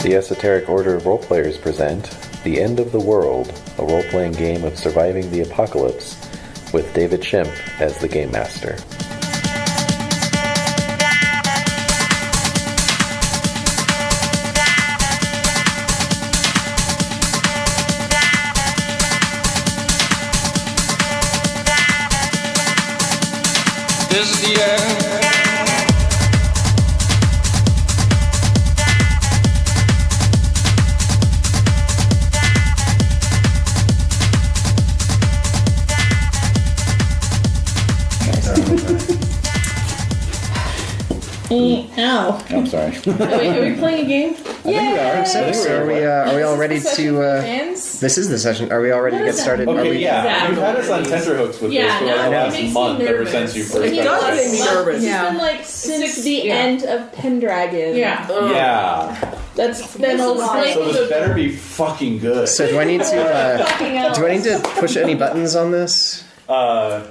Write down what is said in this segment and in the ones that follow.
The Esoteric Order of Roleplayers present The End of the World, a role-playing game of surviving the apocalypse, with David Schimpff as the Game Master. This is the end. Ow. I'm sorry. Are we playing a game? I think we are. Are we all ready to... This is the session. Are we all ready to get started? Okay, yeah. You've had us on tenterhooks with this for like the last month, ever since you first started. It nervous. It's been like since the end of Pendragon. Yeah. That's been a lot. So this better be fucking good. So do I need to... do I need to push any buttons on this? No,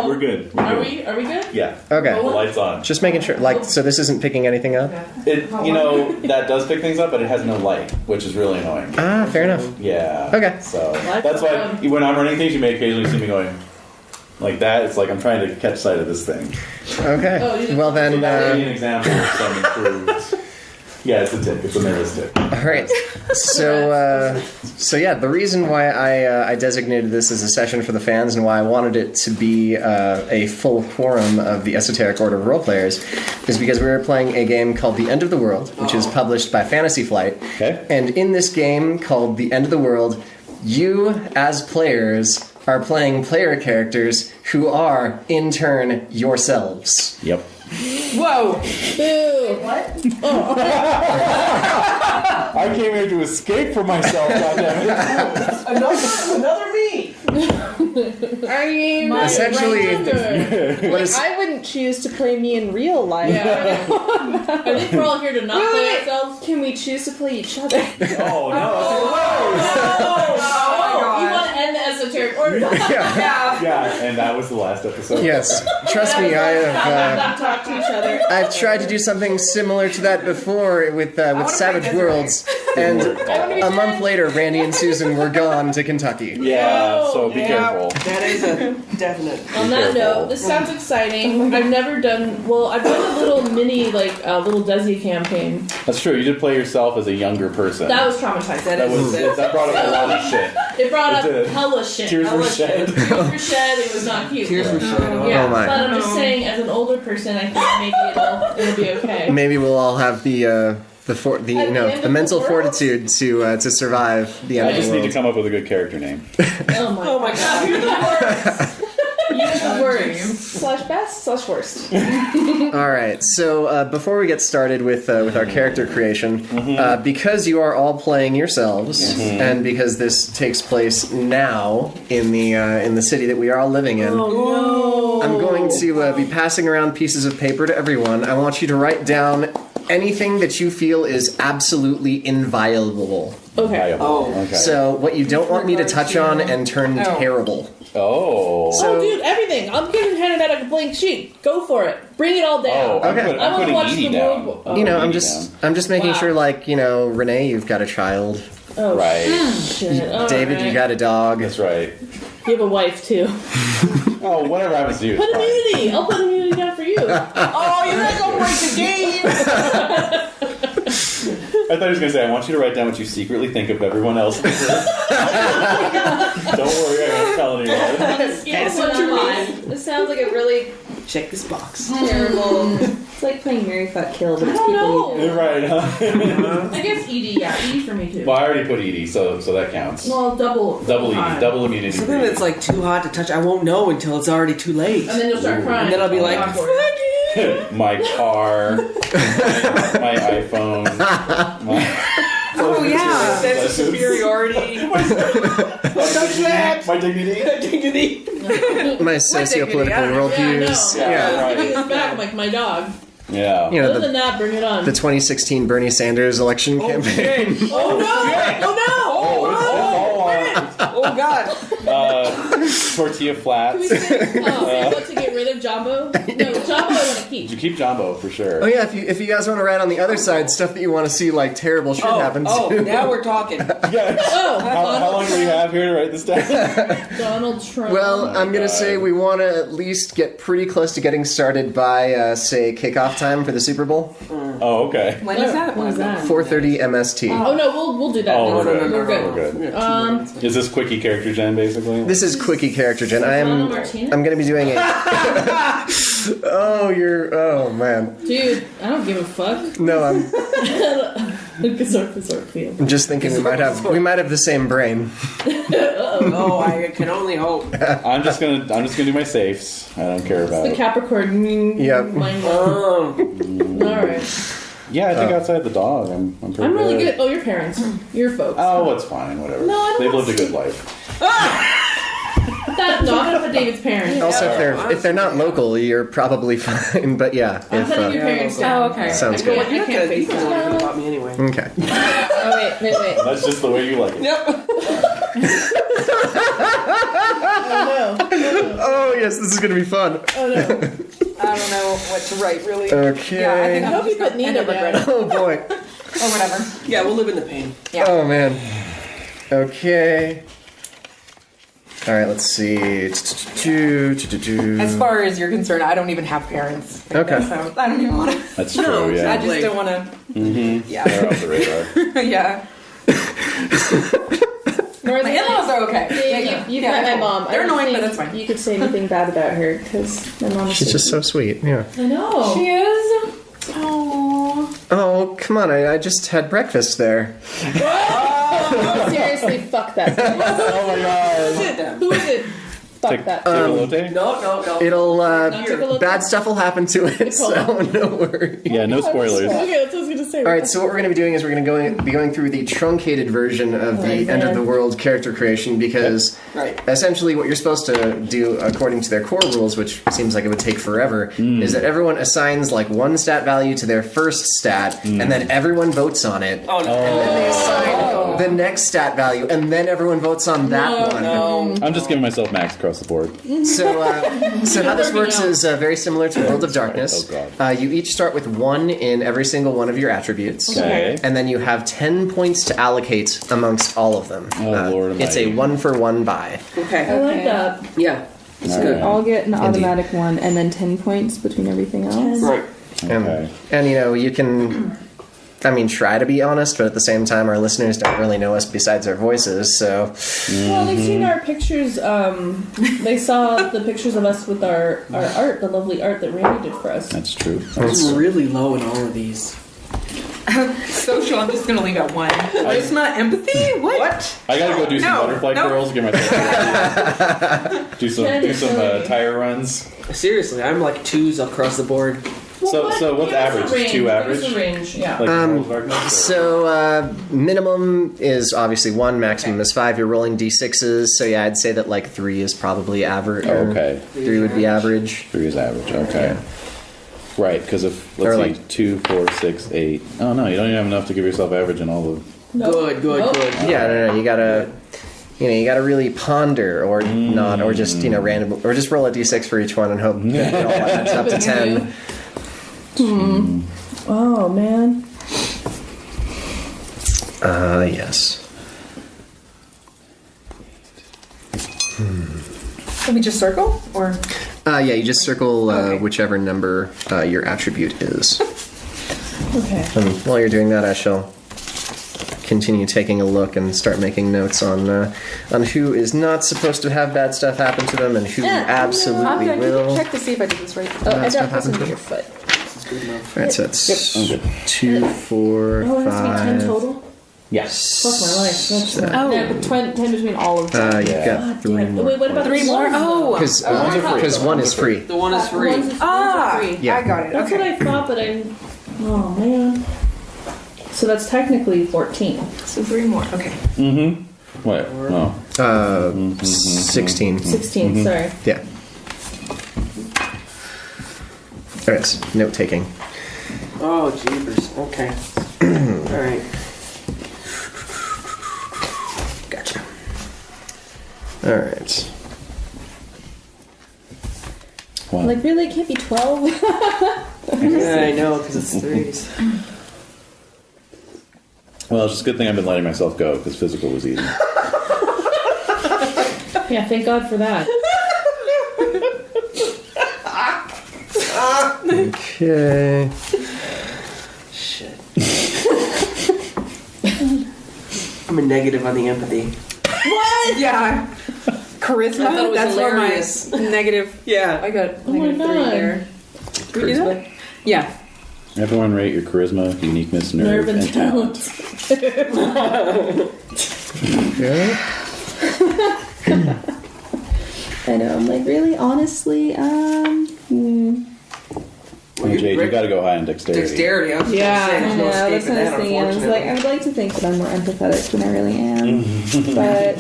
we're good. Are we good? Yeah. Okay. The light's on. Just making sure, so this isn't picking anything up? That does pick things up, but it has no light, which is really annoying. Ah, fair enough. Yeah. Okay. So that's why when I'm running things, you may occasionally see me going like that. It's like I'm trying to catch sight of this thing. Okay. Well then... So that would be an example of some improved... Yeah, it's a tick. It's a nervous tick. All right. So yeah, the reason why I designated this as a session for the fans and why I wanted it to be a full quorum of the Esoteric Order of Roleplayers is because we were playing a game called The End of the World, which is published by Fantasy Flight. Okay. And in this game called The End of the World, you, as players, are playing player characters who are, in turn, yourselves. Yep. Whoa! Boo! What? Oh. I came here to escape from myself, goddammit. Another me! Are you Essentially, I wouldn't choose to play me in real life. Yeah. I think we're all here to not play ourselves. Can we choose to play each other? Oh, no. You want to end the Esoteric Order? Yeah, and that was the last episode. Yes. Trust me, I have... Talk to each other. I've tried to do something similar to that before with Savage Worlds, and a month later, Randy and Susan were gone to Kentucky. Yeah, so be careful. That is a definite. On that note, this sounds exciting. I've done a little mini, little Desi campaign. That's true. You did play yourself as a younger person. That was traumatizing. That brought up a lot of shit. It brought up hella shit. Tears were shed. Tears were shed. It was not cute. Tears were shed. Yeah, Oh my. but I'm just saying, as an older person, I think maybe it'll be okay. Maybe we'll all have the mental fortitude to survive the end I of the just world. need to come up with a good character name. Oh my god. You're the worst. You're the worst. /best/worst. All right. So before we get started with our character creation, because you are all playing yourselves, and because this takes place now in the city that we are all living in, I'm going to be passing around pieces of paper to everyone. I want you to write down anything that you feel is absolutely inviolable. Okay. Okay. So what you don't want me to touch on and turn terrible. Oh. So- Dude, everything. I'm getting handed out a blank sheet. Go for it. Bring it all down. Oh, Okay. I'm putting watch Edie the down. world- I'm putting I'm Edie just making sure, Renee, you've got a child. Oh, Right. shit. All David, right. you got a dog. That's right. You have a wife, too. Oh, whatever happens to you. Put it's fine. immunity. I'll put immunity down for you. Oh, you're not gonna break the game! I thought he was going to say, I want you to write down what you secretly think of everyone else. Don't worry, I won't tell anyone. Yes, what you mean. This sounds like a really Check this box. terrible... It's like playing Mary Fuck Kill, but it's I don't people you You're right, huh? I guess Edie, Edie for me, too. Well, I already put Edie, so that counts. Well, double Edie, double immunity. Something that's like too hot to touch, I won't know until it's already too late. And then you'll start crying. And then I'll be like, Awkward. My car, my iPhone. oh yeah. sense of superiority. My dignity. My socio-political I don't know. worldviews. Yeah, Bring this back like my dog. Yeah. You know, Other than that, bring it on. the 2016 Bernie Sanders election campaign. Oh no! Oh god. Tortilla flats. What to get rid of Jumbo? No, Jumbo I want to keep. You keep Jumbo for sure. Oh yeah, if you guys want to ride on the other side, stuff that you want to see like terrible shit happen to. Now we're talking. Yeah. Oh, How long do we have here to write this down? Donald Trump. Well, I'm gonna God. say we want to at least get pretty close to getting started by say kickoff time for the Super Bowl, Oh, okay. When is that? What is that? 4:30 MST. Oh no, we'll do that. Oh, we're good. We're good. We're good. Is this quickie character gen basically? This is quickie character gen. Ronald Martinez? I'm gonna be doing a. Oh man. Dude, I don't give a fuck. No, I'm Gazork feel. just thinking we might have the same brain. Oh, I can only hope. I'm just gonna do my safes. I don't care about The it. Capricorn. Yep. Mind Oh. Alright. Yeah, I think outside the dog, I'm pretty I'm really good. Oh, your parents. Your folks. Oh, it's fine. Whatever. No, I don't They've want lived a to good life. That dog up at David's parents. Also, if they're not local, you're probably fine. But yeah, I'm if sending your parents down. Oh, okay. sounds I good. can't- I can't face You don't know anything that. about me anyway. Okay. Oh, wait. That's just the way you like it. Yep. Oh, no. Oh yes, this is gonna be fun. Oh, no. I don't know what to write, really. Okay. Yeah, I think I I'm hope you just put gonna end Nina up regretting down. Oh boy. it. Or whatever. Yeah, we'll live in the pain. Yeah. Oh man. Okay. All right. Let's see. As far as you're concerned, I don't even have parents. Okay. So I don't even want to. That's No, true. I Yeah. just don't want to. Mm-hmm. Yeah. They're off the radar. Yeah. My in-laws are okay. You've Yeah, met my cool. mom. They're I don't annoying, but think that's fine. You could say anything bad about her because my mom is She's just so sweet. Yeah. I know. She is. Oh. Oh come on! I just had breakfast there. Seriously, fuck that. Oh my god. Sit down. Who is it? Fuck Take that. a latte? No. It'll Chocolate? bad stuff will happen to it, so no worries. Yeah, no spoilers. Okay, that's what I was gonna say. All right, so what we're going to be doing is we're going to be going through the truncated version of the Right, end of man. the world character creation because Right. essentially what you're supposed to do according to their core rules, which seems like it would take forever, is that everyone assigns like one stat value to their first stat, and then everyone votes on it. Oh no. And then they assign the next stat value, and then everyone votes on that one. No. I'm just giving myself max across the board. So how this works is very similar to World of Darkness. Oh, God. You each start with 1 in every single one of your attributes. Okay. And then you have 10 points to allocate amongst all of them. Oh, Lord It's a almighty. 1-for-1 buy. I Okay. like that. Yeah. It's All good. right. I'll get an automatic one and then 10 points between everything else. Right. Okay. And you know, you can, I mean, try to be honest, but at the same time, our listeners don't really know us besides our voices, so. Well, they've seen our pictures. They saw the pictures of us with our art, the lovely art that Randy did for us. That's true. I'm really low in all of these. Social, I'm just going to leave at 1. It's not empathy? What? I gotta go do some No, butterfly no. curls, get myself do some tire runs. Seriously, I'm like 2s across the board. So what's give us average? a range, 2 give us average? a range, yeah. Like World of Darkness, or- So, minimum is obviously 1, maximum is 5. You're rolling d6s, so yeah, I'd say that like 3 is probably average. Oh, okay. 3 would be average. 3 is average. Okay. Right, because if Or let's see, like- 2, 4, 6, 8. Oh no, you don't even have enough to give yourself average in all of. Nope. Good. Nope. Yeah, no, you gotta, you gotta really ponder or not, or just, random, or just roll a d6 for each one and hope that it all adds up to 10. Oh man. Yes. Let me just circle? Or. Yeah, you just circle Okay. whichever number your attribute is. Okay. And while you're doing that, I shall continue taking a look and start making notes on who is not supposed to have bad stuff happen to them and who I'm absolutely going to will. check to see if I did this right. Oh, I That's got what this into happened. your foot. Alright, so it's I'm good. 2, 4, Oh, it has to be 10 5. total? Yes. Fuck my life. That's not. Oh. Yeah, but 10 between all of them. You've Yeah. got God 3 damn. more. Wait, what about 3 the more? ones, Oh. Because ones are free. 1 is free. The one is free. Ones is Ah, free. Yeah. I got it. That's Okay. what I thought, but I. Oh man. So that's technically 14. So 3 more. Okay. What? Oh. 16. 16, sorry. Yeah. Alright, note taking. Oh, jeepers. Okay. Alright. Gotcha. Alright. Wow. Like, really? It can't be 12? Yeah, I know, because it's 3s. Well, it's just a good thing I've been letting myself go because physical was easy. Yeah, thank God for that. Okay. Shit. I'm a negative on the empathy. What? Yeah. Charisma? I thought it was That's hilarious. where my negative. Yeah. I got Oh my negative 3 God. there. You do that? Yeah. Everyone rate your charisma, uniqueness, nerve, Nerve and talent. Yeah. I know. I'm like, really? Honestly? Oh, Jade, you gotta go high on dexterity. Dexterity. I was Yeah, gonna say, there's no Yeah, that's escaping what I was that, thinking. I was like, I unfortunately. would like to think that I'm more empathetic than I really am. But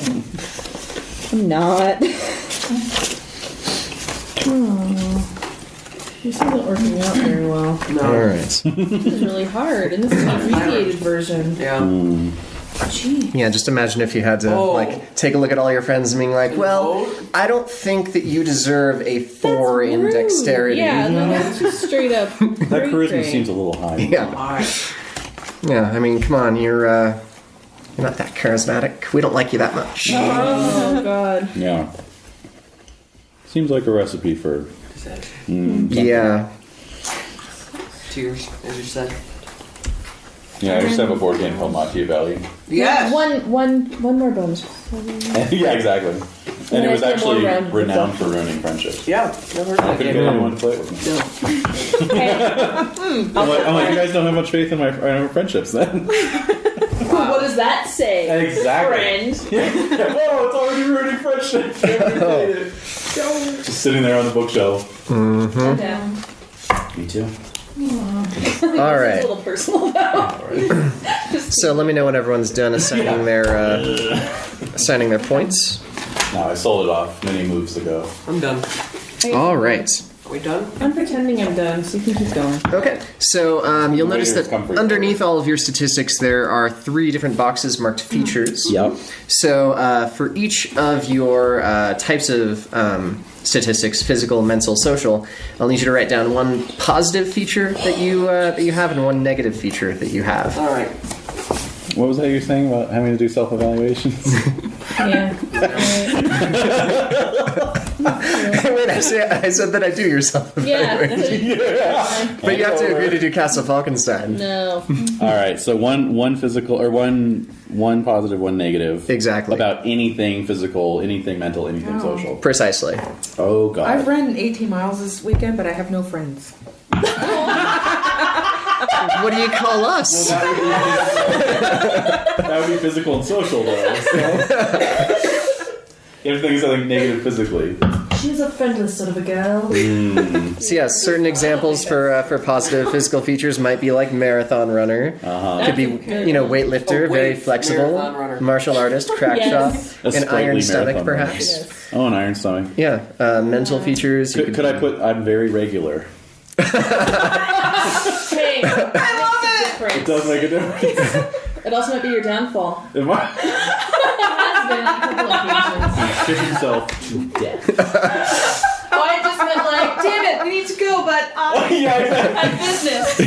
I'm not. This isn't working out very well. No. Alright. This is really hard, and this is the abbreviated version. Yeah. Gee. Yeah, just imagine if you had to like take a look at all your friends and being like, well, I don't think that you deserve a 4 in Rude. dexterity. Yeah, no, that's just straight up. That charisma seems a little high. Yeah. Alright. Yeah, I mean, come on, you're not that charismatic. We don't like you that much. Oh, God. Yeah. Seems like a recipe for. Is that Yeah. tears, as you said? Yeah, I just have a board game called Machiavelli. Yes! One more bonus. Yeah, exactly. And it was Yeah, actually more round. renowned for ruining friendships. Yeah, never heard I of couldn't that get game. anyone to play it with me. Okay. I'm like, you guys don't have much faith in my friendships then. What does that say? Exactly. Friend. Whoa, it's already ruining friendship. Just sitting there on the bookshelf. I'm down. Me too. All It's a right. little personal, though. So let me know when everyone's done assigning their points. No, I sold it off many moves ago. I'm done. All right. Are we done? I'm pretending I'm done, so you can keep going. Okay, so you'll notice Waiters that come for your underneath all of your statistics there are 3 different boxes marked features. Yep. So for each of your types of statistics, physical, mental, social, I'll need you to write down one positive feature that you have and one negative feature that you have. Alright. What was that you were saying about having to do self-evaluations? Yeah. Wait, I said that I do yourself. Yeah. But you have to agree to do Castle Falkenstein. No. All right, so one physical or one positive, one negative. Exactly. About anything physical, anything mental, anything social. Precisely. Oh god. I've run 18 miles this weekend, but I have no friends. What do you call us? That would be physical and social though. So. Everything is something negative physically. She's a friendless sort of a girl. So yeah, certain examples for positive physical features might be like marathon runner. Could be weightlifter, very flexible, marathon runner. martial artist, crack Yes. shot, A an sprightly iron stomach marathon runner. perhaps. Yes. Oh, an iron stomach. Yeah, mental features. you Could I put I'm very regular? Hey, I love it. It does make a difference. It also might be your downfall. Am I? Has been on a couple occasions. Shit himself to death. Oh, I just meant like, damn it, we need to go, but Yeah, exactly. I have business.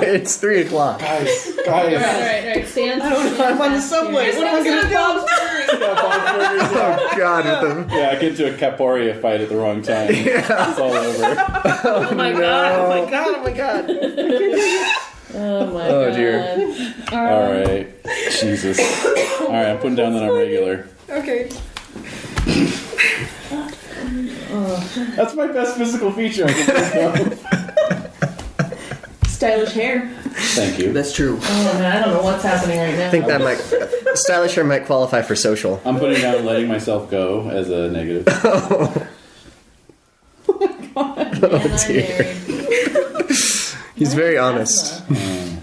It's 3 o'clock. Guys. Right. Stand. I don't know, I'm on the subway. What am I gonna do? Oh God, with them. Yeah, I get into a Caporia fight at the wrong time. It's all over. Oh my god. Oh my god, oh my god. Oh my Oh, god. dear. All right. Jesus. All right, I'm putting down that I'm regular. Okay. That's my best physical feature. I can think of. Stylish hair. Thank you. That's true. Oh man, I don't know what's happening right now. I think that might stylish hair might qualify for social. I'm putting down letting myself go as a negative. Man, I'm dear. married. He's very honest.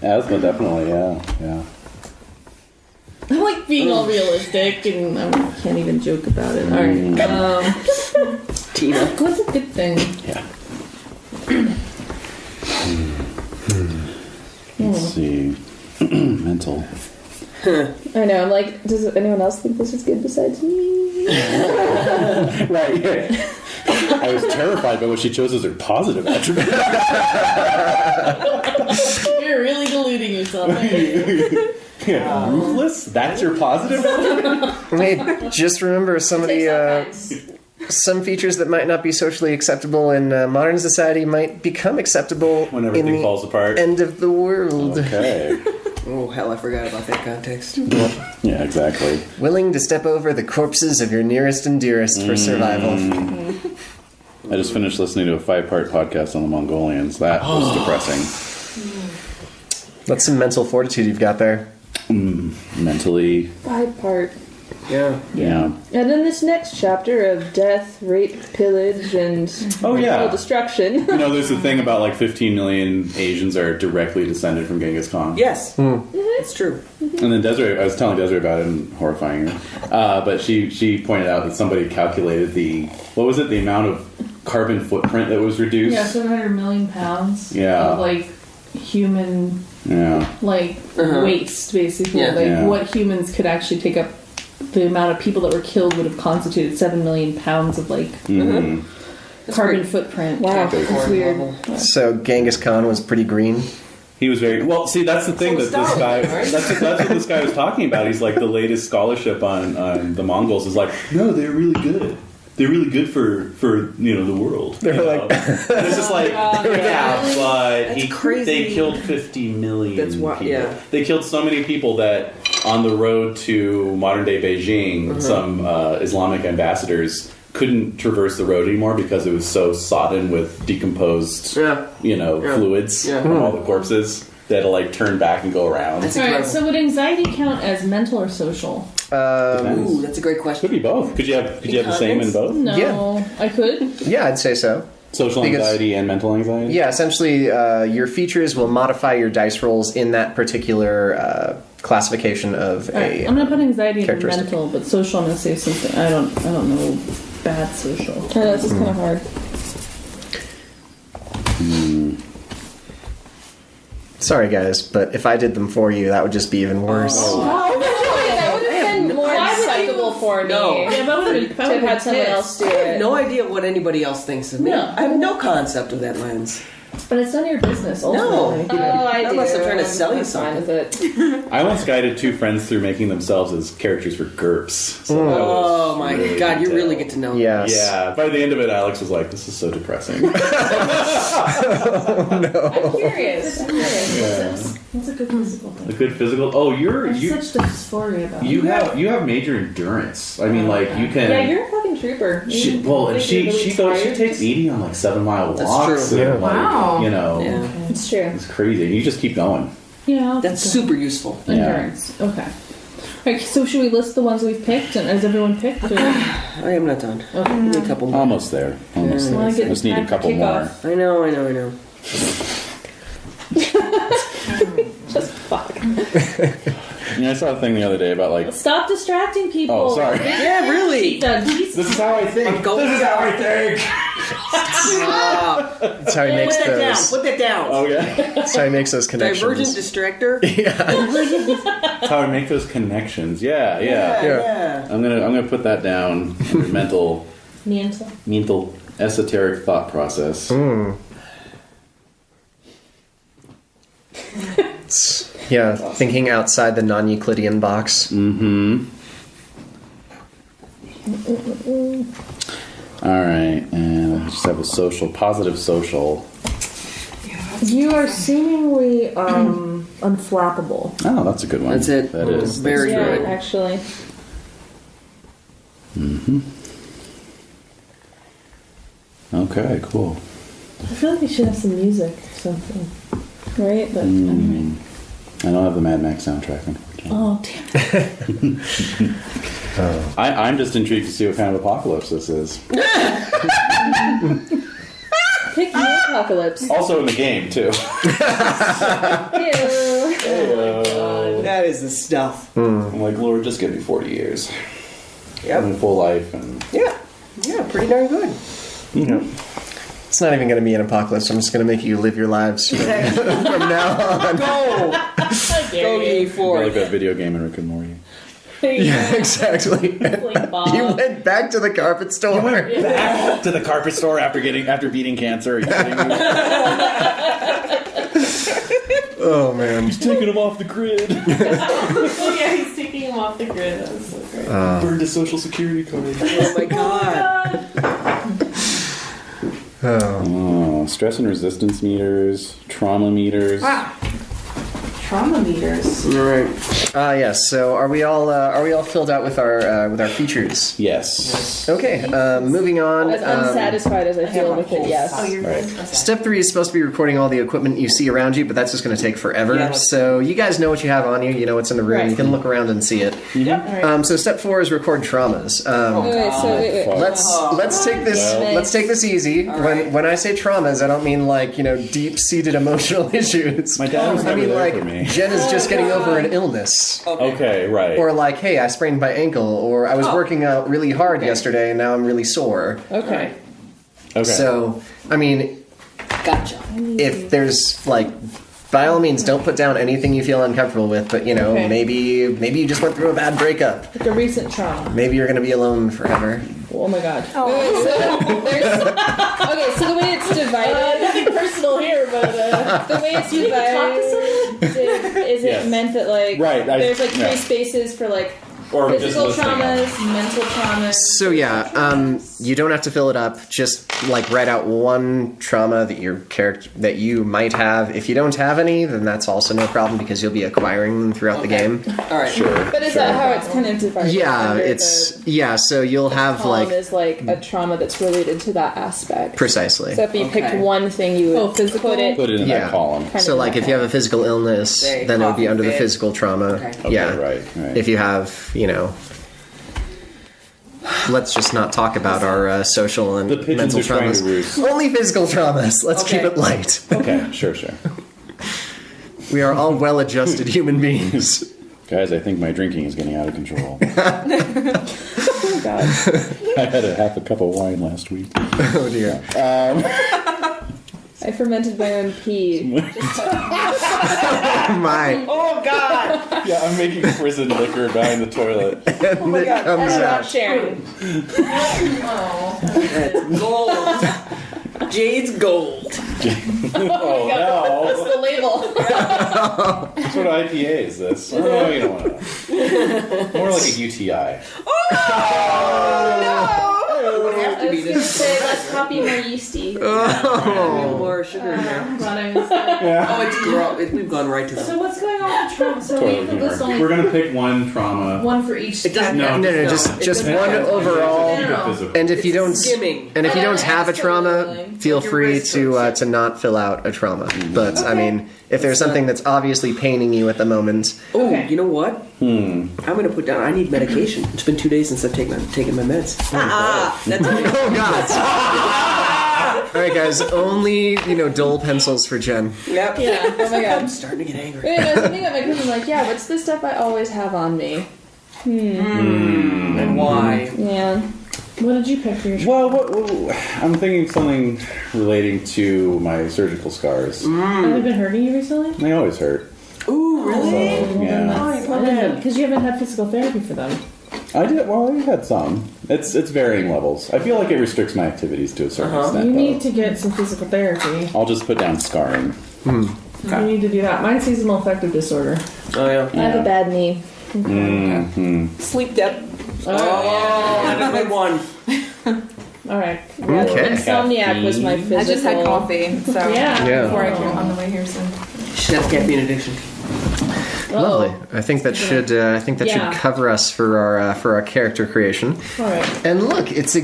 Asthma, definitely, yeah. I like being all realistic, and I can't even joke about it. All right. Tina. What's a good thing? Yeah. Let's see. Mental. I know. I'm like, does anyone else think this is good besides me? Right. I was terrified by what she chose as her positive attribute. You're really deluding yourself. Aren't you? Yeah, ruthless? That's your positive attribute? Hey, just remember some of the some features that might not be socially acceptable in modern society might become acceptable When everything in the falls apart. end of the world. Okay. Oh, hell, I forgot about that context. Yeah, exactly. Willing to step over the corpses of your nearest and dearest for survival. I just finished listening to a 5-part podcast on the Mongolians. That was depressing. That's some mental fortitude you've got there. Mentally, 5-part. Yeah. yeah. And then this next chapter of death, rape, pillage, and Oh, yeah. destruction. You know, there's a thing about like 15 million Asians are directly descended from Genghis Khan. Yes. It's true. And then Desiree, I was telling Desiree about it and horrifying her. But she pointed out that somebody calculated the amount of carbon footprint that was reduced? Yeah, 700 million pounds. Yeah. Of like human waste, basically. Yeah. Like Yeah. what humans could actually take up. The amount of people that were killed would have constituted 7 million pounds of like carbon footprint. Wow, Captain that's Corn weird. level. So Genghis Khan was pretty green. He was very well. See, that's the thing So that this Stalin, guy. right? That's what this guy was talking about. He's like the latest scholarship on the Mongols is like, no, they're really good. They're really good for the world. They're you like- know? And it's just like yeah, but That's crazy. They killed 50 million. That's why- people. yeah. They killed so many people that on the road to modern day Beijing, some Islamic ambassadors couldn't traverse the road anymore because it was so sodden with decomposed, fluids from all the corpses. They had to like turn back and go around. That's Alright, incredible. so would anxiety count as mental or social? Ooh, that's a great Could question. be both. Could you have the same in both? No, Yeah. I could. Yeah, I'd say so. Social Because- anxiety and mental anxiety? Yeah, essentially, your features will modify your dice rolls in that particular classification of Alright, a. I'm gonna put anxiety in characteristic. mental, but social I'm gonna say something. I don't know bad social. I know, this is kind of hard. Sorry, guys, but if I did them for you, that would just be even worse. Oh, that would have been more acceptable for me. No. Yeah, but I would To have had someone else do I have it. no idea what anybody else thinks of me. No. I have no concept of that lens. But it's none of your business, No. ultimately. Oh, I do. Unless I'm trying to sell you I'm fine something. with it. I once guided 2 friends through making themselves as characters for GURPS. So that Oh was my really god, you really detailed. get to know. Yes. Yeah, by the end of it, Alex was like, this is so depressing. I'm curious. What's a good physical thing? A good physical. Oh, There's such dysphoria about it. you have major endurance. I mean, like you can. Yeah, you're a fucking trooper. She, You well, and think you're she really goes. She tired. takes Edie on like 7-mile That's walks. true. And, Yeah. like, Wow. You know, Yeah. It's true. it's crazy. You just keep going. Yeah, That's super useful. endurance. Okay. Alright, so should we list the ones we've picked? And has everyone picked? Or? I am not done. Okay. Give me a couple more. Almost there. Almost Well, I there. get Just need a time for couple more. kickoff. I know. Just fuck. Yeah, I saw a thing the other day about like. Stop distracting people. Oh, sorry. Yeah, really. Done. This is how I think. I'm going This is how I think. Stop. That's how he makes Put that down. those. Put that down. Okay. That's how he makes those Divergent connections. distractor. That's how I make those connections. Yeah. Yeah. I'm gonna put that down. Under mental esoteric thought process. Yeah, thinking outside the non-Euclidean box. Mm-hmm. All right, and I just have a positive social. You are seemingly unflappable. Oh, that's a good one. That's it. That is Very that's Yeah, good. actually. Okay, cool. I feel like we should have some music or something. Right? But anyway. I don't have the Mad Max soundtrack, unfortunately. Oh, damn it. I'm just intrigued to see what kind of apocalypse this is. Pick music. apocalypse. Also in the game too. That is the stuff. I'm like, Lord, just give me 40 years. Yep. And full life and Yeah, pretty darn good. It's not even going to be an apocalypse. I'm just going to make you live your lives from now on. Go! Go, ye for like it. that video game in Rick and Morty. Yeah, exactly. Like Bob. You went back to the carpet store. Back to the carpet store after beating cancer. Are you kidding me? Oh man. He's taking him off the grid. Oh yeah, he's taking him off the grid. That was so great. Burned his social security card. Oh my god. Oh, stress and resistance meters, trauma meters. Trauma meters. Alright. Yes, so are we all filled out with our features? Yes. Okay, moving on. As unsatisfied as I feel with it, yes. Oh, you're Right. good. Okay. Step 3 is supposed to be recording all the equipment you see around you, but that's just going to take forever. Yeah, let's- So you guys know what you have on you. You know what's in the room. Right. You can look around and see it. Alright. So step 4 is record traumas. Wait. Let's take this. Well- Let's take this easy. When I say traumas, I don't mean like deep-seated emotional issues. My dad was I never mean there like for me. Jen is just getting over an illness. Okay, right. Or like, hey, I sprained my ankle, or I was working out really hard yesterday and now I'm really sore. Okay. Okay. So, I mean, Gotcha. if there's like, by all means, don't put down anything you feel uncomfortable with. But Okay. maybe you just went through a bad breakup. Like a recent trauma. Maybe you're gonna be alone forever. Oh my god. So the way it's divided. Nothing personal here, but The way it's divided is it Yes. meant that like Right, there's like yeah. 3 spaces for like Or just physical listening. traumas, mental traumas. So yeah, you don't have to fill it up. Just like write out one trauma that your character that you might have. If you don't have any, then that's also no problem because you'll be acquiring them throughout the game. Alright. Sure. But is that how it's kind of divided? Yeah, Under it's so you'll have column like is like a trauma that's related to that aspect. precisely. So if you picked Okay. one thing, you would physical? put it. Put it in Yeah. that column. kind So of like in if that you have a physical illness, Say, then it would be coffee under the fit. physical trauma. Okay. Okay, Yeah. right. If you have, let's just not talk about our social and The pigeons mental are trying traumas. to roost. Only physical traumas. Let's keep Okay. it light. Okay, sure. We are all well-adjusted human beings. Guys, I think my drinking is getting out of control. Oh god. I had a half a cup of wine last week. Oh dear. I fermented my own pee. My. Oh god! Yeah, I'm making prison liquor behind the toilet. And it comes I'm not out. sharing. That's gold. Jade's gold. Oh no! What's the label? What sort of IPA is this? Oh, you don't want to. More like a UTI. It would have I to be was gonna this. say less coffee, more yeasty. More sugar in there. Glad I was Oh, it's gross. We've gone right to So the. what's going on with trauma? So we Toilet have this humor. only We're gonna pick one trauma. one for each. It doesn't No. have No, to- just it just doesn't one have to. overall. Keep it physical. And if you don't Skimming. and if you don't have a trauma, Absolutely. feel Your free wrist to hurts. to not fill out a trauma. But I mean, if there's something that's obviously paining you at the moment, Oh, Okay. you know what? I'm gonna put down. I need medication. It's been 2 days since I've taken my meds. That's it. oh god. All right, guys. Only dull pencils for Jen. Yep. Yeah. Oh my I'm god. starting to get angry. Wait, I was thinking about my group. I'm like, yeah, what's the stuff I always have on me? And why? Yeah. What did you pick for your trauma? Well, I'm thinking something relating to my surgical scars. Have they been hurting you recently? They always hurt. Ooh, really? So, yeah. Because you haven't had physical therapy for them. I did. Well, I had some. It's varying levels. I feel like it restricts my activities to a certain extent. You though. need to get some physical therapy. I'll just put down scarring. You need to do that. Mine's seasonal affective disorder. Oh yeah. I have a bad knee. Sleep debt. Oh, another one. All right. Okay. Insomniac was my physical. I just had coffee, so Yeah. Yeah. before I came on the way here, so She has caffeine addiction. Lovely. I think that should Yeah. cover us for our character creation. All right. And look, it's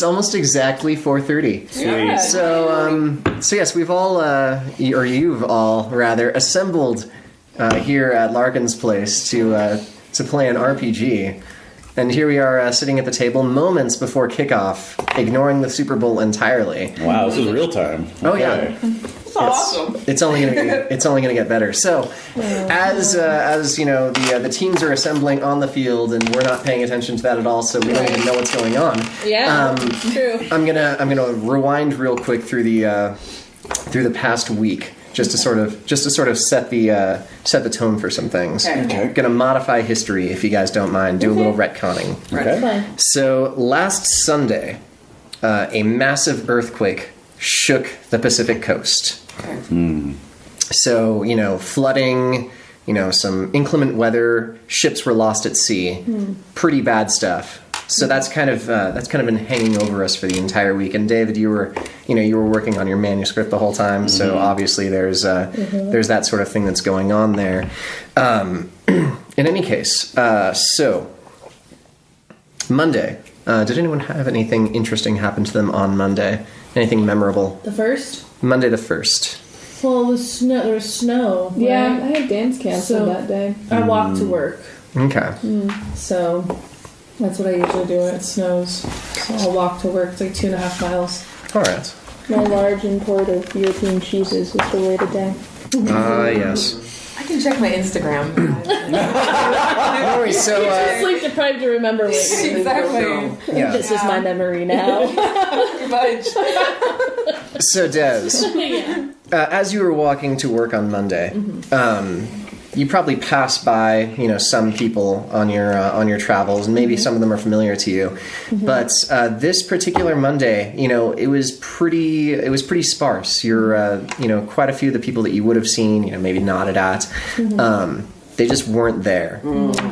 almost exactly 4:30. Yeah. So yes, we've all or you've all rather assembled here at Larkin's place to play an RPG. And here we are sitting at the table moments before kickoff, ignoring the Super Bowl entirely. Wow, this is real time. Oh yeah. It's awesome. It's only gonna get better. So, as you know, the teams are assembling on the field, and we're not paying attention to that at all, so we don't even know what's going on. Yeah, true. I'm gonna rewind real quick through the past week, just to sort of set the tone for some things. Okay. Gonna modify history, if you guys don't mind. Do a little retconning. Okay. Fine. So last Sunday, a massive earthquake shook the Pacific coast. So, flooding, some inclement weather, ships were lost at sea, pretty bad stuff. So that's kind of been hanging over us for the entire week. And David, you were working on your manuscript the whole time, so obviously there's that sort of thing that's going on there. In any case, so Monday. Did anyone have anything interesting happen to them on Monday? Anything memorable? The first? Monday the 1st. Well, there was snow. Right? Yeah, I had dance canceled that day. I walked to work. Okay. So that's what I usually do when it snows. So I'll walk to work. It's like 2.5 miles. All right. My large import of European cheeses was delayed a day. Yes. I can check my Instagram. No worries. So, Sleep deprived to remember what Exactly. yeah. This is my memory now. Pretty much. So Des, Yeah. as you were walking to work on Monday, you probably passed by, some people on your travels, and maybe some of them are familiar to you. But this particular Monday, it was pretty sparse. You're, quite a few of the people that you would have seen, maybe nodded at. They just weren't there.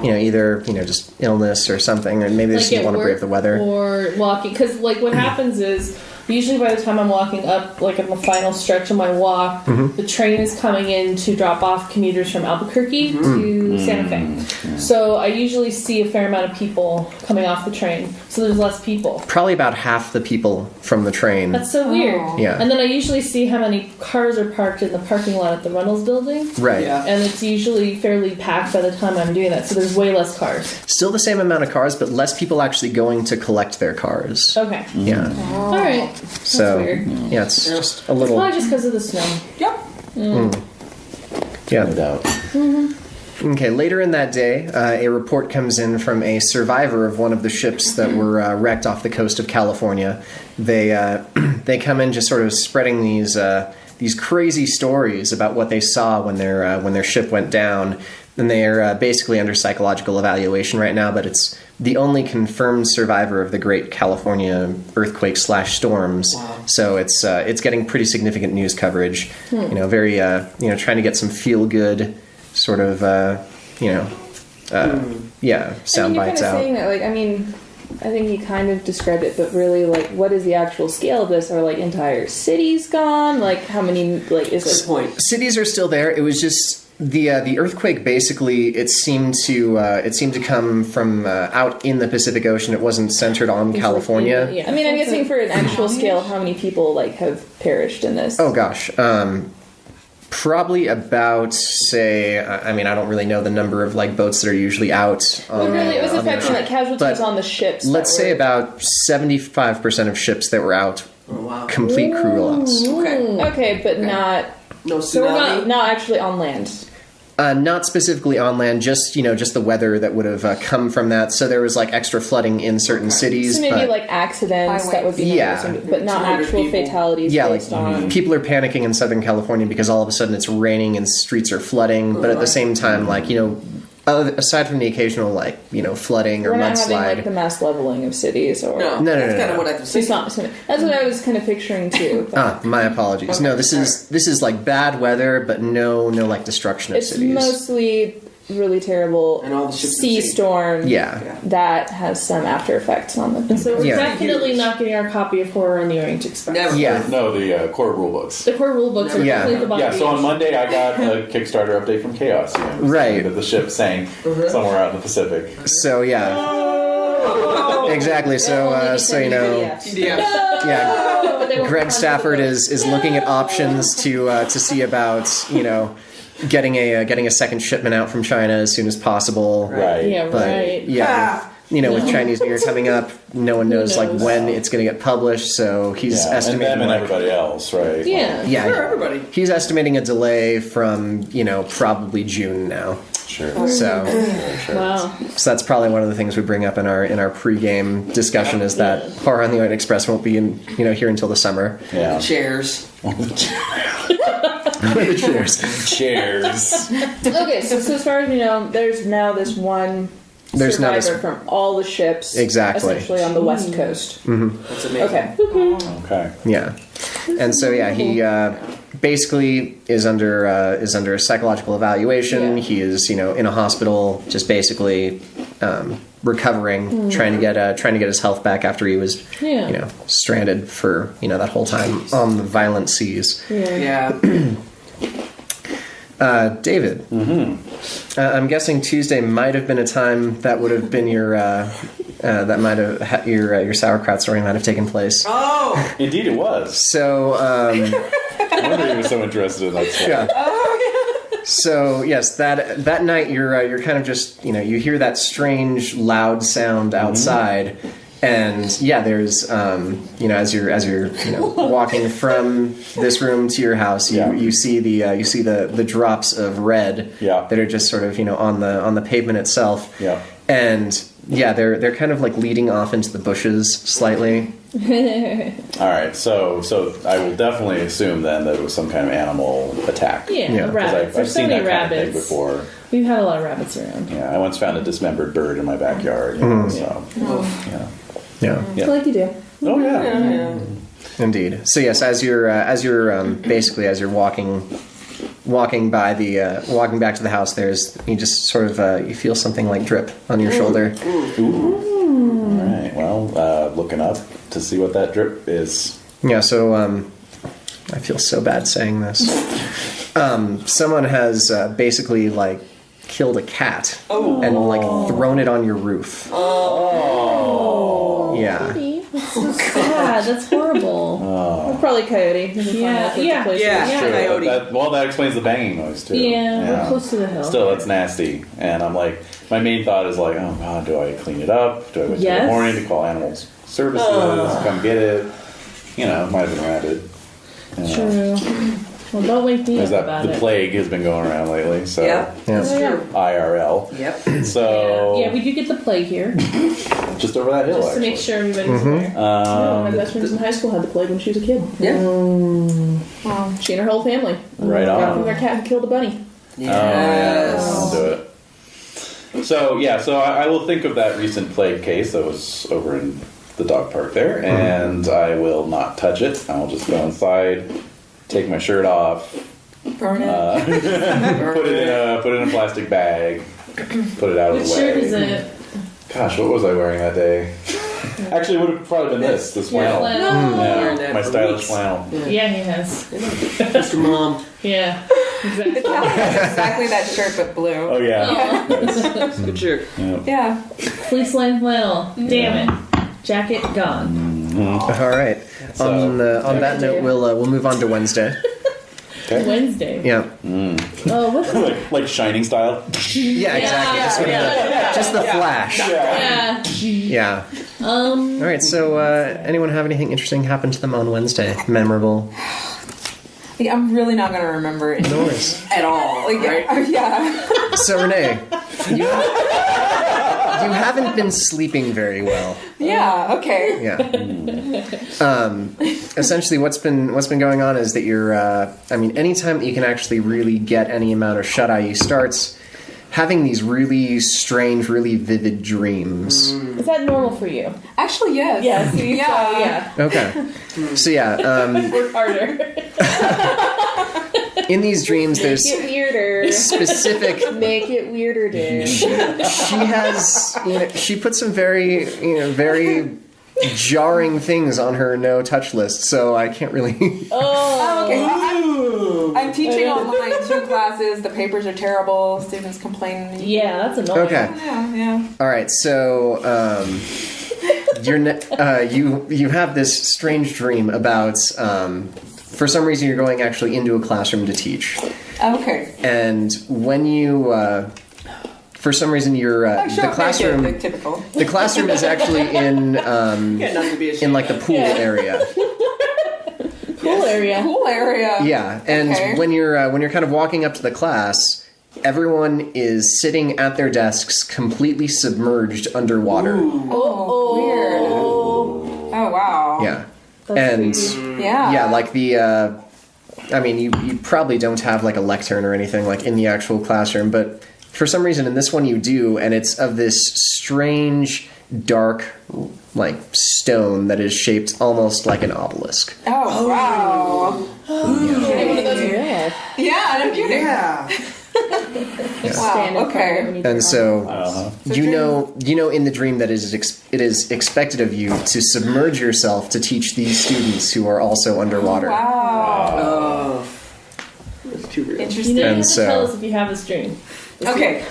Either just illness or something, or maybe they just didn't want to brave the weather. Or walking, because what happens is usually by the time I'm walking up, in the final stretch of my walk, the train is coming in to drop off commuters from Albuquerque to Santa Fe. So I usually see a fair amount of people coming off the train. So there's less people. Probably about half the people from the train. That's so weird. Yeah. And then I usually see how many cars are parked in the parking lot at the Reynolds building. Right. Yeah. And it's usually fairly packed by the time I'm doing that. So there's way less cars. Still the same amount of cars, but less people actually going to collect their cars. Okay. Yeah. All right. So, weird. yeah, it's just a little. Probably just because of the snow. Yep. Yeah. No doubt. Okay, later in that day, a report comes in from a survivor of one of the ships that were wrecked off the coast of California. They come in just sort of spreading these crazy stories about what they saw when their ship went down. And they are basically under psychological evaluation right now, but it's the only confirmed survivor of the Great California earthquake / storms. Wow. So it's getting pretty significant news coverage. Very trying to get some feel good sort of sound bites out. Saying that, I think you kind of described it, but really, what is the actual scale of this? Are entire cities gone? How many? Is Good it? point. Cities are still there. It was just the earthquake. Basically, it seemed to come from out in the Pacific Ocean. It wasn't centered on California. Yeah. I'm guessing for an actual scale, how many people have perished in this? Oh gosh. Probably about, say, I don't really know the number of boats that are usually out. But really, it was on the affecting ocean. casualties But on the ships. Let's say about 75% of ships that were out, Oh, wow. complete crew loss. Okay. Okay, but not. No So we're tsunami. not actually on land. Not specifically on land, just the weather that would have come from that. So there was extra flooding in certain cities. So maybe but, accidents that would be Yeah. numbers, but not 200 actual people. fatalities yeah, based on. people are panicking in Southern California because all of a sudden it's raining and streets are flooding. But at the same time, aside from the occasional flooding or We're not mudslide. having the mass leveling of cities or. No, No, that's no, kind of no. what I was So it's thinking. not. That's what I was kind of picturing too. but My apologies. Okay, No, this is bad weather, but no destruction of it's cities. mostly really terrible And all the ships sea at sea. storm. Yeah. That has some after effects on them. So we're Yeah. definitely not getting our copy of Horror and the Orange Express. Never. Yeah. No, the core rule books. The core rule books are Yeah. definitely the bottom. Yeah, so on Monday I got a Kickstarter update from Chaos. Right. That the ship sank somewhere out in the Pacific. So yeah. Exactly. So TDF. yeah. Greg Stafford is looking at options to see about getting a second shipment out from China as soon as possible. Right. Yeah, But right. yeah, with Chinese New Year coming up, no one knows like knows? when it's going to get published. So he's And estimating them and like, everybody else, right? Yeah. yeah, For everybody. he's estimating a delay from probably June now. Sure. So. Wow. So that's probably one of the things we bring up in our pregame discussion is that Horror on the Orient Express won't be in here until the summer. Yeah. Chairs. The chairs. Chairs. Okay, so as far as we know, there's now this one There's now survivor this- from all the ships, Exactly. essentially on the west coast. That's amazing. Okay. Okay. Yeah, and so he basically is under a psychological evaluation. Yeah. He is in a hospital, just basically recovering, trying to get his health back after he was Yeah. stranded for that whole time on the violent seas. Yeah. David, I'm guessing Tuesday might have been a time that would have been your that might have your sauerkraut story might have taken place. Oh! Indeed, it was. So I wonder he was so interested in that story. yeah. Oh, So yes, that night you're kind of just you hear that strange loud sound outside, and yeah, there's as you're walking from this room to your house, you see the drops of red that are just sort of on the pavement itself, and yeah, they're kind of like leading off into the bushes slightly. All right, so I will definitely assume then that it was some kind of animal attack. Yeah, Yeah. 'Cause rabbits. I've There's so seen many that kind of thing rabbits. before. We've had a lot of rabbits around. Yeah, I once found a dismembered bird in my backyard. So, yeah. Yeah. Yeah. Like you do. Oh yeah. Indeed. So yes, as you're basically as you're walking by walking back to the house, you just sort of you feel something like drip on your shoulder. All right. Well, looking up to see what that drip is. Yeah. So I feel so bad saying this. Someone has basically like killed a cat and like thrown it on your roof. Oh. Yeah. That's so sad. That's horrible. Probably coyote. Yeah, yeah, Yeah. True. Coyote. That explains the banging noise too. Yeah, we're close to the hill. Still, that's nasty. And I'm like, my main thought is like, oh god, do I clean it up? Do I wait till Yes. the morning to call animals services? Come get it? It might have been rabid. True. Well, don't wake me up Because about the it. plague has been going around lately. So Yeah. That's true. IRL. Yep. So Yeah, we do get the plague here, just over that hill. just to actually. make sure everybody's aware. One of my best friends in high school had the plague when she was a kid. Yeah. She and her whole family. Right Got on. from their cat who killed a bunny. Yes. I'll do it. So I will think of that recent plague case that was over in the dog park there, and I will not touch it. I'll just go inside, take my shirt off, Burn it. put it in a plastic bag, put it out of Which the way. shirt is it? Gosh, what was I wearing that day? Actually, it would have probably been this flannel. flannel. Wearing Yeah, that my for stylish weeks. flannel. Yeah, he has. Mr. Mom. Yeah, exactly. Callie has exactly that shirt but blue. Oh yeah. Nice. Good shirt. Yeah. Fleece line flannel. Damn it. Jacket gone. All right. So- on that note, we'll move on to Wednesday. Okay. Wednesday. Yeah. Oh, what's the... like Shining style. Yeah. Exactly. Just, sort of just the flash. Yeah. Yeah. All right. So, anyone have anything interesting happen to them on Wednesday? Memorable? Like, I'm really not gonna remember it No worries. at all. Like, yeah. So, Renee, you haven't been sleeping very well. Yeah. Okay. Yeah. Essentially, what's been going on is that you're. Anytime that you can actually really get any amount of shut eye, you start having these really strange, really vivid dreams. Is that normal for you? Actually, yes. Yeah, see, Yeah. so, Okay. So yeah, work harder. in these dreams, there's Make it weirder. specific. Make it weirder, dude. She has. She put some very, very jarring things on her no touch list, so I can't really. Oh, okay. I'm teaching online 2 classes. The papers are terrible. Students complaining. Yeah, that's annoying. Okay. Yeah. All right. So you have this strange dream about. For some reason, you're going actually into a classroom to teach. Okay. And when you for some reason you're the classroom. Typical. The classroom is actually in Yeah, not to be ashamed in like the pool area. Cool area. Cool area. Yeah, and Okay. when you're kind of walking up to the class, everyone is sitting at their desks, completely submerged underwater. Weird. Oh wow. Yeah, That's and creepy. Yeah. like the. I mean, you probably don't have like a lectern or anything like in the actual classroom, but for some reason in this one you do, and it's of this strange, dark, like stone that is shaped almost like an obelisk. Oh wow. Yeah, no kidding. Yeah. Wow. Okay. And so, you know, in the dream that it is expected of you to submerge yourself to teach these students who are also underwater. Wow. Oh. That's too real. You Interesting. don't And have to so- tell us if you have this dream. Okay.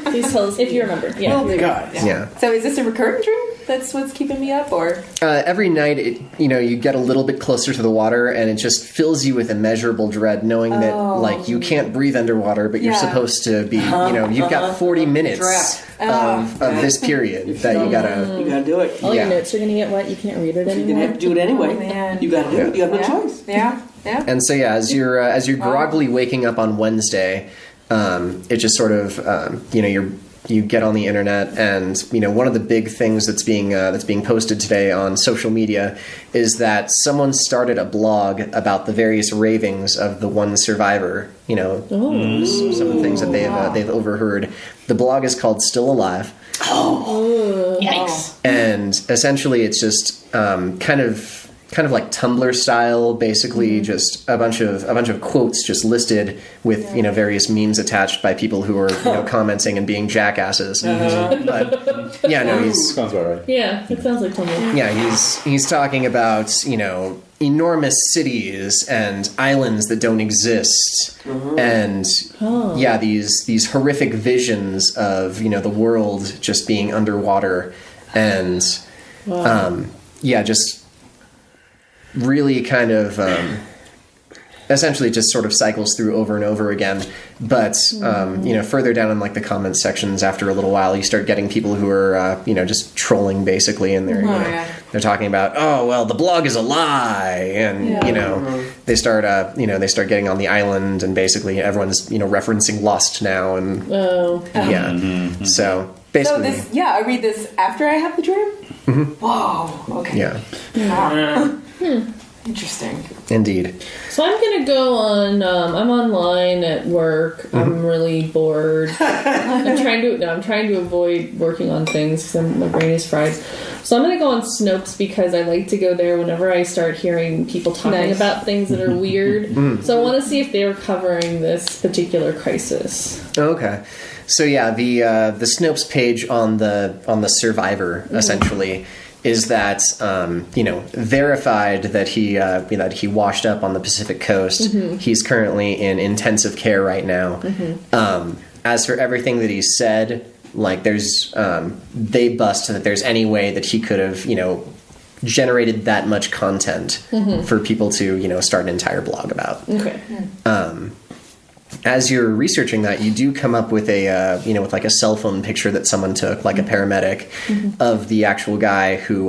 Please tell us if you remember. Yeah. Oh my god. Yeah. So is this a recurring dream? That's what's keeping me up, or? Every night, you get a little bit closer to the water, and it just fills you with immeasurable dread, knowing that like you can't breathe underwater, but you're Yeah. supposed to be. You've got 40 minutes of this period that you gotta. You gotta do it. All Yeah. your notes are gonna get wet. You can't read it You're gonna anymore. have to do it anyway. Oh, man. You gotta do it. You have no Yeah. choice. Yeah. Yeah. And so yeah, as you're groggily waking up on Wednesday, it just sort of you get on the internet, and one of the big things that's being posted today on social media is that someone started a blog about the various ravings of the one survivor. Some of the things that they've overheard. The blog is called Still Alive. Yikes. And essentially it's just kind of like Tumblr style, basically just a bunch of quotes just listed with various memes attached by people who are commenting and being jackasses. But yeah, no, he's Sounds about right. Yeah, it sounds like Tumblr. he's talking about enormous cities and islands that don't exist, and these horrific visions of the world just being underwater, and just really kind of essentially just sort of cycles through over and over again. But further down in like the comment sections, after a little while, you start getting people who are just trolling basically, and they're talking about, oh well, the blog is a lie, and they start getting on the island, and basically everyone's referencing Lust now, and so So basically this, I read this after I have the dream. Whoa. Okay. yeah, Wow. Interesting. indeed. So I'm gonna go on. I'm online at work. I'm really bored. I'm trying to avoid working on things because my brain is fried. So I'm gonna go on Snopes because I like to go there whenever I start hearing people talking about things that are weird. So I want to see if they are covering this particular crisis. Okay. So yeah, the Snopes page on the survivor essentially is that verified that he washed up on the Pacific Coast. He's currently in intensive care right now. As for everything that he said, like there's they bust that there's any way that he could have generated that much content for people to start an entire blog about. Okay. As you're researching that, you do come up with a with like a cell phone picture that someone took, like a paramedic, of the actual guy who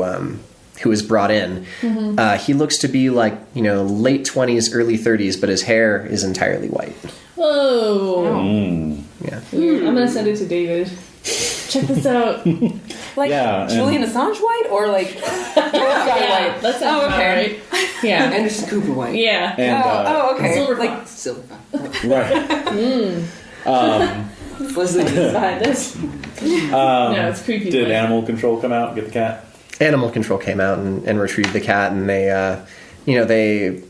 was brought in. He looks to be like late 20s, early 30s, but his hair is entirely white. Whoa. Yeah. Weird. I'm gonna send it to David. Check this out. Like Julian Assange white, or like Yeah, that sounds about right. Yeah. Anderson Cooper white. Yeah. And, okay. Silver Like Fox. Silver. right. Leslie. Behind this. No, it's creepy. Did but- animal control come out and get the cat? Animal Control came out and retrieved the cat, and they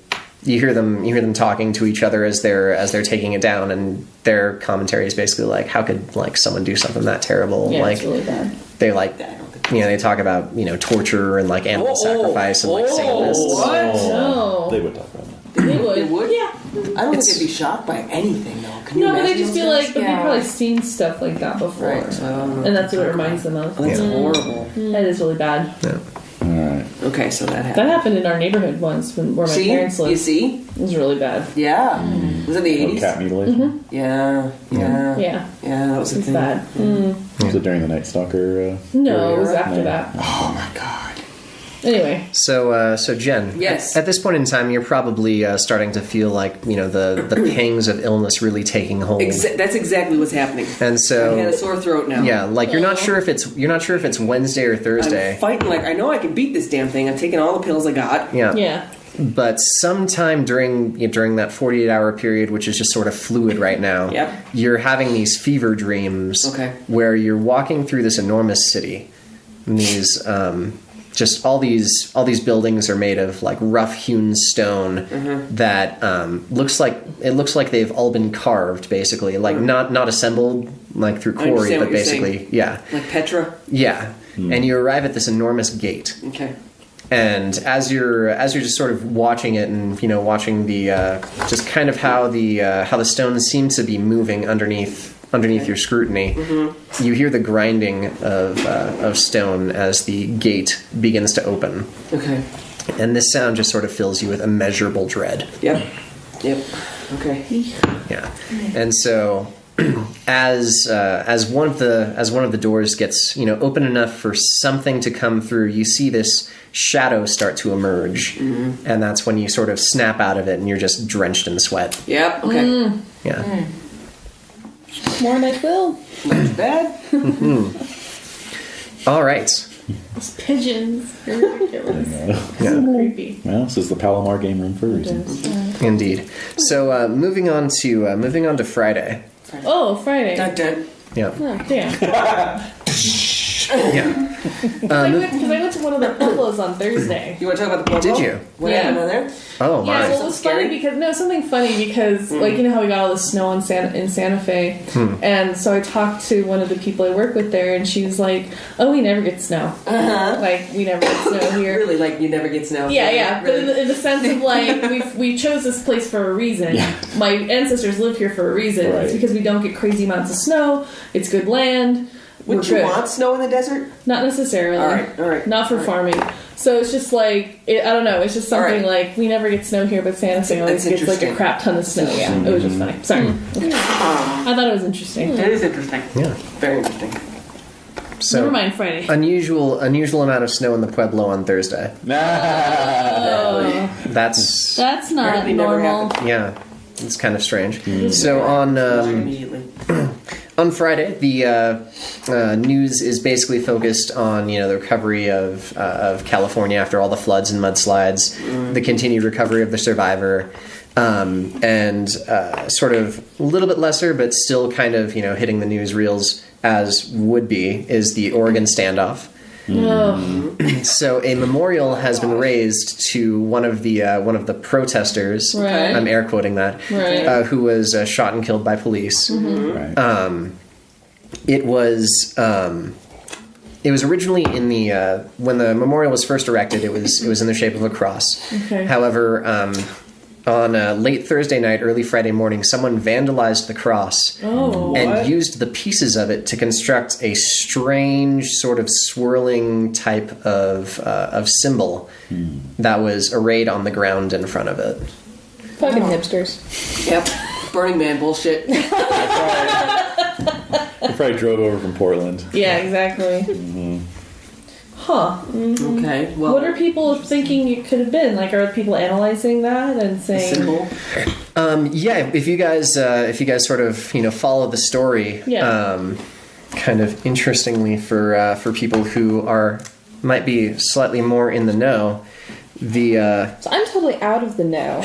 you hear them talking to each other as they're taking it down, and their commentary is basically like, how could like someone do something that terrible? Yeah, like it's really bad. they like they talk about torture and like animal sacrifice and like Satanists. No. They would talk about that. They would. They would? Yeah. I don't think they'd be shocked by anything, though. Can you No, but they imagine just feel those like, guys? but they've probably seen stuff like that before. Right. And that's what it reminds them of. That's horrible. That is really bad. Alright. Okay, so that That happened. happened in our neighborhood once where my See? parents lived. You see? It was really bad. Yeah. Was it the 80s? Cat mutilation. Yeah. Yeah. Yeah, that was the It's thing. bad. Was it during the Night Stalker? No, it was after No. that. Oh my god. Anyway. So Jen, Yes. at this point in time, you're probably starting to feel like the pangs of illness really taking hold, That's exactly what's happening. and I had so a sore throat now. yeah, like you're not sure if it's Wednesday or Thursday. I'm fighting like I know I can beat this damn thing. I'm taking all the pills I got. Yeah. Yeah. But sometime during that 48-hour period, which is just sort of fluid right now, Yep. you're having these fever dreams Okay. where you're walking through this enormous city. And these just all these buildings are made of like rough hewn stone that looks like they've all been carved, basically, like not assembled like through quarry, understand but what you're basically saying. yeah. Like Petra. Yeah. And you arrive at this enormous gate. Okay. And as you're just sort of watching it, and watching the just kind of how the stones seem to be moving underneath your scrutiny, you hear the grinding of stone as the gate begins to open, Okay. and this sound just sort of fills you with immeasurable dread. Yep. Okay. Yeah, and so as one of the doors gets open enough for something to come through, you see this shadow start to emerge, and that's when you sort of snap out of it, and you're just drenched in sweat. Yep. Okay. Yeah. More night will. Not bad. All right. Those pigeons. They're ridiculous. Yeah. Creepy. Well, this is the Palomar game room for a reason. Indeed. So moving on to Friday. Oh, Friday. Dun, dun. Yeah. Oh, damn. Yeah. Because I went to one of the Pueblos on Thursday. You want to talk about the Pueblo? Did you? What Yeah. happened on there? Oh Yeah, my. well, it was Scary? funny because something funny because like how we got all the snow in Santa Fe, and so I talked to one of the people I work with there, and she was like, "Oh, we never get snow. Like we never get snow here." Really, like you never get snow. Yeah. But Really? in the sense of like we chose this place for a reason. Yeah. My ancestors lived here for a reason. Right. It's because we don't get crazy amounts of snow. It's good land. Would We're you good. want snow in the desert? Not necessarily. All right. Not for farming. So it's just like I don't know. It's just something All right. like we never get snow here, but Santa Fe always That's gets like a interesting. crap ton of snow. Yeah, it was just funny. Sorry, I thought it was interesting. It is interesting. Yeah. Very interesting. So Never mind, Friday. unusual amount of snow in the Pueblo on Thursday. Oh, That's that's not Apparently never normal. yeah. It's kind of strange. So on Immediately. on Friday, the news is basically focused on the recovery of California after all the floods and mudslides, the continued recovery of the survivor, and sort of a little bit lesser, but still kind of hitting the newsreels as would be is the Oregon standoff. Oh, So a memorial has been raised to one of the protesters. Right. I'm air quoting that. Right. Who was shot and killed by police. Right. It was originally in the when the memorial was first erected. It was in the shape of a cross. Okay. However, on late Thursday night, early Friday morning, someone vandalized the cross and used the pieces of it to construct a strange sort of swirling type of symbol that was arrayed on the ground in front of it. Fucking hipsters. Yep. Burning Man bullshit. I probably drove over from Portland. yeah, exactly. Huh. Okay. Well, What are people thinking it could have been? Like, are people analyzing that and saying, symbol? Yeah, if you guys sort of follow the story, Yeah. kind of interestingly for people who might be slightly more in the know, So I'm totally out of the know.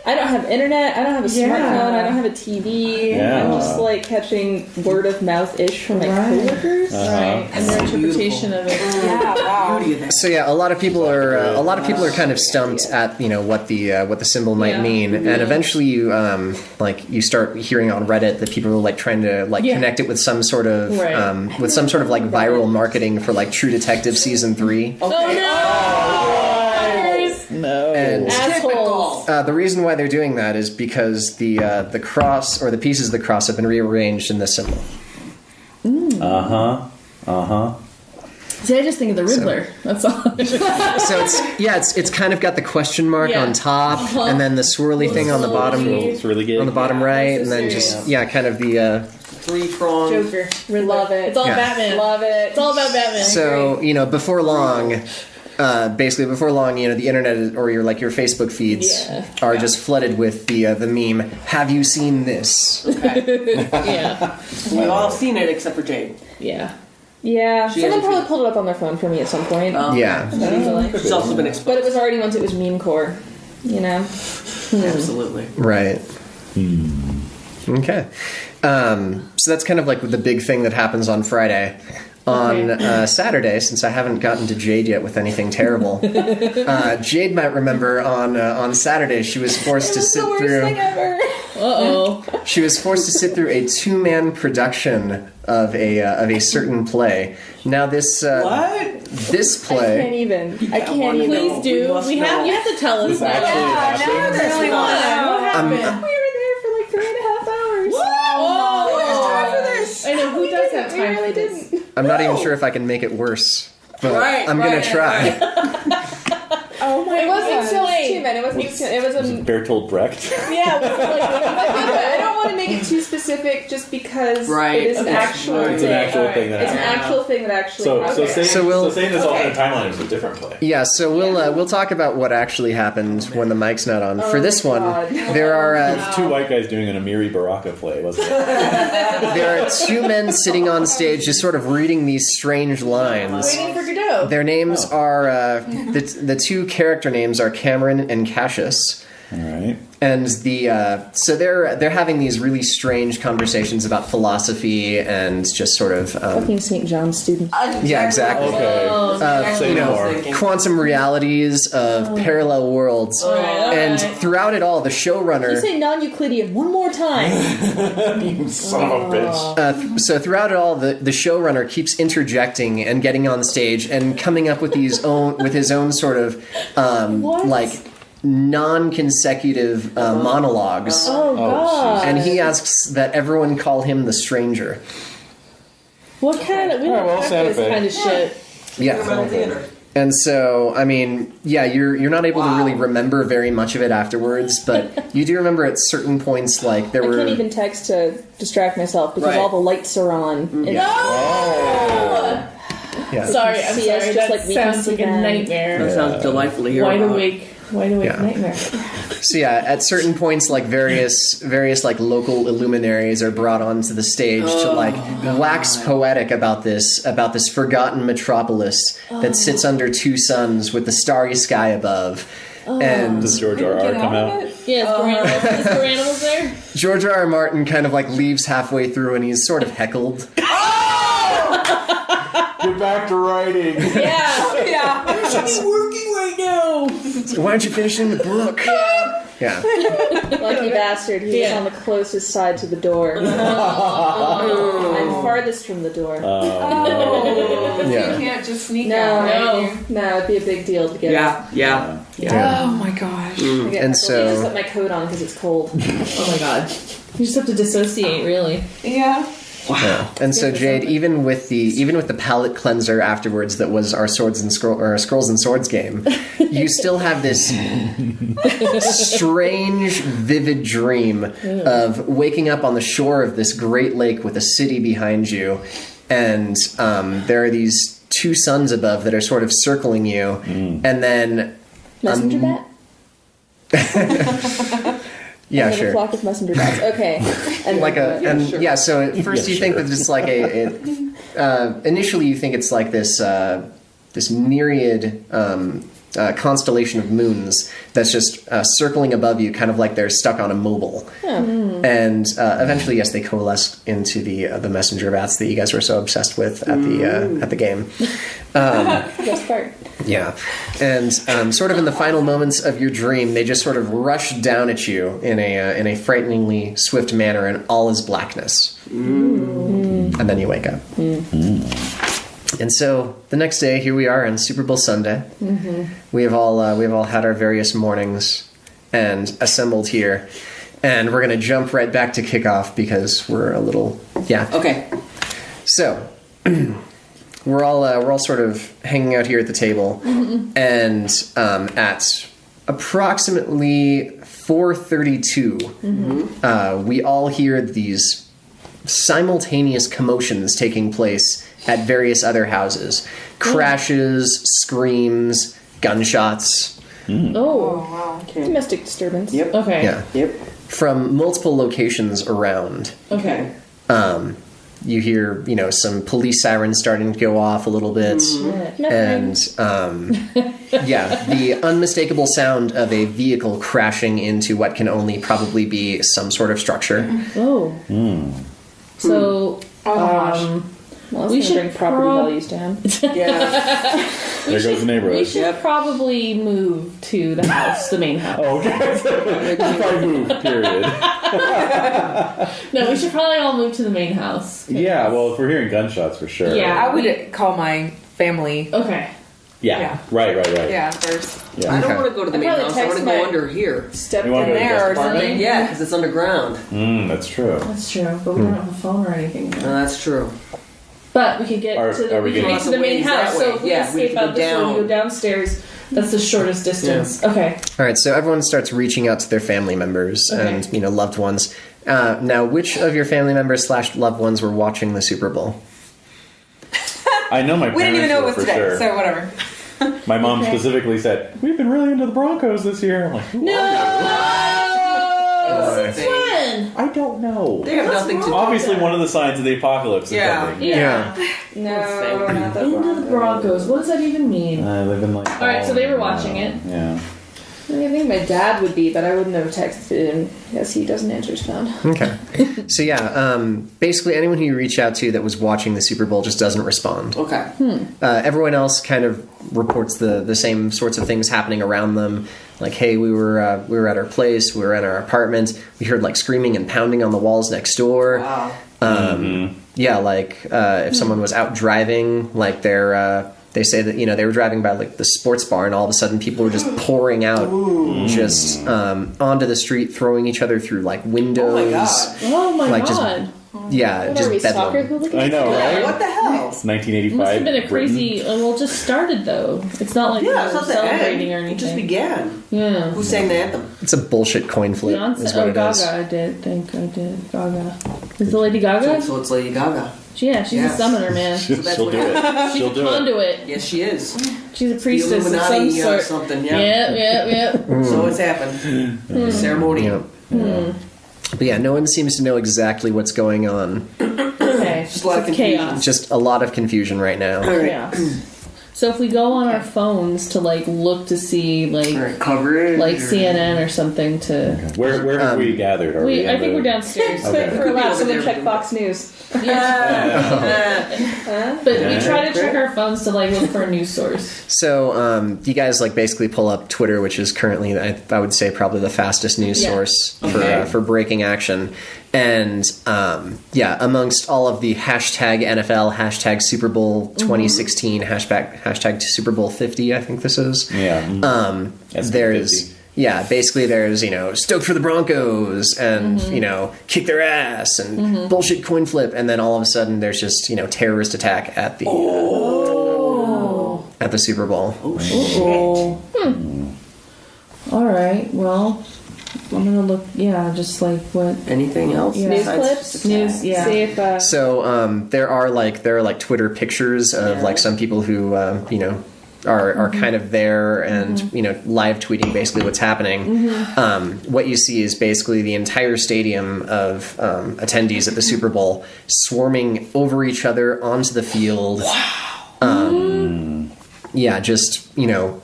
I don't have internet. I don't have a Yeah. smartphone. I don't have a TV. Yeah. I'm just like catching word of mouth ish from my Right. coworkers. right? And their That's interpretation of it. Yeah, wow. Beauty of that. so yeah, a lot of people are kind of stumped at what the symbol might Yeah. mean, and eventually you start hearing on Reddit that people are like trying to Yeah. connect it with some sort of Right. like viral marketing for like True Detective season 3. Oh no! No. And Assholes. the reason why they're doing that is because the cross or the pieces of the cross have been rearranged in this symbol. See, I just think of the Riddler. That's all. So it's kind of got the question mark Yeah. on top, and then the swirly thing on the bottom, It's really good. on the bottom right, so and then serious. just kind of the. Three-pronged. Joker. Riddler. Love it. It's all Yeah. Batman. Love it. It's all about Batman. So before long, basically before long, the internet or your Facebook feeds Yeah. are just flooded with the meme. Have you seen this? yeah. We've all seen it except for Jade. Yeah. Yeah, She someone hasn't probably seen- pulled it up on their phone for me at some point. Yeah. She's also been exposed. But it was already once it was meme core, Absolutely. Right. Okay. So that's kind of like the big thing that happens on Friday. On Saturday, since I haven't gotten to Jade yet with anything terrible, Jade might remember on Saturday she was forced to sit through. ever. Uh-oh. She was forced to sit through a 2-man production of a certain play. Now this What? this I can't play. even. I I can't wanna even. know. Please do. must You know. have to tell us now. Actually, I really want to know. What happened? We were there for like 3.5 hours. Oh, We have time for this. I know who We does didn't. have We time really for this. didn't. I'm not even sure if I can make it worse, but Right, I'm gonna right, try. Oh my It wasn't gosh. just 2 men. It wasn't just 2 men. It was a Bertolt Brecht. yeah. It was like, I don't want to make it too specific, just because Right. it is an Okay. actual. It's an actual Alright. thing that It's an happened. actual thing that actually. So happened. saying this alternate timeline is a different play. Yeah, so we'll talk about what actually happened when the mic's not on. For this one, God. there are It's two white guys doing an Amiri Baraka play, wasn't it? there are 2 men sitting on stage, just sort of reading these strange lines. Waiting for Godot. Their names are the 2 character names are Cameron and Cassius, All right. and so they're having these really strange conversations about philosophy and just sort of Fucking St. John's student. yeah, exactly. Okay. Say more. Quantum realities of parallel worlds, and throughout it all, the You showrunner. say non-Euclidean one more time. Son of a bitch. So throughout it all, the showrunner keeps interjecting and getting on stage and coming up with his own sort of like non-consecutive monologues, Oh God. and he asks that everyone call him the stranger. What kind of? We don't well, have Santa this Fe. kind of shit. Yeah. And so, I mean, yeah, you're not able to really remember very much of it afterwards, but you do remember at certain points, like there I were. can't even text to distract myself because Right. all the lights are on. And Yeah. Sorry, I'm See us sorry. just That like we can sounds see like a them. nightmare. That sounds delightfully Wide erotic. awake Yeah. nightmare. So yeah, at certain points, like various like local illuminaries are brought onto the stage to like wax poetic about this forgotten metropolis that sits under 2 suns with the starry sky above. And Does George R.R. come out? Yeah, is there animals there? George R.R. Martin kind of like leaves halfway through, and he's sort of heckled. Get back to writing. Yeah. Yeah. Working right now. So why aren't you finishing the book? Yeah. lucky bastard, he was Yeah. on the closest side to the door. I'm farthest from the door. You Yeah. can't just sneak No, out. no. no, it'd be a big deal to get out. Yeah. Oh my gosh. I get And heckled. so- I just put my coat on because it's cold. Oh my god. You just have to dissociate, really. Yeah. Yeah. And so Jade, even with the palate cleanser afterwards that was our Scrolls and Swords game, you still have this strange, vivid dream of waking up on the shore of this great lake with a city behind you, and there are these 2 suns above that are sort of circling you, and then Messenger bat? yeah, And then a sure. flock of messenger bats. Okay. And Like then, yeah, so at first Yeah, you think sure. that it's like initially you think it's like this this myriad constellation of moons that's just circling above you, kind of like they're stuck on a mobile. And eventually, yes, they coalesce into the messenger bats that you guys were so obsessed with at the game. best part. Yeah, and sort of in the final moments of your dream, they just sort of rush down at you in a frighteningly swift manner, and all is blackness. And then you wake up. And so the next day, here we are on Super Bowl Sunday. We have all had our various mornings and assembled here, and we're going to jump right back to kickoff because we're a little Okay. So. we're all sort of hanging out here at the table, and at approximately 4:32, we all hear these simultaneous commotions taking place at various other houses. Crashes, screams, gunshots. Oh, wow. Okay. domestic disturbance. Yep. Okay. Yeah. Yep. From multiple locations around. Okay. You hear, some police sirens starting to go off a little bit. And, the unmistakable sound of a vehicle crashing into what can only probably be some sort of structure. Oh. So, Oh my gosh. Well, We we should should bring property prob- values down. Yeah. There goes the neighborhood. we should probably move to the house, the main house. Oh, okay. Probably move, period. No, we should probably all move to the main house. Yeah, well, if we're hearing gunshots, for sure. Yeah. I would call my family. Okay. Yeah. Yeah. Right. Yeah, first. Yeah. I don't Okay. want to go to the main probably house. I want to text go my- under here. Step You wanna in go to there or guest apartment? something. Yeah, because it's underground. That's true. That's true, but we don't have a phone or anything. No, that's true. But we could get Are to the, we we could getting- get to the main Lots of ways house. that So way. if we Yeah, we escape could go out this way, we down. go downstairs. That's the shortest distance. Okay. All right, so everyone starts reaching out to their family members and, loved ones. Now, which of your family members / loved ones were watching the Super Bowl? I know my parents We didn't even know it were was for today, sure. so whatever. My mom specifically said, "We've been really into the Broncos this year." I'm like, When? I don't know. They have nothing to do. Obviously, one of the signs of the apocalypse is Yeah. coming. Yeah. No, not the Into the Broncos. What does that even mean? I live in like. All right, so they were watching it. Yeah. I think my dad would be, but I wouldn't have texted him. Yes, he doesn't answer his phone. Okay. So, basically anyone who you reach out to that was watching the Super Bowl just doesn't respond. Okay. Everyone else kind of reports the same sorts of things happening around them. Like, hey, we were at our place, we were in our apartment, we heard like screaming and pounding on the walls next door. Wow. Yeah, like if someone was out driving, like they say that they were driving by like the sports bar, and all of a sudden people were just pouring out, just onto the street, throwing each other through like windows. Oh my God. Oh my Like, just- god. Yeah, What just are we, soccer bedlam. hooligans? I know, right? What the hell? It's 1985. It must have been a Britain. crazy. Well, it just started though. It's not like we Yeah, it's were not the celebrating or end. anything. It just began. Yeah. Who sang the anthem? It's a bullshit coin flip, Beyonce. is what Oh, it Gaga. is. I did think I did. Gaga. Is it Lady Gaga? So it's Lady Gaga. Yeah, she's Yes. a summoner, man. So that's She'll what do it. She's She'll a do it. conduit. Yes, she is. She's a The priestess of some Illuminati or sort. something, yeah. Yep. So it's happened. Ceremonial. But yeah, no one seems to know exactly what's going on. Okay. Just a lot of It's confusion. chaos. Just a lot of confusion right now. All right. Chaos. So if we go on our phones to like look to see like All right, coverage. like or- CNN or something to Where have we gathered? Are we I in think the- we're downstairs. Okay. For a Could be lap, over someone there. check Fox News. But we try to check our phones to like look for a news source. So you guys like basically pull up Twitter, which is currently I would say probably the fastest news Yeah. source Okay. for breaking action. And amongst all of the hashtag NFL, hashtag Super Bowl 2016, hashtag Super Bowl 50, I think this is. Yeah. There's 50. basically there's stoked for the Broncos and kick their ass and bullshit coin flip, and then all of a sudden there's just terrorist attack at the at the Super Bowl. All right. Well, I'm gonna look. Yeah, just like what Anything else? Yeah. News besides clips? just news. Yeah. See if So there are like Twitter pictures of like some people who are kind of there and live tweeting basically what's happening. What you see is basically the entire stadium of attendees at the Super Bowl swarming over each other onto the field. Wow. Yeah, just Wow.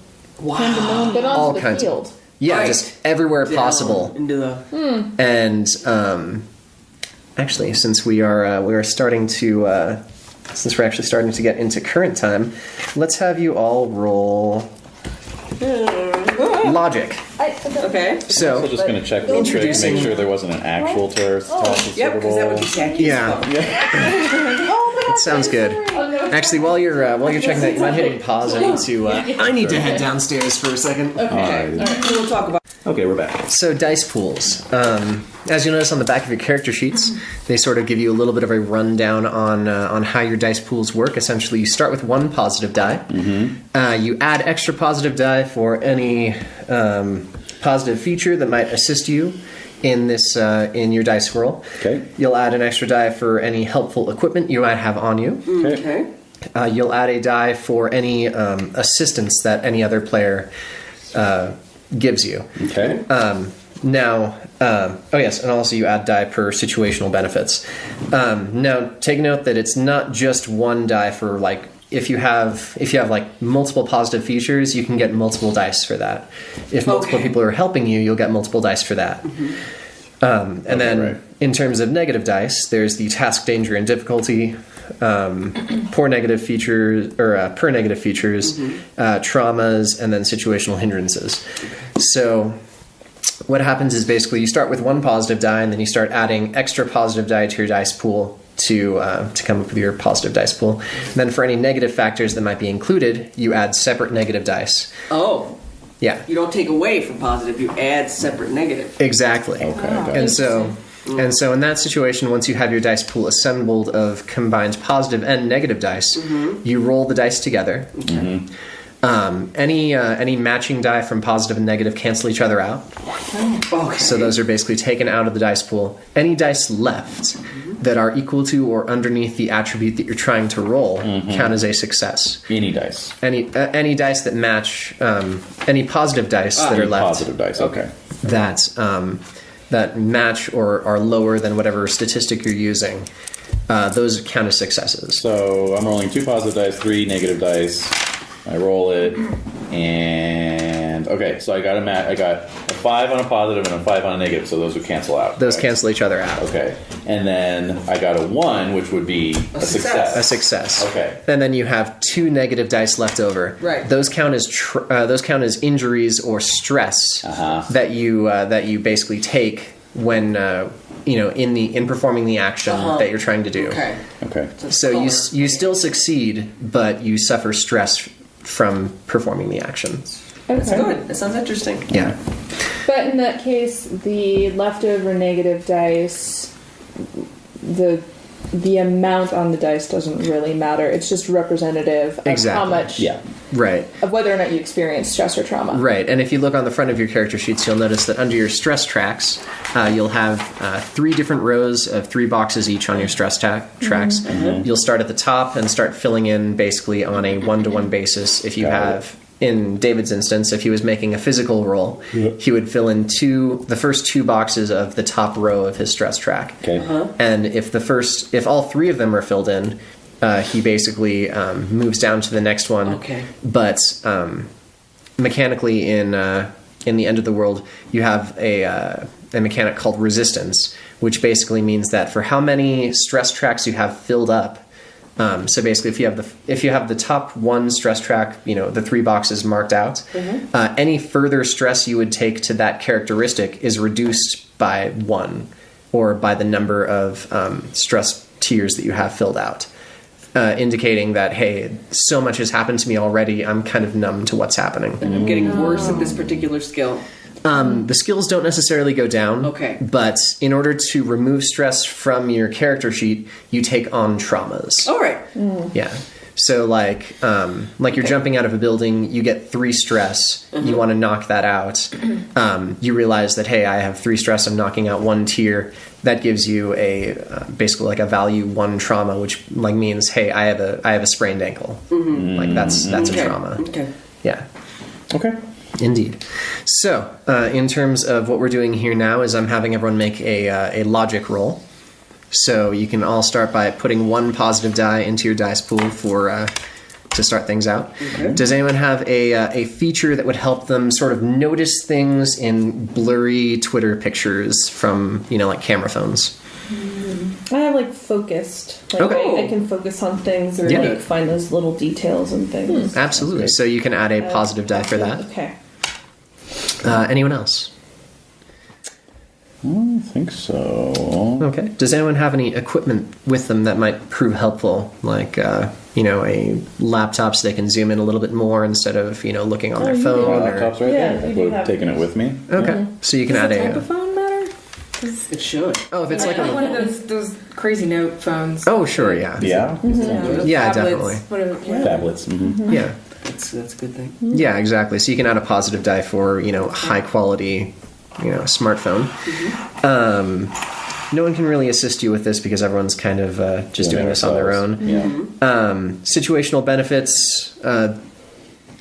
but all onto the kinds of- field. yeah, Right. just everywhere Down possible. into the. And actually, since we're starting to since we're actually starting to get into current time, let's have you all roll logic. Okay. So Also just going to check real quick to Introducing- make sure there wasn't an actual terrorist attack at Yep, Super because that would Bowl. be tacky. yeah, that sounds good. Actually, while you're checking that, you mind hitting pause? I need to head downstairs for a second. Okay. Alright. All right. We'll talk about. Okay, we're back. So dice pools. As you notice on the back of your character sheets, they sort of give you a little bit of a rundown on how your dice pools work. Essentially, you start with one positive die. You add extra positive die for any positive feature that might assist you in this in your dice roll. Okay. You'll add an extra die for any helpful equipment you might have on you. Okay. You'll add a die for any assistance that any other player gives you. Okay. And also you add die per situational benefits. Now, take note that it's not just one die for like if you have like multiple positive features, you can get multiple dice for that. If multiple people are helping you, you'll get multiple dice for that. In terms of negative dice, there's the task, danger, and difficulty. Per negative features, traumas, and then situational hindrances. So what happens is basically you start with one positive die, and then you start adding extra positive die to your dice pool to come up with your positive dice pool. And then for any negative factors that might be included, you add separate negative dice. Oh. Yeah. You don't take away from positive, you add separate negative. Exactly. Okay. And so in that situation, once you have your dice pool assembled of combined positive and negative dice, you roll the dice together. Any matching die from positive and negative cancel each other out. Okay. So those are basically taken out of the dice pool. Any dice left that are equal to or underneath the attribute that you're trying to roll count as a success. Any dice. Any dice that match any positive dice that are left. Positive dice. Okay. That match or are lower than whatever statistic you're using, those count as successes. So I'm rolling 2 positive dice, 3 negative dice. I roll it, and okay. So I got I got a 5 on a positive and a 5 on a negative. So those would cancel out. Those right? cancel each other out. Okay, and then I got a 1, which would be a success. A success. Okay. And then you have 2 negative dice left over. Right. Those count as injuries or stress that you basically take when in performing the action that you're trying to do. Okay. So you still succeed, but you suffer stress from performing the action. That's good. That sounds interesting. Yeah. But in that case, the leftover negative dice, the amount on the dice doesn't really matter. It's just representative of how much Right. of whether or not you experience stress or trauma. Right, and if you look on the front of your character sheets, you'll notice that under your stress tracks, you'll have 3 different rows of 3 boxes each on your stress tracks. You'll start at the top and start filling in basically on a 1-to-1 basis. If you have, in David's instance, if he was making a physical roll, he would fill in the first 2 boxes of the top row of his stress track. Okay. And if all 3 of them are filled in, he basically moves down to the next one. Okay. But mechanically, in the end of the world, you have a mechanic called resistance, which basically means that for how many stress tracks you have filled up. So basically, if you have the top 1 stress track, the 3 boxes marked out, any further stress you would take to that characteristic is reduced by 1, or by the number of stress tiers that you have filled out. Indicating that, hey, so much has happened to me already, I'm kind of numb to what's happening. And I'm getting worse at this particular skill. The skills don't necessarily go down. Okay. But in order to remove stress from your character sheet, you take on traumas. All right. Yeah. So like you're jumping out of a building, you get 3 stress, you want to knock that out. You realize that, hey, I have 3 stress, I'm knocking out 1 tier. That gives you basically like a value 1 trauma, which like means, hey, I have a sprained ankle. Like that's a trauma. Okay. Yeah. Okay. Indeed. So in terms of what we're doing here now is I'm having everyone make a logic roll. So you can all start by putting 1 positive die into your dice pool to start things out. Okay. Does anyone have a feature that would help them sort of notice things in blurry Twitter pictures from like camera phones? I have like focused. Like, Okay. I can focus on things or like find those little details and things. Absolutely. So you can add a positive die for that. Okay. Anyone else? I think so. Okay. Does anyone have any equipment with them that might prove helpful? Like, a laptop so they can zoom in a little bit more instead of, looking on their you phone? do. My Or... laptop's right Yeah, there. you do I would have have taken it these. with me. Okay. So you can Does add the type a... of phone matter? It should. Oh, if it's like One a... of those crazy note phones. Oh, sure, yeah. Yeah. Yeah, Tablets, definitely. Whatever. Yeah. Tablets. Mm-hmm. Yeah. That's a good thing. Yeah, exactly. So you can add a positive die for, high quality, smartphone. No one can really assist you with this because everyone's kind of just doing this on their own. Yeah. Situational benefits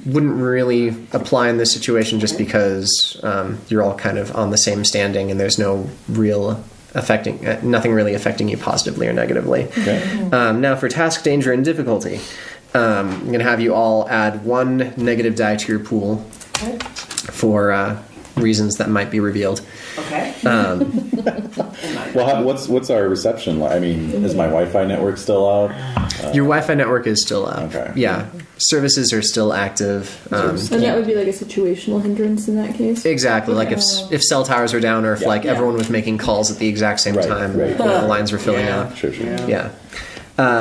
wouldn't really apply in this situation just because you're all kind of on the same standing and there's no real nothing really affecting you positively or negatively. Okay. Now for task, danger, and difficulty, I'm going to have you all add 1 negative die to your pool for reasons that might be revealed. Okay. Well, what's our reception like? I mean, is my Wi-Fi network still out? Your Wi-Fi network is still up. Okay. Yeah. Services are still active. And that would be like a situational hindrance in that case? Exactly. Like if cell towers are down or if everyone was making calls at the exact same Right, time, right. the lines were filling up. Sure. Yeah.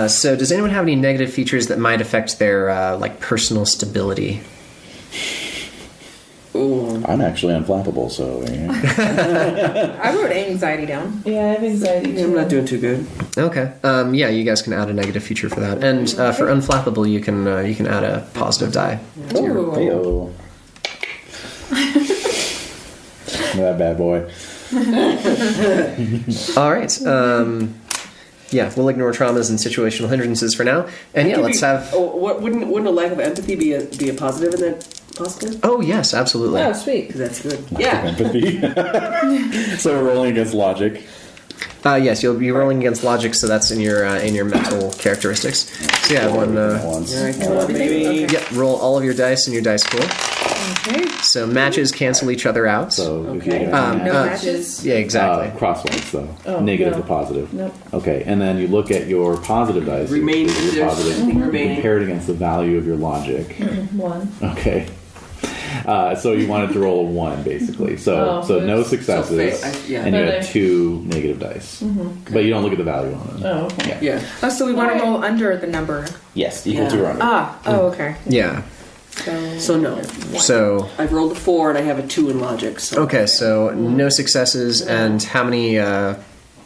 So does anyone have any negative features that might affect their personal stability? Ooh. I'm actually unflappable, so. I wrote anxiety down. Yeah, I have anxiety too. I'm not doing too good. Okay. Yeah, you guys can add a negative feature for that, and for unflappable, you can add a positive die. Ooh. Hey-o. That bad boy. All right. Yeah, we'll ignore traumas and situational hindrances for now, and yeah, let's have. Oh, wouldn't a lack of empathy be a positive in that possible? Oh yes, absolutely. Oh, sweet. Because that's good. Empathy. So we're rolling against logic. Yes, you'll be rolling against logic, so that's in your mental characteristics. So yeah, one. Once. All right, come on, baby. Yep, roll all of your dice in your dice pool. Okay. So matches cancel each other out. So Okay. No matches. Yeah, exactly. crosswise, though. Oh, Negative no. to positive. Nope. Okay, and then you look at your positive dice. Remaining, your there's positive, something remaining. compare it against the value of your logic. 1. Okay. So you wanted to roll a 1, basically. So no successes, yeah. and you But had 2 negative dice. But you don't look at the value on them. Oh, okay. Yeah. Oh, so we want to roll under the number. Yes, equal to or under. Okay. Yeah. So no. So I've rolled a 4 and I have a 2 in logic. So. okay, so no successes, and how many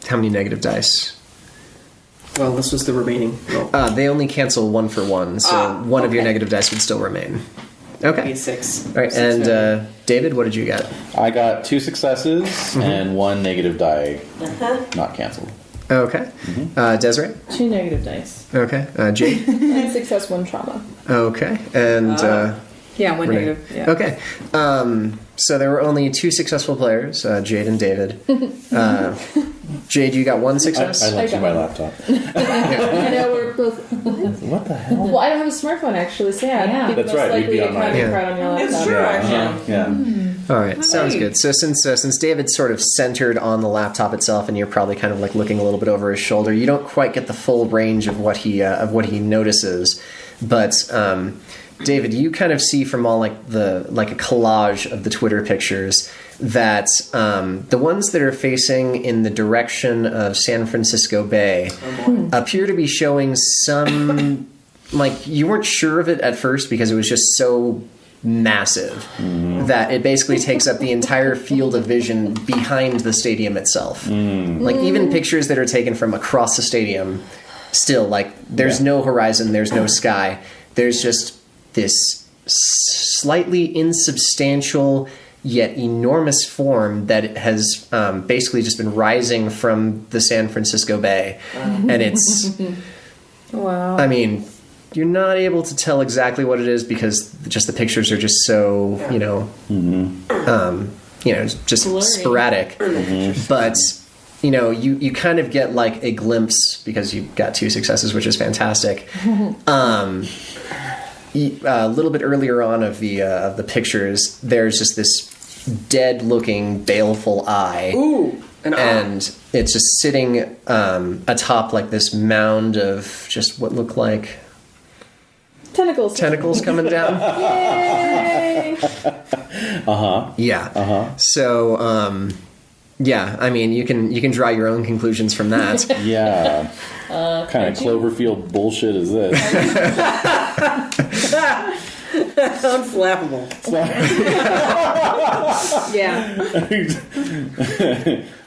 negative dice? Well, this was the remaining roll. They only cancel 1 for 1, so one of your okay. negative dice would still remain. Be Okay. a 6. All right, and David, what did you get? I got 2 successes and 1 negative die not canceled. Okay. Desiree? 2 negative dice. Okay. Jade? 1 success, 1 trauma. Okay. And Yeah, one Renee? negative. Yeah. Okay. So there were only 2 successful players, Jade and David. Jade, you got 1 success? I left I you my got laptop. I know we're both. What the hell? Well, I don't have a smartphone actually, so yeah. Yeah. People That's most right, likely you'd be to on kind mine. of crowd on your laptop. It's true, actually. Yeah. All right, sounds good. So since David's sort of centered on the laptop itself, and you're probably kind of like looking a little bit over his shoulder, you don't quite get the full range of what he notices. But David, you kind of see from all a collage of the Twitter pictures that the ones that are facing in the direction of San Francisco Bay appear to be showing some you weren't sure of it at first because it was just so massive that it basically takes up the entire field of vision behind the stadium itself. Even pictures that are taken from across the stadium, still there's no horizon, there's no sky, there's just this slightly insubstantial yet enormous form that has basically just been rising from the San Francisco Bay. And it's Wow. I mean, you're not able to tell exactly what it is because just the pictures are just so, just Blurry. sporadic. But, you kind of get a glimpse because you got 2 successes, which is fantastic. A little bit earlier on of the pictures, there's just this dead-looking, baleful eye. Ooh, an eye. And it's just sitting atop this mound of just what look like Tentacles. coming down. Yay! Yeah. So, Yeah, I mean, you can draw your own conclusions from that. Yeah. Kind of Cloverfield bullshit is this? Unflappable. Yeah.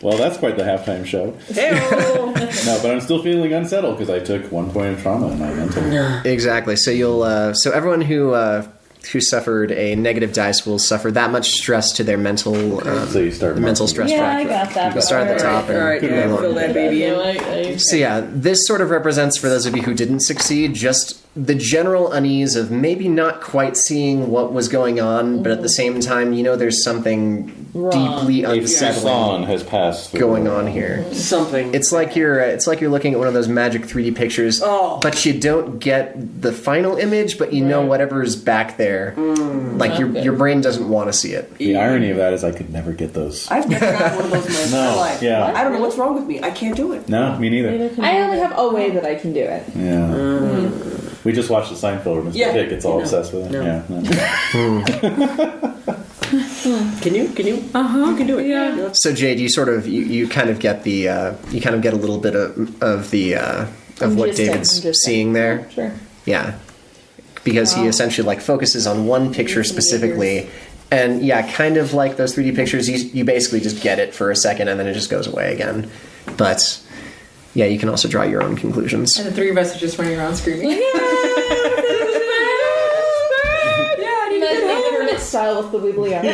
Well, that's quite the halftime show. Hey-o. No, but I'm still feeling unsettled because I took 1 point of trauma in my mental. Exactly. So you'll so everyone who suffered a negative dice will suffer that much stress to their mental So you start the mental stress Yeah, I factor. got that. You start at the top. All right, yeah, fill that baby in. So yeah, this sort of represents, for those of you who didn't succeed, just the general unease of maybe not quite seeing what was going on, but at the same time, you know, there's something deeply A unsettling frisson has passed through. going on here. Something. It's like you're looking at one of those magic 3D pictures, but you don't get the final image, but you know whatever's back there. Like your brain doesn't want to see it. The irony of that is I could never get those. I've never gotten one of those in my No, life. yeah. I don't know what's wrong with me. I can't do it. No, me neither. I only have a way that I can do it. Yeah. We just watched the Seinfeld where Mr. Yeah. Dick gets all No. obsessed with it. No. Yeah. No. Can you? You can do it. Yeah. So Jade, you sort of you kind of get the you kind of get a little bit of the of what David's seeing there. Sure. Yeah, because he essentially like focuses on one picture specifically, and yeah, kind of like those 3D pictures, you basically just get it for a second and then it just goes away again. But yeah, you can also draw your own conclusions. And the three of us are just running around screaming. Hermit style with the wibbly arms.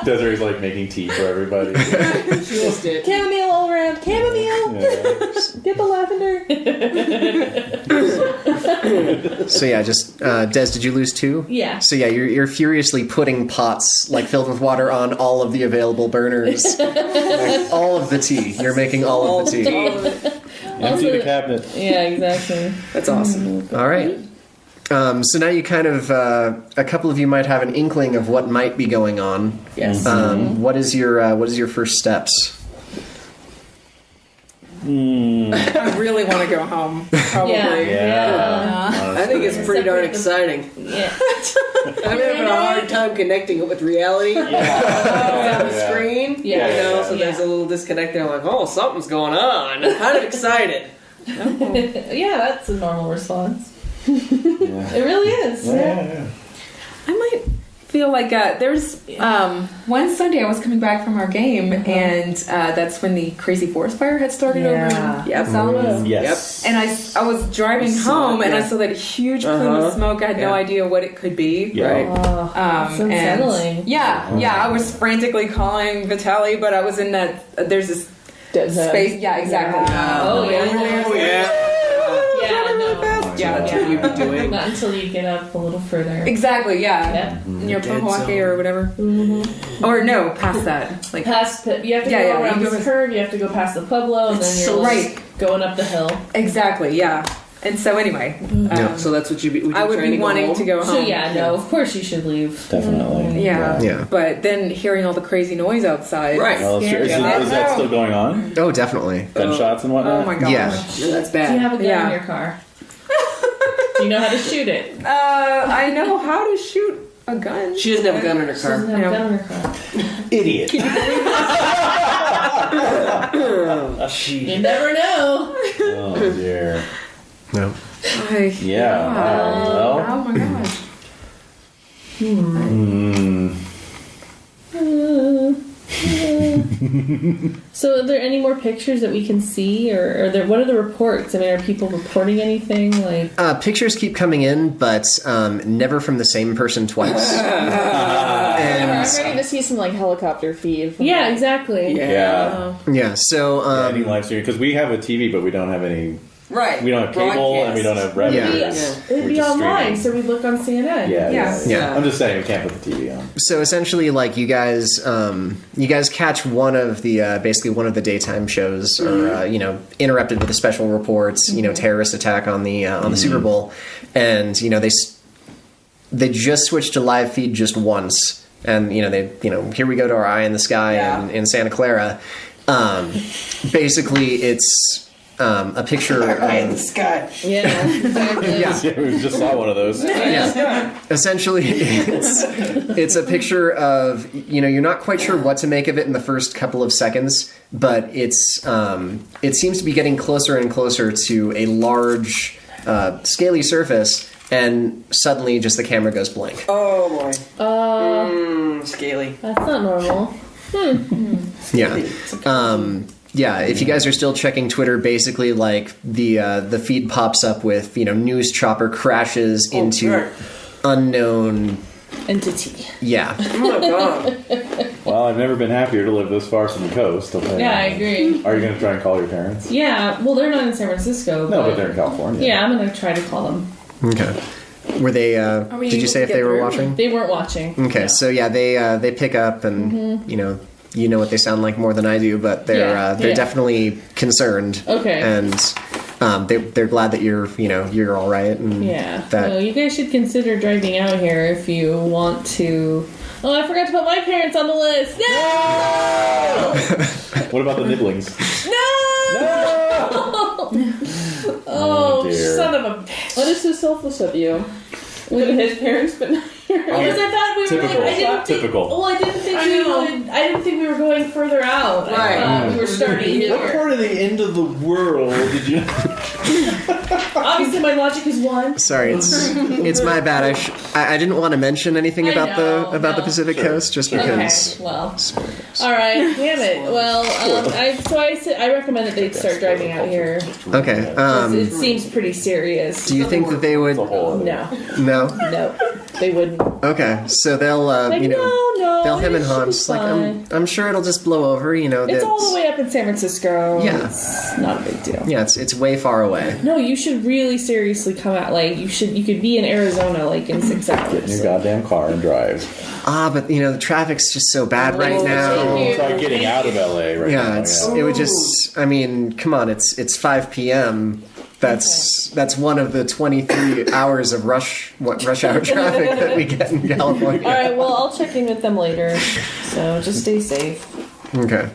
Desiree's like making tea for everybody. She just did. Chamomile all around. Chamomile. Get the lavender. So yeah, just Des, did you lose 2? Yeah. So yeah, you're furiously putting pots like filled with water on all of the available burners, like, all of the tea. You're making all of the tea. Empty the cabinet. Yeah, exactly. That's awesome. All right. So now you kind of a couple of you might have an inkling of what might be going on. Yes. What is your first steps? I really want to go home. Probably. Yeah. I think it's pretty darn exciting. Yeah. I'm having a hard time connecting it with reality. On the screen. Yeah. You know, so Yeah. there's a little disconnect there. I'm like, oh, something's going on. I'm kind of excited. Yeah, that's a normal response. It really is. Yeah. I might feel like there's one Sunday I was coming back from our game, and that's when the crazy forest fire had started over in Salamis. Yes. And I was driving home, and I saw that huge plume of smoke. I had no idea what it could be. Yeah. Right. Oh, that's unsettling. And I was frantically calling Vitaly, but I was in that. There's this Dead zone. space. Yeah, exactly. Oh, yeah. Oh, yeah. Yeah, no. Yeah, That's what you've been doing. Not until you get up a little further. exactly. Yeah. Yeah. Near Dead Pohawke zone. or whatever. Or no, past that. Like Past the, you have to Yeah, go yeah, around you go this curve, you have to go past the Pueblo, and then you're so like right. going up the hill. exactly. Yeah. And so anyway, So that's what would you I would trying be wanting home? to go home. So yeah, no, of course you should leave. Definitely. Yeah. Yeah. But then hearing all the crazy noise outside. Right. Well, sure. Is that still going on? Oh, definitely. Gunshots and whatnot? Oh my gosh. Yeah. No, that's Do you bad. have a gun Yeah. in your car? Do you know how to shoot it? I know how to shoot a gun. She doesn't have a gun in her She car. doesn't have Yeah. a gun in her car. Idiot. You never know. Oh dear. No. Yeah. Well. Oh my gosh. So, are there any more pictures that we can see, or are there? What are the reports? I mean, are people reporting anything? Like, Pictures keep coming in, but never from the same person twice. I'm ready to see some like helicopter feed. From yeah, exactly. Yeah. Yeah. So Any live stream because we have a TV, but we don't have any. Right. We don't have cable and we don't have revenue. Yeah. It'd We're be just online, streaming. so we'd look on CNN. Yeah. I'm just saying we can't put the TV on. So essentially, like you guys catch one of the basically one of the daytime shows, or interrupted with the special reports, terrorist attack on the Super Bowl, and they just switched to live feed just once, and here we go to our eye in the sky in Santa Clara. Basically, it's a picture of Scott. Yeah, exactly. Yeah, we just saw one of those. essentially it's a picture of, you're not quite sure what to make of it in the first couple of seconds, but it seems to be getting closer and closer to a large scaly surface, and suddenly just the camera goes blank. Oh boy. Scaly. That's not normal. Yeah, if you guys are still checking Twitter, basically, like, the feed pops up with, news chopper crashes into unknown entity. Yeah. Oh my god. Well, I've never been happier to live this far from the coast. Yeah, I agree. Are you going to try and call your parents? Yeah, well, they're not in San Francisco. No, but they're in California. Yeah, I'm going to try to call them. Okay. Were they, did you say if they were watching? They weren't watching. Okay, so yeah, they pick up and, you know what they sound like more than I do, but they're definitely concerned. Okay. And they're glad that you're all right. And that so you guys should consider driving out here if you want to. Oh, I forgot to put my parents on the list. No! What about the nibblings? No! Oh, dear. son of a bitch. What is so selfless of you? Look at his parents, but not yours. Because I thought we were Typical. I didn't think, Typical. Well, I didn't think I didn't think we were going further out. Right. I thought we were starting What here. part of the end of the world did you... Obviously, my logic is one. Sorry, it's my bad. I didn't want to mention anything I about know, the no. Pacific Coast just because. Okay, well, all right, damn it. Well, I recommend that they start driving out here. Okay. 'Cause it seems pretty serious. Do you think that they would? No, No. they wouldn't. Okay, so they'll Like, no, they'll hem and it should haw. be Just like fine. I'm sure it'll just blow over. It's that's- all the way up in San Francisco. Yeah. It's not a big deal. Yeah, it's way far away. No, you should really seriously come out. Like you could be in Arizona like in 6 hours. Get in your goddamn car and drive. But the traffic's just so bad right now. Thank you. Try getting out of LA right now. Yeah, it would just. I mean, come on, it's 5 p.m. That's one of the 23 hours of rush hour traffic that we get in California. All right. Well, I'll check in with them later. So just stay safe. Okay.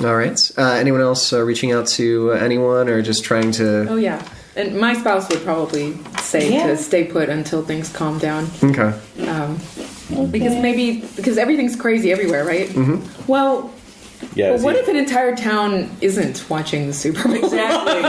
All right. Anyone else reaching out to anyone or just trying to? Oh yeah, and my spouse would probably say Yeah. to stay put until things calm down. Okay. Because everything's crazy everywhere, right? Mm-hmm. Well, Yeah, what see, if an entire town isn't watching the Super Bowl? Exactly.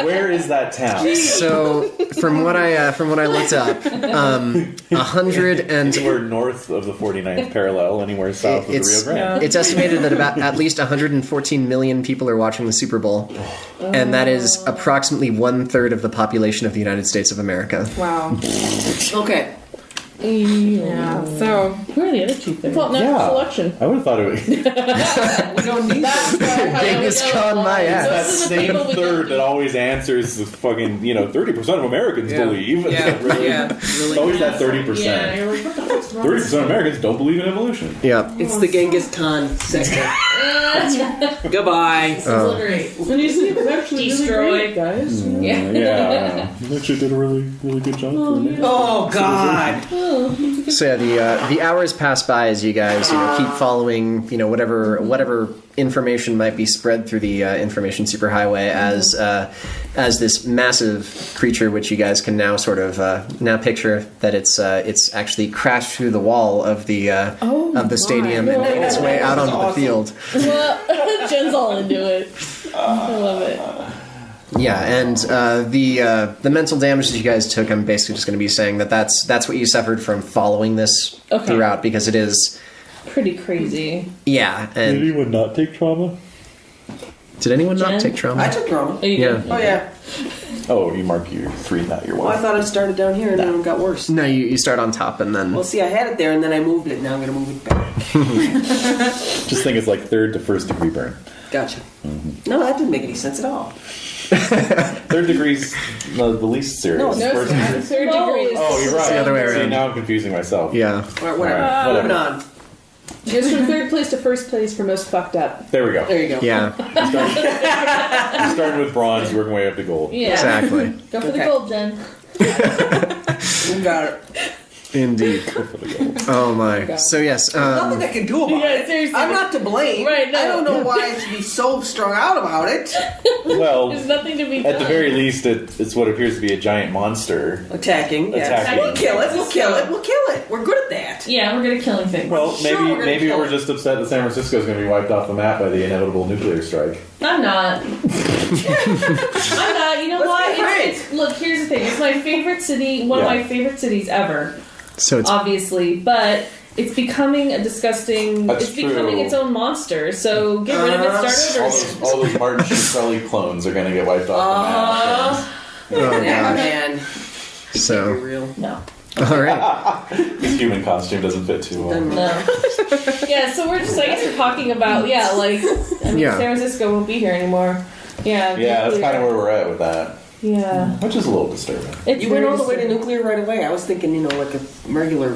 where is that town? So from what I looked up, 100 and Anywhere north of the 49th parallel, anywhere south of the Rio Grande. it's estimated that about at least 114 million people are watching the Super Bowl, and that is approximately 1/3 of the population of the United States of America. Wow. Okay. Yeah. So Where are the other two things? Well, natural selection. I would have thought it was We don't need that. Genghis Khan, my that ass. same third that always answers the fucking 30% of Americans believe. Yeah. Really, Yeah. it's always that 30%. Yeah, you're like, what the fuck's wrong? 30% of Americans don't believe in evolution. Yeah. It's the Genghis Khan sector. Goodbye. Obliterate. And you see, it was actually Destroy. really great, guys. Yeah. Yeah, you actually did a really, really good job for me. Oh God. So yeah, the hours pass by as you guys keep following whatever information might be spread through the information superhighway as this massive creature, which you guys can now sort of now picture that it's actually crashed through the wall of the stadium and made its way out onto the field. Well, Jen's all into it. I love it. Yeah, and the mental damage that you guys took, I'm basically just going to be saying that's what you suffered from following this throughout, because it is Pretty crazy. yeah. Did And anyone not take trauma? did anyone Jen? not take trauma? I took trauma. Yeah. Oh yeah. Oh, you mark your 3, not your 1. Well, I thought it started down here and then it got worse. No, you start on top and then Well, see, I had it there and then I moved it. Now I'm gonna move it back. Just think it's like 3rd to 1st degree burn. Gotcha. No, that didn't make any sense at all. 3rd degree's the least serious. No, No, First- third degree is. Oh, you're right. the other way See, around. now I'm confusing myself. yeah. All right, whatever. All right, Moving whatever. on. Goes from third place to first place for most fucked up. There we go. There you go. Yeah, Starting with bronze, working way up to gold. Yeah. exactly. Go for the Okay. gold, Jen. You got it. Indeed. Oh my. So yes. Nothing I can do about it. Seriously. I'm not to blame. Right, no. I don't know why I should be so strung out about it. Well, There's nothing to be done. at the very least, it's what appears to be a giant monster. Attacking. Yes. Attacking. We'll kill it. We'll kill it. We'll kill it. We're good at that. Yeah, we're good at killing things. Well, Sure, we're gonna maybe kill we're it. just upset that San Francisco is going to be wiped off the map by the inevitable nuclear strike. I'm not. I'm not. You know Let's why? be frank. Look, here's the thing. It's my favorite city. One of Yeah. my favorite cities ever. So it's Obviously, but it's becoming a disgusting. That's it's becoming true. its own monster. So get rid of it. Start over. All those Martin Shkreli clones are going to get wiped off the map. Yeah, man. so. Real. No. All right. His human costume doesn't fit too well. No. Yeah. So we're just, I guess, we're talking about like I mean, Yeah. San Francisco won't be here anymore. Yeah. Yeah, that's nuclear. kind of where we're at with that, Yeah. which is a little disturbing. It's You went very all the way to disturbing. nuclear right away. I was thinking, like a regular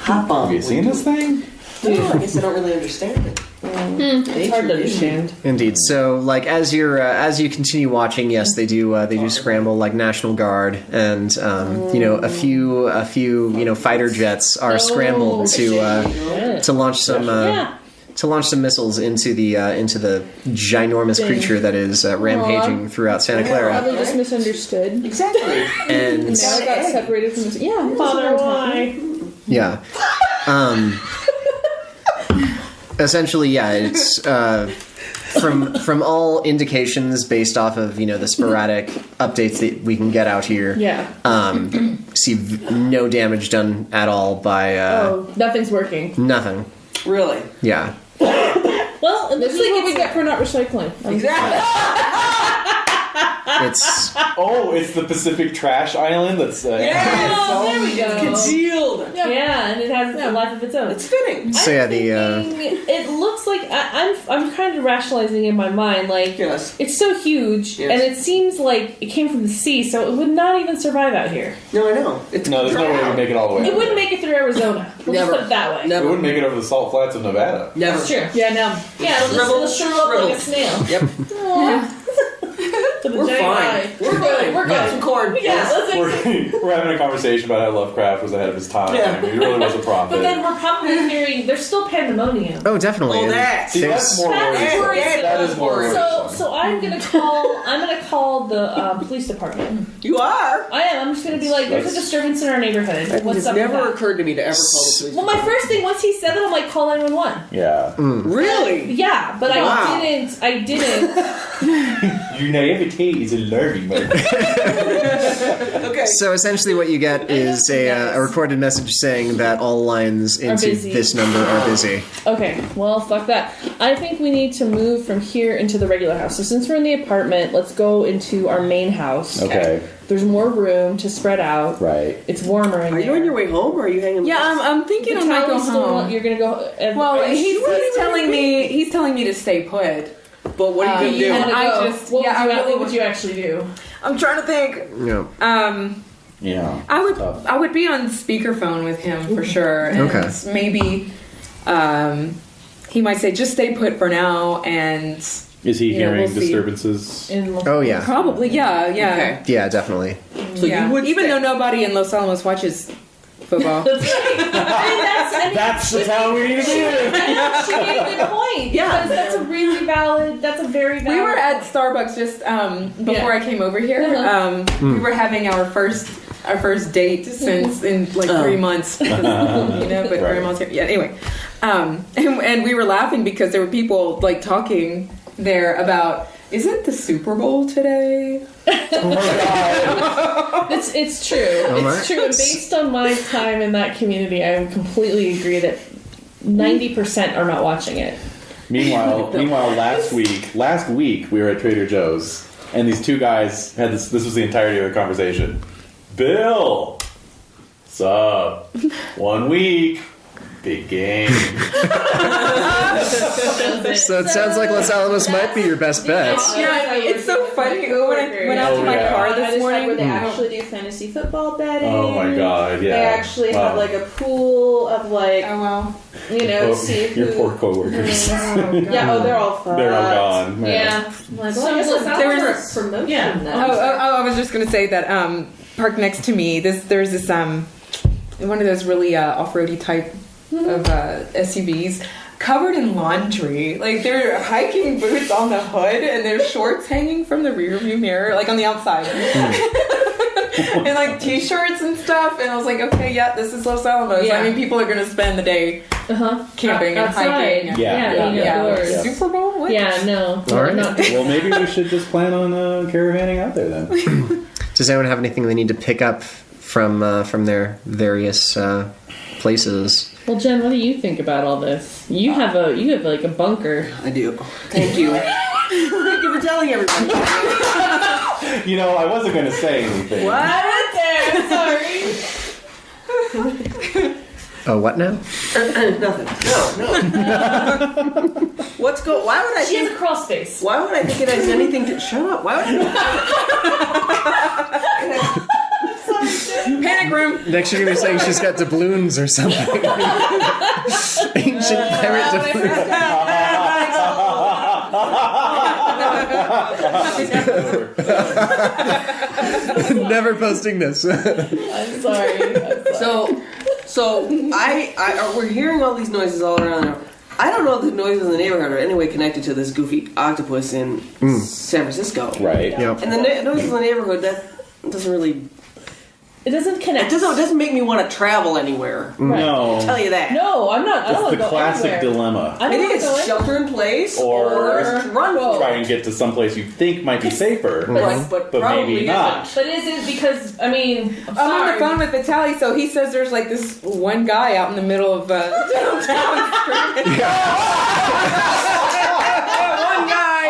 hot bomb. Have you seen this thing? No, I guess I don't really understand it. It's hard to understand. Indeed. So, like, as you continue watching, yes, they do scramble like National Guard, and a few fighter jets are scrambled to launch some missiles into the ginormous creature that is rampaging throughout Santa Clara, Probably just misunderstood. Exactly. and Now I got separated from this. Yeah, Father, why? yeah. Essentially, yeah, it's from all indications based off of the sporadic updates that we can get out here. Yeah. See no damage done at all by Nothing's working. nothing. Really? Yeah. Well, it This looks is what like we it's get for not recycling. Exactly. It's It's the Pacific Trash Island that's... Oh, there we go. Concealed. Yeah, and it has a life of its own. It's fitting. so yeah the It looks like I'm kind of rationalizing in my mind, like Yes. it's so huge, Yes. and it seems like it came from the sea, so it would not even survive out here. No, I know. It's No, there's no way to make it all the way. It wouldn't make it through Arizona. We'll Never. just put it that way. It Never. wouldn't make it over the salt flats of Nevada. Never. That's true. Yeah, no. Yeah, it'll just shrivel up like a snail. Yep. To the We're giant fine. eye. We're good. We're good. Some corn. Yeah, let's We're having a conversation about how Lovecraft was ahead of his time. Yeah. He really was a prophet. But then we're probably hearing there's still pandemonium. oh definitely. Oh, that. See, that's more That's worrisome. worrisome. That is more worrisome. So I'm gonna call the police department. You are. I am. I'm just gonna be like, there's a disturbance in our neighborhood. What's It's up? with never that? occurred to me to ever call the police. Well, my first thing once he said that, I'm like, call 911. Yeah. Really? Yeah, but Wow. I didn't. Your naivete is alarming, man. Okay. So essentially, what you get is a recorded message saying that all lines into busy. this number are busy. Okay, well, fuck that. I think we need to move from here into the regular house. So since we're in the apartment, let's go into our main house. Okay. There's more room to spread out. Right. It's warmer in Are there. you on your way home, or are you hanging? Yeah, I'm thinking I might go home. You're gonna go. Well, are you he's sure? telling me to stay put. But what are you You gonna wanna do? I go. just- what yeah, I would you, really what would want- you actually do? I'm trying to think. Yeah. Yeah. Tough. I would be on speakerphone with him for sure. And Okay. maybe he might say just stay put for now, and Is he You know, hearing we'll see. disturbances? Oh yeah. probably yeah. Okay. Yeah, definitely. So Yeah. you would even stay. though nobody in Los Alamos watches football. That's right. That's the town we need to be in. She made a good point. Yeah. Because that's a really valid. That's a very valid. We were at Starbucks just before I came over here. Uh-huh. We were having our first date since in like 3 months. But Right. grandma's here. Yeah. Anyway, and we were laughing because there were people like talking there about, isn't the Super Bowl today? It's true. It's true. And based on my time in that community, I would completely agree that 90% are not watching it. Meanwhile, last week we were at Trader Joe's, and these two guys had this. This was the entirety of the conversation. Bill, what's up? 1 week, big game. So it sounds like Los Alamos might be your best bet. Yeah, it's so funny. When I went out to my car this morning, where they actually do fantasy football betting. Oh my god! Yeah, They actually have like a pool of like, oh well. see who. your poor coworkers. Yeah, they're all fucked. They're all gone. Yeah. Like, So well, I guess listen, that's there for was- a promotion yeah. then. I was just gonna say that parked next to me. There's this one of those really off-roady type of SUVs, covered in laundry. Like, they're hiking boots on the hood, and their shorts hanging from the rear view mirror, like on the outside. And like t-shirts and stuff, and I was like, okay, yeah, this is Los Alamos. Yeah. I mean, people are gonna spend the day camping and hiking. And, Yeah. Super Bowl? What? Yeah, no. All right. Not Well, maybe we should just plan on caravanning out there then. Does anyone have anything they need to pick up from their various places? Well, Jen, what do you think about all this? You have like a bunker. I do. Thank you. Thank you for telling everybody. You know, I wasn't going to say anything. What? There, sorry. Oh, what now? Nothing. No. Why would I She has think? a crawl space. Why would I think it has anything to? Shut up. Why would Panic room. Next you're going to be saying she's got doubloons or something. Ancient pirate doubloons. Never posting this. I'm sorry. So we're hearing all these noises all around. I don't know if the noises in the neighborhood are any way connected to this goofy octopus in San Francisco. Right. Yep. And the noises in the neighborhood, that doesn't really. It doesn't connect. It doesn't make me want to travel anywhere. No. I'll tell you that. No, I'm not. I don't It's want to the go classic anywhere. dilemma. I don't It want to is go in. shelter in place Or run for Try it. and get to someplace you think might be safer, But but probably maybe not. But is it because, I mean, I'm I'm on sorry. the phone with Vitaly, so he says there's like this one guy out in the middle of downtown. One guy.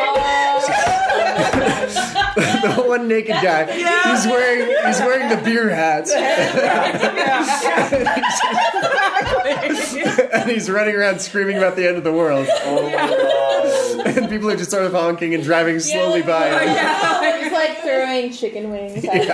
The one naked guy. He's wearing the beer hat. And he's running around screaming about the end of the world. Oh my god. And people are just sort of honking and driving slowly by. It's like throwing chicken wings at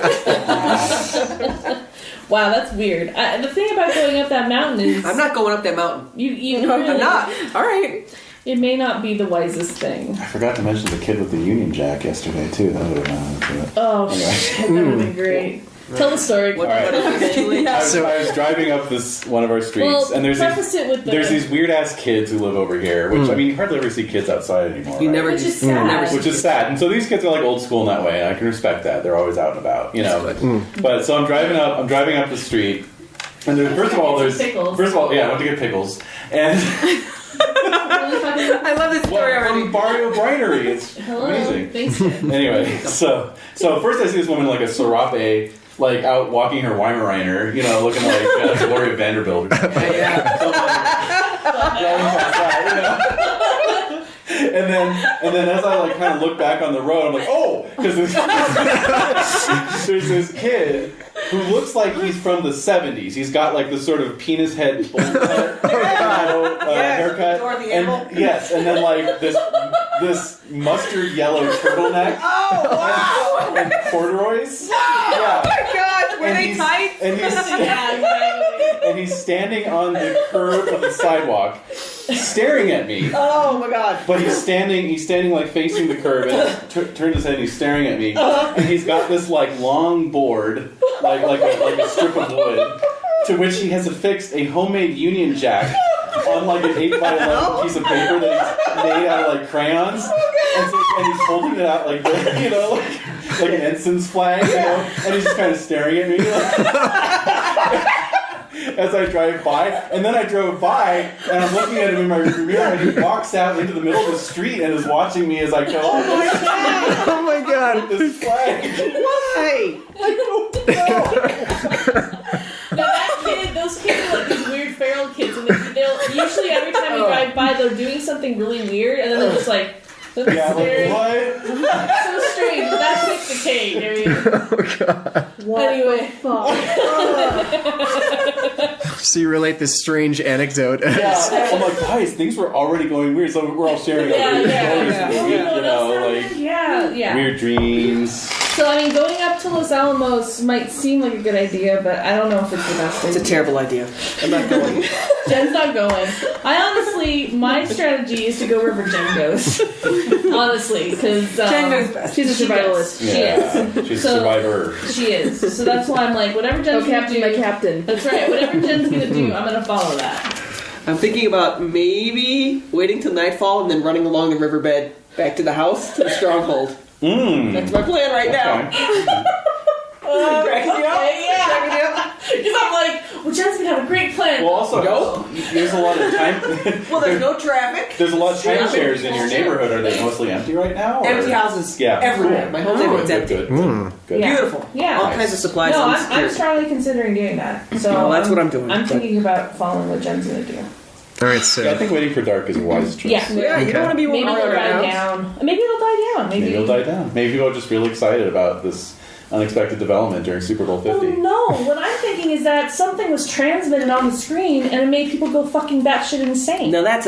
Wow, that's weird. The thing about going up that mountain is I'm not going up that mountain. you I'm really, not. All right. It may not be the wisest thing. I forgot to mention the kid with the Union Jack yesterday too. That would have been it. Oh shit, that would have been great. Tell the story. What, All right. I So- was driving up one of our streets, Well, and there's preface it with there's these weird ass kids who live over here. Which I mean, you hardly ever see kids outside anymore. You right? never Which just is sad. never Which is sad. And so these kids are like old school in that way, and I can respect that. They're always out and about, you know. But so I'm driving up the street, and first of all, I went to get pickles, and I love this story already. from Barrio Brinery, it's Hello. amazing. Thanks, Jen. Anyway, so first I see this woman like a serape, like out walking her Weimaraner, you know, looking like Gloria Vanderbilt. Or something. And then as I like kind of look back on the road, I'm like, oh, because there's this kid who looks like he's from the 70s. He's got like this sort of penis head bowl cut, haircut, Dorothy and Abel. yes, and then like this mustard yellow turtleneck. Oh wow! And corduroys. Yeah. Oh my gosh, were And they he's- tight? And he's standing on the curb of the sidewalk, staring at me. Oh my god! But he's standing like facing the curb and turned his head and he's staring at me. And he's got this like long board, like a strip of wood, to which he has affixed a homemade Union Jack on like an 8x11 piece of paper that he's made out of like crayons. And he's holding it out like this, you know, like an ensign's flag, you know, and he's just kind of staring at me as I drive by. And then I drove by, and I'm looking at him in my rearview mirror, and he walks out into the middle of the street and is watching me as I go. Oh my god! Oh my god. This flag. Why? Now that kid, those kids are like these weird feral kids, and they'll usually every time you drive by, they're doing something really weird, and then they're just like, Yeah, staring. like, what? So strange. But that's like the cake. I mean, anyway, So you relate this strange anecdote. Yeah, I'm like, guys, things were already going weird, so we're all sharing Yeah, weird yeah, stories, yeah. weird, you know, like yeah. weird dreams. So I mean, going up up to Los Alamos might seem like a good idea, but I don't know if it's the best It's a idea. terrible idea. I'm not going. Jen's not going. I honestly, my strategy is to go wherever Jen goes. Honestly, because Jen knows best. she's a survivalist. Yeah, she's a So- survivor. She is. So that's why I'm like, whatever Jen's Oh, gonna Captain, do. my captain. That's right. Whatever Jen's gonna do, I'm gonna follow that. I'm thinking about maybe waiting till nightfall and then running along the riverbed back to the house to the stronghold. That's my plan right now. Cracking you up? Yeah. Cracking you up? Because I'm like, well, Jen's gonna have a great plan. Well, also, Go. there's a lot of time. Well, there's no traffic. There's a lot of Traffic. timeshares in your neighborhood. Are they mostly empty right now? or- Empty houses. Yeah. Everywhere. Cool. My whole neighborhood's Good, empty. good, Mm. good. Yeah. Beautiful. Yeah. All kinds of supplies No, and I'm security. strongly considering doing that. So Well, that's what I'm doing, I'm but- thinking about following what Jen's gonna do. All right, so Yeah, I think waiting for dark is a wise choice. Yeah. Yeah, you Okay. don't want to be Maybe walking it'll die around. down. Maybe it'll die down. Maybe it'll die down. Maybe people are just really excited about this unexpected development during Super Bowl 50. Oh no! What I'm thinking is that something was transmitted on the screen and it made people go fucking batshit insane. No, that's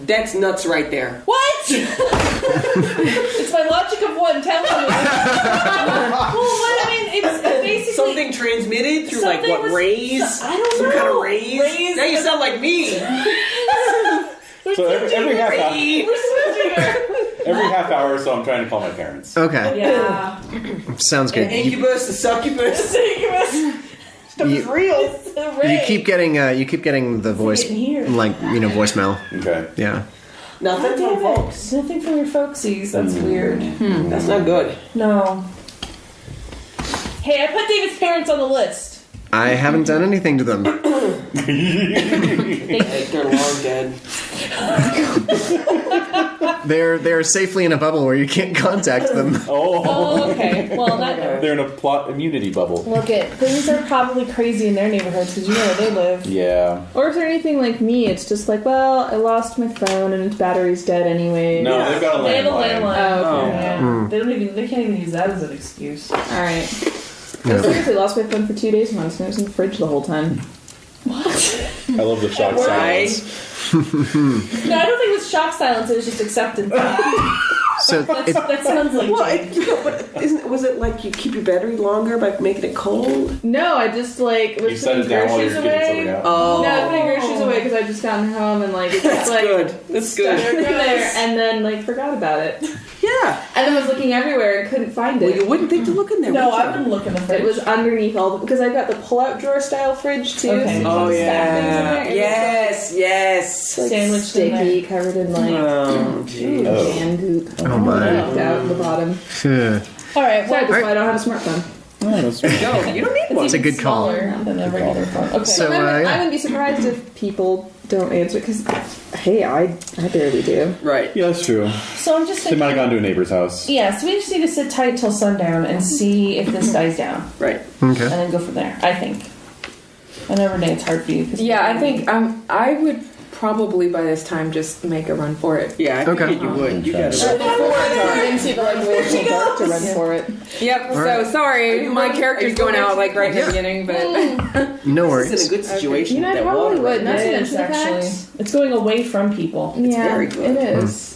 that's nuts right there. What? It's my logic of one telling me. Well, what I mean, it's basically Something transmitted through like something what was- rays? I don't Some know. kind of rays? Now you sound like me. So every half hour, Ray. We're switching her. every half hour or so, I'm trying to call my parents. okay, Yeah. sounds An good. You, incubus, a succubus. Stuff is real. It's a ray. you keep getting the voice, getting here. like voicemail. Okay. Yeah. Nothing Damn from it. folks. Nothing from your folksies. That's weird. That's not good. No. Hey, I put David's parents on the list. I haven't done anything to them. They're long dead. They're safely in a bubble where you can't contact them. Oh, okay. Well, that. They're in a plot immunity bubble. Look it. Things are probably crazy in their neighborhoods because you know where they live. Yeah. Or if they're anything like me, it's just like, well, I lost my phone and its battery's dead anyway. No, they've got a They have a landline. landline. Oh, okay. Yeah. They can't even use that as an excuse. All right. I seriously lost my phone for 2 days once and it was in the fridge the whole time. I love the shock Why? silence. No, I don't think it was shock silence. It was just acceptance. So That sounds like Well, Jake. was it like you keep your battery longer by making it cold? No, I just like was You set putting it down while groceries you're getting something away. out. Oh, No, I was putting groceries away because I just gotten home and like it's just that's like good. That's stuck good. in there and then like forgot about it. Yeah. And then was looking everywhere and couldn't find Well, it. you wouldn't think to look in there. No, would you? I wouldn't look in the fridge. It was underneath all the because I got the pull-out drawer style fridge too. Okay. So Oh you just stack things in yeah. there. It Yes. Yes. was, like, Sandwiched in sticky, covered in like Oh, geez. can goop. Oh, my. Leaked out in the bottom. Ugh. All right. So that's Well, why I don't have a smartphone. No, you don't need one. It's a good call. smaller than a regular phone. Okay. So, I yeah. wouldn't be surprised if people don't answer because, hey, I barely do. Right. Yeah, that's true. So I'm just They thinking. might have gone to a neighbor's house. Yeah, so we just need to sit tight till sundown and see if this dies down, Right. and Okay. then go from there. I think. I know Renee, it's hard for you. Cause Yeah, I think I would probably by this time just make a run for it. Yeah, I Okay. figured you would. You got it. Didn't see the like way too dark to run for it. Yep. So Alright. sorry, you my running- character's are you going going out next- like right in Yeah. the beginning, but No This worries. is in a good situation. You know, I with that probably water. would. Not to It mention is the actually. fact. It's going away from people. Yeah, very good. it is.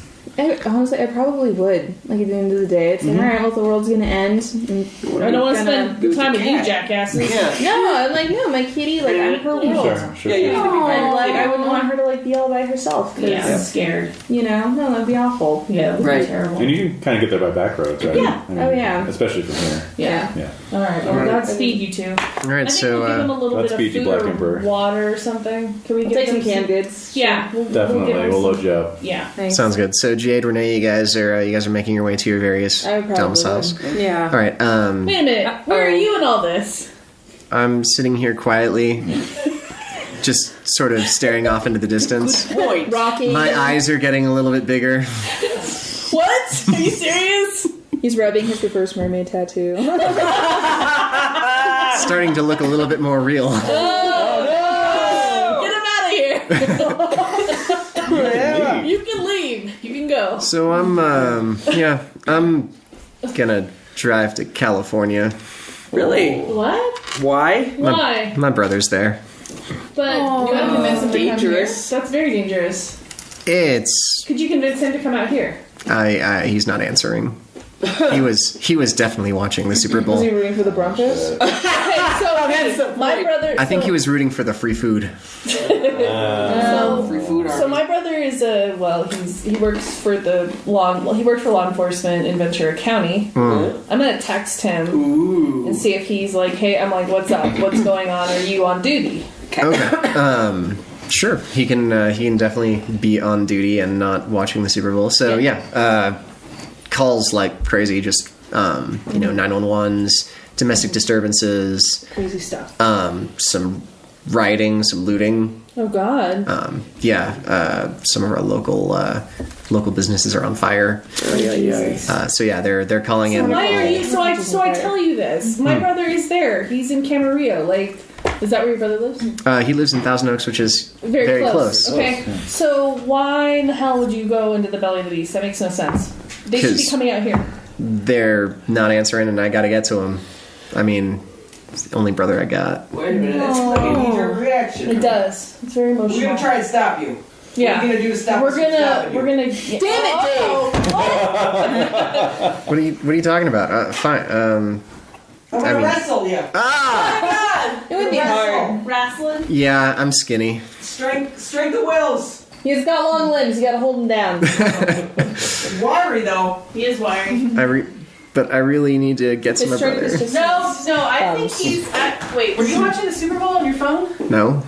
Honestly, I probably would. Like at the end of the day, it's like, all right, well, the world's gonna end. And I don't want to gonna- spend the time with you, jackasses. Yeah. No, I'm like, no, my kitty, like I'm her world. Sure, sure. Yeah, you need to be very And like, I clear. wouldn't want her to like be all by herself. 'Cause, Yeah, I'm scared. you know, no, that'd be awful. Yeah, it would Right. be terrible. And you can kind of get there by back roads, right? Yeah. I mean, Oh, yeah. Especially from here. Yeah. Yeah. All right. Well, Godspeed, you two. All I right, think so we'll give them a little bit of Godspeed, you food Black or Emperor. water or something. Can we I'll give take some them canned goods. Yeah, we'll Definitely. give them We'll some- load you up. Yeah. Thanks. sounds good. So Jade, Renee, you guys are making your way to your various I probably domiciles. yeah. All right. Wait a minute. Where are you in all this? I'm sitting here quietly, just sort of staring off into the distance. Point. Rocky. My eyes are getting a little bit bigger. What? Are you serious? He's rubbing his reverse mermaid tattoo. Starting to look a little bit more real. Get him out of here. You can leave. You can go. So I'm gonna drive to California. Really? What? Why? Why? My brother's there. But you gotta convince him to come here. Dangerous. That's very dangerous. It's Could you convince him to come out here? he's not answering. He was definitely watching the Super Bowl. Was he rooting for the Broncos? So my brother. I think he was rooting for the free food. Free food. So my brother is he works for he worked for law enforcement in Ventura County. I'm gonna text him and see if he's like, hey, I'm like, what's up? What's going on? Are you on duty? Okay. Sure. He can definitely be on duty and not watching the Super Bowl. So calls like crazy. Just 911s, domestic disturbances, Crazy stuff. some rioting, some looting. Oh God. Some of our local businesses are on fire. They're calling in. Why are you? So I tell you this. My brother is there. He's in Camarillo. Like, is that where your brother lives? He lives in Thousand Oaks, which is very close. Okay. So why in the hell would you go into the belly of the beast? That makes no sense. They should be coming out here. They're not answering, and I gotta get to them. I mean, it's the only brother I got. Wait a minute, that's like a knee-jerk reaction. It does. It's very emotional. We're gonna try and stop you. Yeah. What are you gonna do to stop us? We're gonna. Damn it, Dave! What are you talking about? Fine. I'm gonna wrestle you. It would be hard. Wrestling. Yeah, I'm skinny. Strength of wills. He's got long limbs. You gotta hold him down. Wiry though. He is wiry. But I really need to get to my brother. No, I think he's. Wait, were you watching the Super Bowl on your phone? No.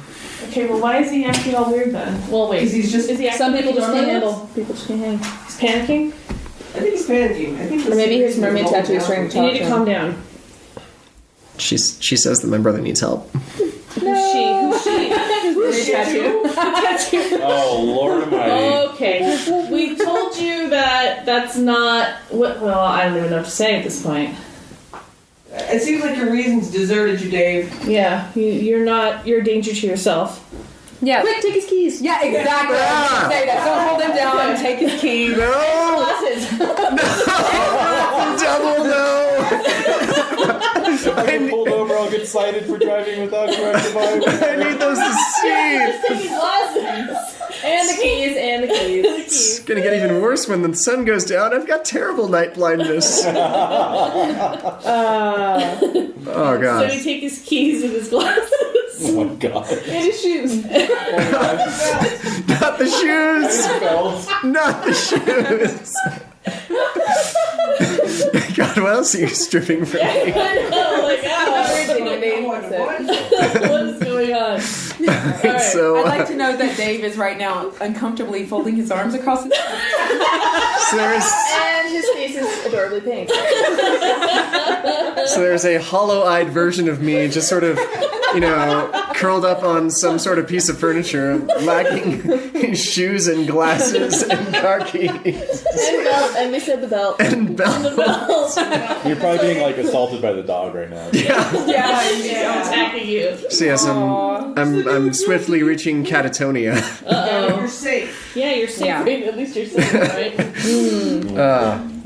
Okay, well, why is he acting all weird then? Well, wait. Is he acting Some people like just he can't normally handle. People just can't hang. He's panicking? I think he's panicking. I think Or maybe his mermaid tattoo is trying to You talk need to to calm him. down. She says that my brother needs help. Who's she? Who's she? Oh, Lord Almighty. Okay. We told you that that's not what. Well, I don't even know what to say at this point. It seems like your reasons deserted you, Dave. Yeah, you're not. You're a danger to yourself. Yeah. Quick, take his keys. Yeah, exactly. I was gonna say that. Don't hold him down. Take his keys. No! Glasses. Double no! If I get pulled over, I'll get cited for driving without corrective highway. I need those to see! Take his glasses. And the keys, and the keys. It's gonna get even worse when the sun goes down. I've got terrible night blindness. Oh So god. we take his keys with his glasses. Oh my god. And his shoes. Not the shoes! Bells. Not the shoes! God, what else are you stripping from me? Oh my god. Everything, What? What is going on? Alright. So, I'd like to know that Dave is right now uncomfortably folding his arms across his so there's And his face is adorably pink. So there's a hollow-eyed version of me just sort of, curled up on some sort of piece of furniture, lacking shoes and glasses and car keys. And belt, and we said the belt. And belt. You're probably being like assaulted by the dog right now. Yeah, he's attacking you. So yes, I'm swiftly reaching catatonia. You're safe. Yeah, you're safe. Yeah. At least you're safe, right?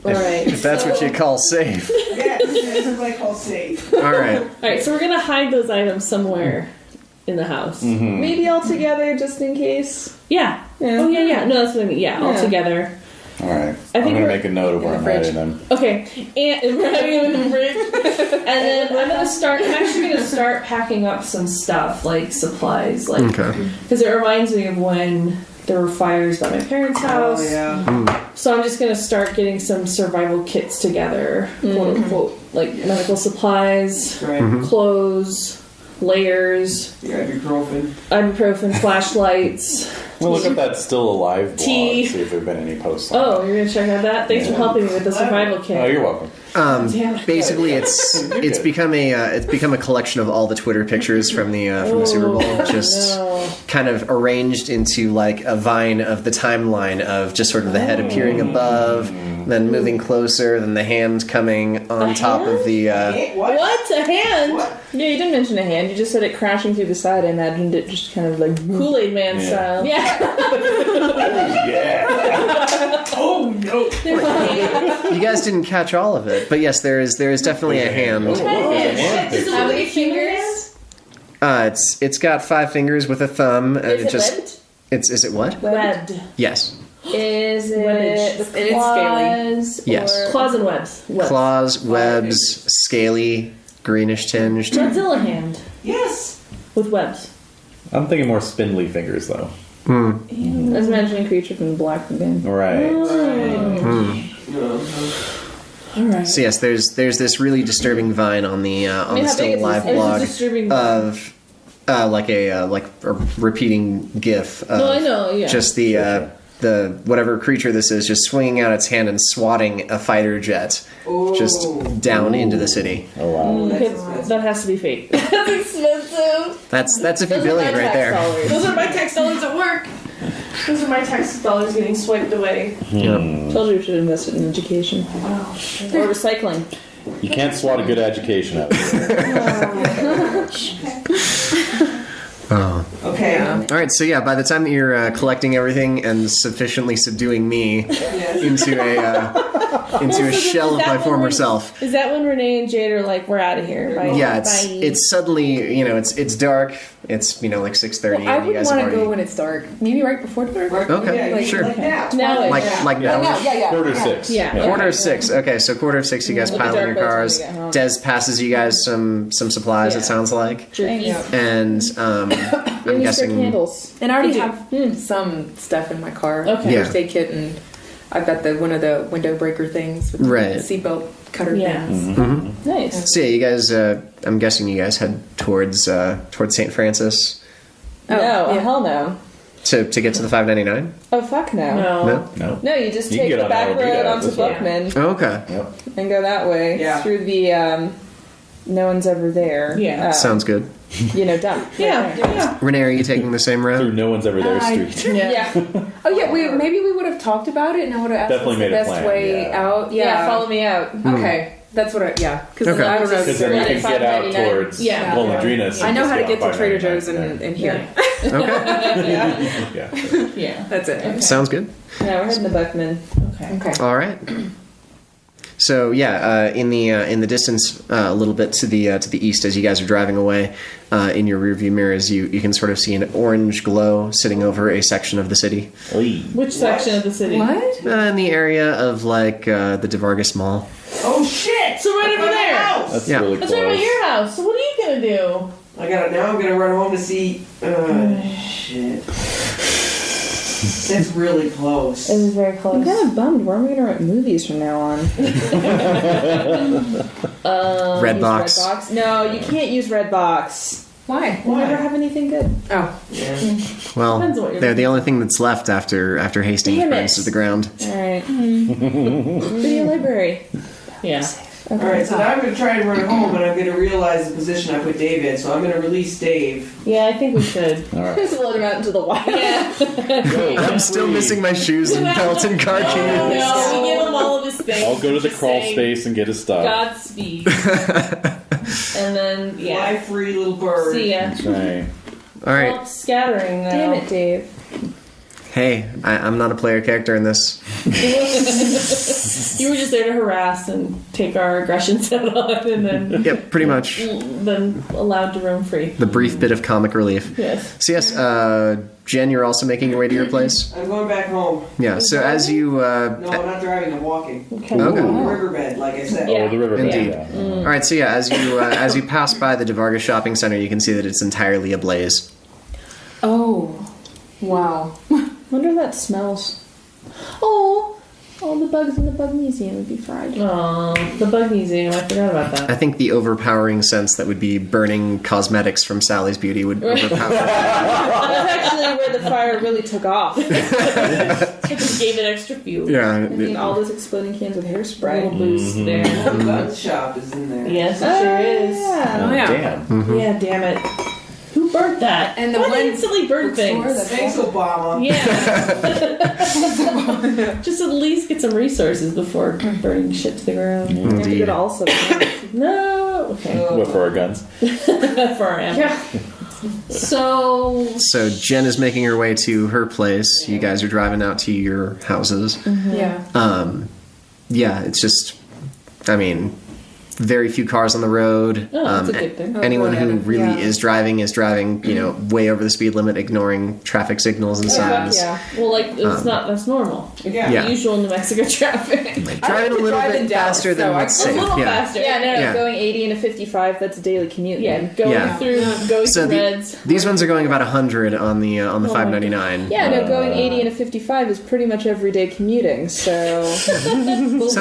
Alright. If that's what you call safe. Yeah, this is what I call safe. Alright. Alright, so we're gonna hide those items somewhere in the house. Maybe all together, just in case. Yeah. Yeah. Oh, yeah. No, that's what I mean. Yeah, all Yeah. together. Alright. I I'm think gonna we're- make a note of where I'm hiding them. Okay, and we're having it in the fridge. And then I'm actually gonna start packing up some stuff, like supplies, like Okay. because it reminds me of when there were fires by my parents' house. Oh yeah. So I'm just gonna start getting some survival kits together, quote unquote, like medical supplies, Right. clothes, layers, Your ibuprofen. ibuprofen, flashlights. We'll look at that still alive blog, Tea. see if there have been any posts on Oh, you're gonna check out that? Thanks for helping me with the survival kit. it. Oh, you're welcome. Damn it. Basically, it's become a collection of all the Twitter pictures from the Super Bowl, just No. kind of arranged into like a vine of the timeline of just sort of the head appearing above, then moving closer, then the hand coming on top of the. What? What? A hand? What? Yeah, you didn't mention a hand. You just said it crashing through the side. I imagined it just kind of like Kool-Aid Man style. Yeah. Yeah. Oh no! You guys didn't catch all of it, but yes, there is definitely a hand. Oh, look, there's a hand picture. How many fingers? It's got 5 fingers with a thumb, and Is it it just webbed? is it what? Webbed. Yes. Is it Webbage. the And it's scaly. claws? Yes. or- Claws and webs. Claws, webs, scaly, greenish tinged. Godzilla hand Yes. with webs. I'm thinking more spindly fingers, though. I was imagining a creature from the Black Lagoon. Right. So yes, there's this really disturbing vine on the how Still big is Alive this? blog It's a disturbing vine. of like a repeating GIF. Of No, I know, yeah. Just the whatever creature this is just swinging out its hand and swatting a fighter jet just down into the city. Oh, wow. Okay, that has to be fake. That's expensive. That's a few Those are billion my right tax there. dollars. Those are my tax dollars at work. Those are my tax dollars getting swiped away. Told you we should invest it in education. Or recycling. You can't swat a good education out of it. Okay. All right, so yeah, by the time that you're collecting everything and sufficiently subduing me into a shell of my former self. Is that when Renee and Jade are like, we're out of here? Bye. Yeah, Bye. it's suddenly, it's dark. It's like 6:30 I and you would guys want have to go already when it's dark. Maybe right before dark. Okay, Like, sure. Like now. Now like it's- like now. Yeah. Quarter 6. Yeah. Quarter of 6. Okay, so quarter of 6, you guys It'll be pile in dark your by the time cars. you get home. Des passes you guys some supplies. Yeah. It sounds like, Jerky. and I'm Maybe guessing. spare candles. And I already Could have some stuff in my car. Okay. Yeah. First aid kit, and I've got one of the window breaker things with Right. the seatbelt cutter Yeah. things. Nice. So yeah, you guys. I'm guessing you guys head towards St. Francis Oh, no, yeah. hell no. to get to the 599. Oh, fuck no. No. No. No, you just You can take get the on back Alameda road onto this way. Bookman Oh, okay, Yep. and go that way Yeah. through the no one's ever there. Yeah. sounds good. Dump. Yeah. Yeah. Renee, are you taking the same Through route? no one's ever there street. Yeah. Oh yeah, maybe we would have talked about it, and I would have asked Definitely what's the made a best plan, way yeah. out. Yeah, follow me out. Okay, that's what because Okay. I don't know. Because then you can get out $5.99. towards Yeah. Polandrinas. I and know just how to on get to Trader 5.99. Joe's in here. Okay, Yeah. Yeah. That's it. sounds good. Yeah, we're heading to Buckman. Okay. Okay. All right. So yeah, in the distance, a little bit to the east, as you guys are driving away, in your rearview mirrors, you can sort of see an orange glow sitting over a section of the city, Which section of the city? What? in the area of like the DeVargas Mall. Oh shit! So right over My there. house! That's Yeah. really That's close. right by your house. So what are you gonna do? Now I'm gonna run home to see. Shit. That's really close. It was very I'm close. kind of bummed. Where am I going to rent movies from now on? Redbox. Use Redbox? No, you can't use Redbox. Why? We'll never have anything good. Oh, Well, Depends on what you're they're the only thing that's left after Hastings Damn burns it. to the ground. All right. Video library. Yeah. Okay. Alright, so now I'm gonna try and run home, and I'm gonna realize the position I put Dave in, so I'm gonna release Dave. Yeah, I think we should. All right. Just load him out into the wild. Yeah. I'm still missing my shoes and belt and car keys. No, we give him all of his things. I'll go to the Just crawl saying, space and get his stuff. Godspeed. And then, Fly yeah. free, little bird. See ya. That's right. All right. Well, scattering now. Damn it, Dave. Hey, I'm not a player character in this. You were just there to harass and take our aggressions out on, and then Yep, pretty much. allowed to roam free. The brief bit of comic relief. Yes. So yes, Jen, you're also making your way to your place. I'm going back home. Yeah. So as you, No, I'm not driving, I'm walking. Okay. Okay. Riverbed, like I said. Yeah. Oh, the river. Indeed. Yeah. all right. So yeah, as you pass by the DeVargas shopping center, you can see that it's entirely ablaze. oh, wow. Wonder if that smells. Oh, all the bugs in the bug museum would be fried. Oh, the bug museum. I forgot about that. I think the overpowering sense that would be burning cosmetics from Sally's Beauty would overpower. That's actually where the fire really took off. I just gave it extra fuel. Yeah. I mean, all those exploding cans with A little hairspray. boost there. The gun shop is in there. Yes, it sure is. Yeah. Oh, yeah. Damn. Yeah, damn it. Who burnt that? And the Why they one instantly burn bookstore things. that- Thanks, Obama. Yeah. Just at least get some resources before burning shit to the ground. We have to go Indeed. to also. No. Okay. What for our guns? For our ammo. Yeah. So. So Jen is making her way to her place. You guys are driving out to your houses. Yeah. Yeah, it's just, I mean, very few cars on the road. Oh, that's a good thing. Anyone who good. really Yeah. is driving, way over the speed limit, ignoring traffic signals and signs. Yeah. Well, like it's that's normal. Yeah. Usual New Mexico traffic. Driving a little drive in bit Dallas, faster than so I- what's A safe. little Yeah. faster. Yeah, no, Yeah. going 80 into 55, that's a daily commute. Yeah, then. going Yeah. through So reds. these ones are going about 100 on the Oh 599. Yeah, no, going 80 into 55 is pretty much everyday commuting, so... So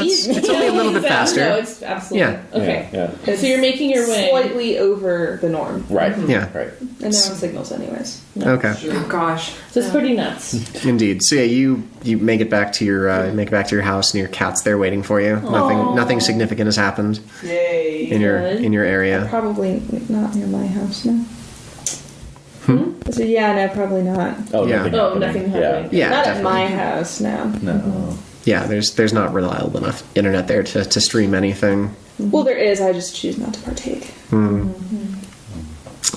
it's only a little bit faster. No, it's absolutely okay. Yeah. So you're making your way. Slightly over the norm. Right. Yeah. Right. And they're on signals anyways. Okay. Oh gosh. So it's pretty nuts. Indeed. So yeah, you make it back to your house, and your cat's there waiting for you. Nothing significant has happened Yay. in your Good. area. Probably not near my house, no. So yeah, no, probably not. Oh, Yeah. nothing Oh, happening. nothing happening. Yeah, Not definitely. at my house, no. No. Yeah, there's not reliable enough internet there to stream anything. Well, there is, I just choose not to partake.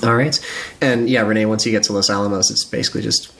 All right, and yeah, Renee. Once you get to Los Alamos, it's basically just.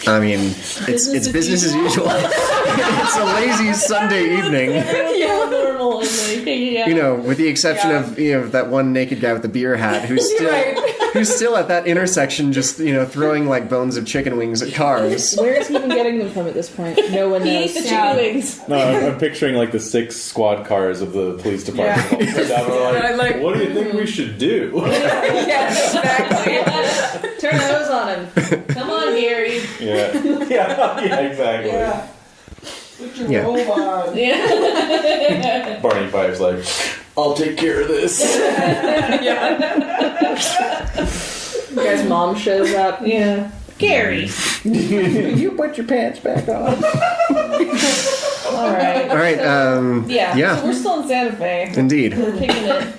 I mean, it's business as usual. It's a lazy Sunday evening. Yeah, normal and like yeah. You know, with the exception of that one naked guy with the beer hat who's still at that intersection, just throwing like bones of chicken wings at cars. Where is he even getting them from at this point? No one He knows. ate the chicken wings. No, I'm picturing like the 6 squad cars of the police department. Yeah. all turned out, we're Yeah, like- what do you think we should do? Yes, exactly. Turn those on him. Come on, Gary. yeah, exactly. Put your Yeah. robe on. Yeah. Barney Five's like, I'll take care of this. You guys' mom shows up. Yeah. Gary. You put your pants back on. All right. All right. Yeah. Yeah. So we're still in Santa Fe. Indeed. We're kicking it.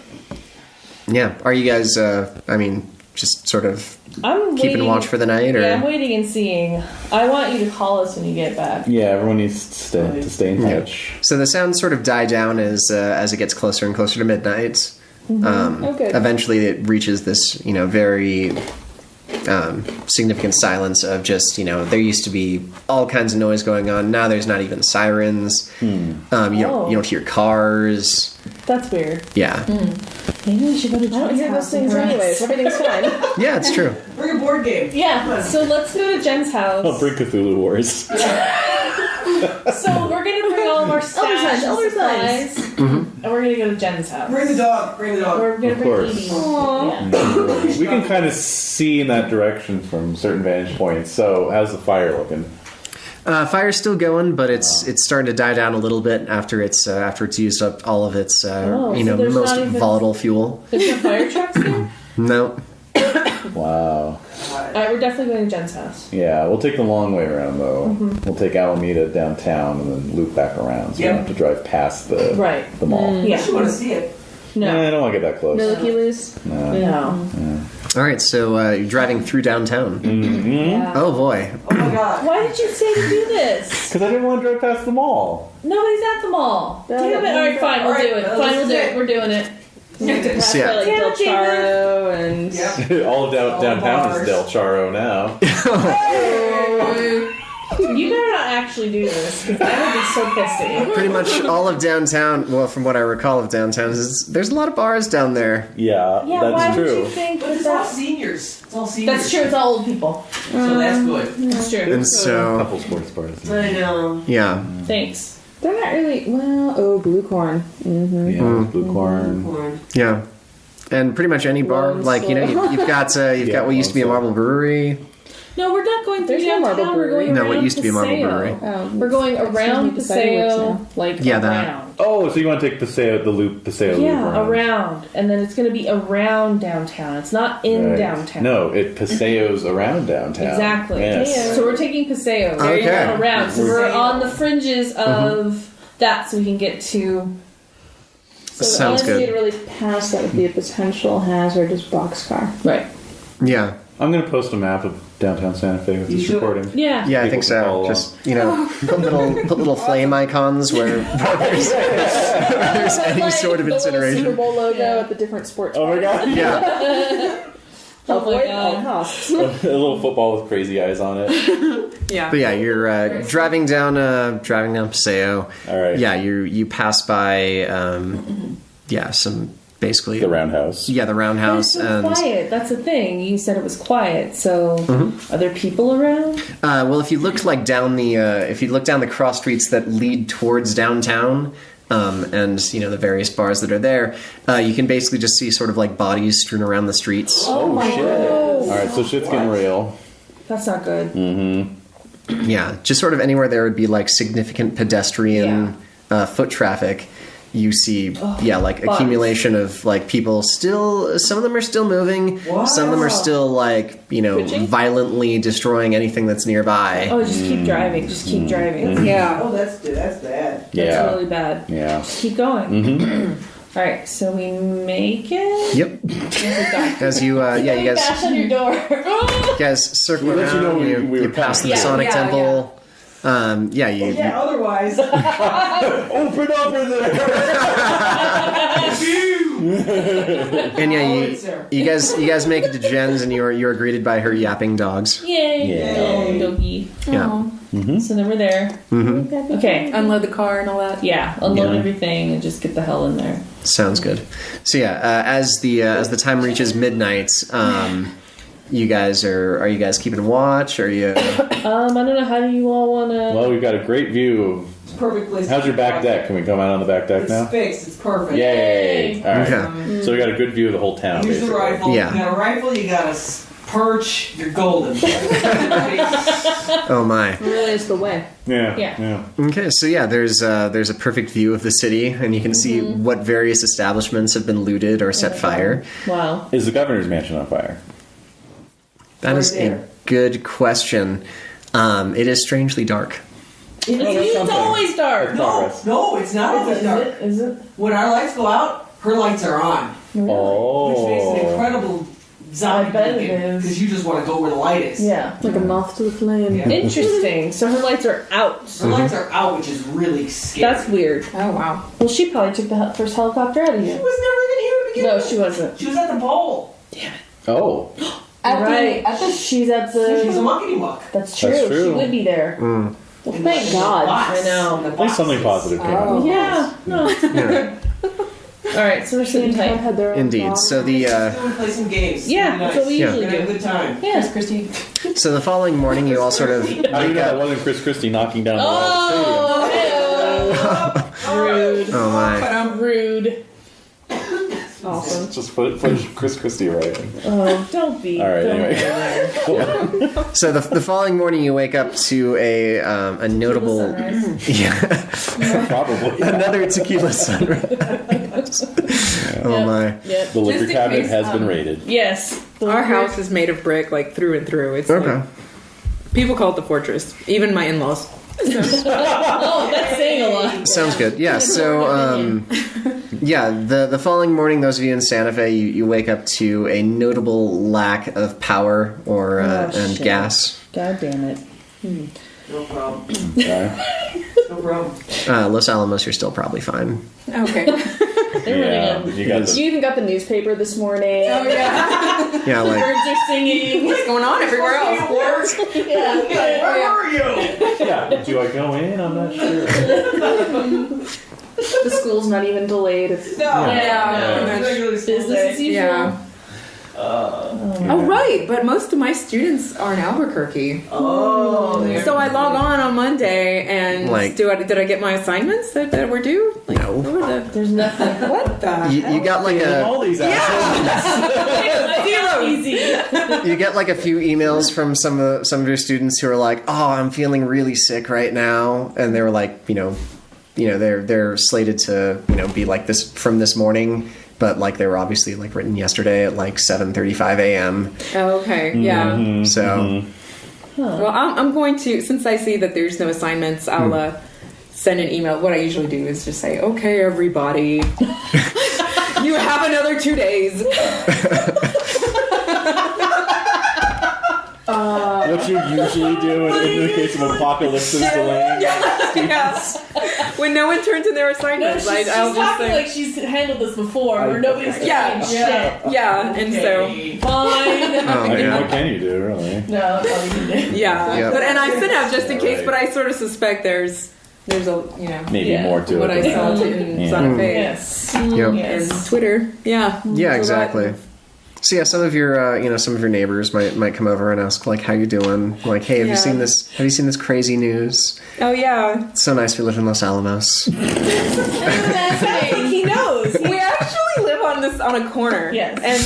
Yeah. Are you guys? Just sort of I'm keeping waiting. watch for the night, or Yeah, I'm waiting and seeing. I want you to call us when you get back. Yeah, everyone needs to stay in touch. so the sounds sort of die down as it gets closer and closer to midnight. Okay. Eventually, it reaches this very significant silence of just there used to be all kinds of noise going on. Now there's not even sirens. You don't hear cars. That's weird. Yeah, Maybe we should go to I don't Jen's hear those house. things anyways. Everything's fine. yeah, it's true. Bring a board game. Yeah. So let's go to Jen's house. Oh, bring Cthulhu Wars. So we're gonna bring all of our stash and Elder supplies, and we're gonna go to Jen's house. Bring the dog. Bring the dog. We're gonna Of bring course. Edie. Yeah. We can kind of see in that direction from certain vantage points. So, how's the fire looking? Fire's still going, but it's starting to die down a little bit after it's used up all of its so there's most not even- volatile fuel. There's no fire trucks here? No. Wow. Alright, we're definitely going to Jen's house. Yeah, we'll take the long way around though. We'll take Alameda downtown and then loop back around. So we don't have to drive past the Right. the mall. Yeah. You want to see it? No. I don't want to get that close. No looky-loos? No. No. All right, so you're driving through downtown. Yeah. Oh boy. Oh my god. Why did you say to do this? Because I didn't want to drive past the mall. Nobody's at the mall. Damn it. Alright, fine, we'll do it. Fine, we'll do it. We're doing it. Pass So, yeah. by, like Damn Del it, David. Charo and... Yep. All of downtown bars. is Del Charo now. You better not actually do this, because I would be so pissed at you. Pretty much all of downtown, well, from what I recall of downtown, is there's a lot of bars down there. Yeah, why that's would you true. think But it's all seniors. It's all seniors. That's true, it's all old people. So that's good. That's true. And so, Couple sports bars. I know. yeah. Thanks. They're not really... Well, blue corn. Mm-hmm. Yeah, blue corn. Corn. Yeah. And pretty much any bar, Lone like, Star. you've got what used to be a Lone Star. marble brewery. No, we're not going through There's no downtown, Marble we're going Brewery. around No, what used to be a Marble Paseo. Brewery. We're going around Excuse me, Paseo Paseo, works like Yeah, that. around. Oh, so you want to take Paseo loop Yeah, around. around. And then it's going to be around downtown. It's not in Right. downtown. No, it Paseos around downtown. Exactly. Yes. So we're taking Paseo. Okay. Not around. So we're Paseo. on the fringes of that so we can get to... So Sounds the only good. way to really pass that would be a potential hazard is boxcar. Right. Yeah. I'm going to post a map of downtown Santa Fe with You this should. recording. Yeah. Yeah, I People think can so. follow Just, put little flame icons where there's any sort of The little Super incineration. Bowl logo Yeah. at the different sports Oh my god. Yeah. Oh my Avoid all god. costs. A little football with crazy eyes on it. Yeah. But yeah, you're driving down Paseo. All right. Yeah, you pass by some basically The roundhouse. Yeah, the But it's roundhouse so and quiet. That's the thing. You said it was quiet. So, are there people around? well, if you looked like down the cross streets that lead towards downtown. And the various bars that are there, you can basically just see sort of like bodies strewn around the streets. Oh my shit. god. All right, so shit's getting real. That's not good. Yeah, just sort of anywhere there would be like significant pedestrian foot traffic. You see, like accumulation of like people still. Some of them are still moving. Wow. Some of them are still like Twitching? violently destroying anything that's nearby. Oh, just keep driving. Just keep driving. Yeah. Oh, that's bad. That's Yeah. really bad. Yeah. Just keep going. All right, so we make it. Yep. As you, you guys, Bash on your door. you guys circle We let you around. know You, we were pass the coming. Masonic Temple. Otherwise. Open up in there! And you guys make it to Jen's, and you're greeted by her yapping dogs. Yay! Yeah. Oh, doggy. Yeah. So then we're there. Okay. Unload the car and all that. Yeah, unload Yeah. everything and just get the hell in there. Sounds good. So as the time reaches midnight, you guys are you guys keeping watch? Are you? I don't know. How do you all want to? Well, we've got a great view. Perfect place. How's your back deck? Can we come out on the back deck It's now? fixed. It's perfect. Yay! All right. Okay. So we got a good view of the whole town. Here's the basically. rifle. Yeah. You got a rifle. You got a perch. You're golden. Oh my. Really is the way. Yeah. Yeah. Okay, so there's a perfect view of the city, and you can see what various establishments have been looted or set fire. Wow. Is the governor's mansion on fire? That is there. a good question. It is strangely dark. It's always dark. No, it's not always dark. Is it? When our lights go out, her lights are on, which makes Oh. an incredible zombie I bet it is. because you just want to go where the light is. Yeah. Like a moth to the flame. Yeah. Interesting. So her lights are out. Her lights are out, which is really scary. That's weird. Oh wow. Well, she probably took the first helicopter out of She you. was never even here to begin No, with. she wasn't. She was at the bowl. Oh. She's at She's a the. monkey muck. That's true. That's true. She would be there. Mm. Well, thank God. I know. At least something positive came out. Yeah. No. Yeah. All right. So we're sitting tight. Had their own Indeed. dog. So the Play some games. Yeah, It'll be that's what we nice. usually We're gonna have a do. good time. Yeah. Christy. so the following morning, you all sort of How do you know that wasn't Chris Christie knocking down the wall Oh, rude. oh my. I'm rude. Awesome. Just put Chris Christie right. Oh, don't be. All right, Don't anyway. be there. So the following morning, you wake up to a notable Sunrise. Probably. another tequila sunrise. Oh my. Yep. The liquor Just in cabinet case, has been raided. Yes. The Our liquor- house is made of brick, like through and through. It's Okay. like, people call it the fortress. Even my in-laws. Oh, that's saying a lot. Sounds good. Yeah. So the following morning, those of you in Santa Fe, you wake up to a notable lack of power or and shit. gas. God damn it. No problem. Okay. No problem. Los Alamos, you're still probably fine. Okay. They're Yeah, running on. you got You even got the newspaper this morning. Oh yeah. Yeah, like Birds are singing. What's going on everywhere else? Yeah. Where are you? Yeah. Do I go in? I'm not sure. The school's not even delayed. It's No. Yeah. It's regular school Business as day. usual. Yeah. Oh right, but most of my students are in Albuquerque. Oh, there. So I log on Monday and Like- did I get my assignments that were due? Like, No. what were the- There's nothing. What the hell? you got like All these assholes. Easy. you get like a few emails from some of your students who are like, "Oh, I'm feeling really sick right now," and they were like, they're slated to be like this from this morning. But like they were obviously like written yesterday at like 7:35 a.m. Oh, okay, yeah. So Well, I'm going to, since I see that there's no assignments, I'll send an email. What I usually do is just say, "Okay, everybody, you have another 2 days." What you usually do in the case of apocalypse is delaying. Yes. When no one turns in their assignments, She's I'll just talking say, like she's handled this before, where nobody's Yeah. saying shit. yeah, and so. Okay. Fine. oh I mean, yeah. what can you do, really? No, that's all you can do. Yeah, Yep. and I sent out just in case, Right. but I sort of suspect there's there's a Maybe Yeah. more to what it. I saw in Santa Fe Yes. Yep. and Yes. Twitter. Yeah. Yeah, So exactly. So yeah, some of your some of your neighbors might come over and ask like, how you doing? Like, hey, have you Yeah. seen this? Have you seen this crazy news? Oh yeah. It's so nice we live in Los Alamos. He knows. We actually live on a corner. Yes. And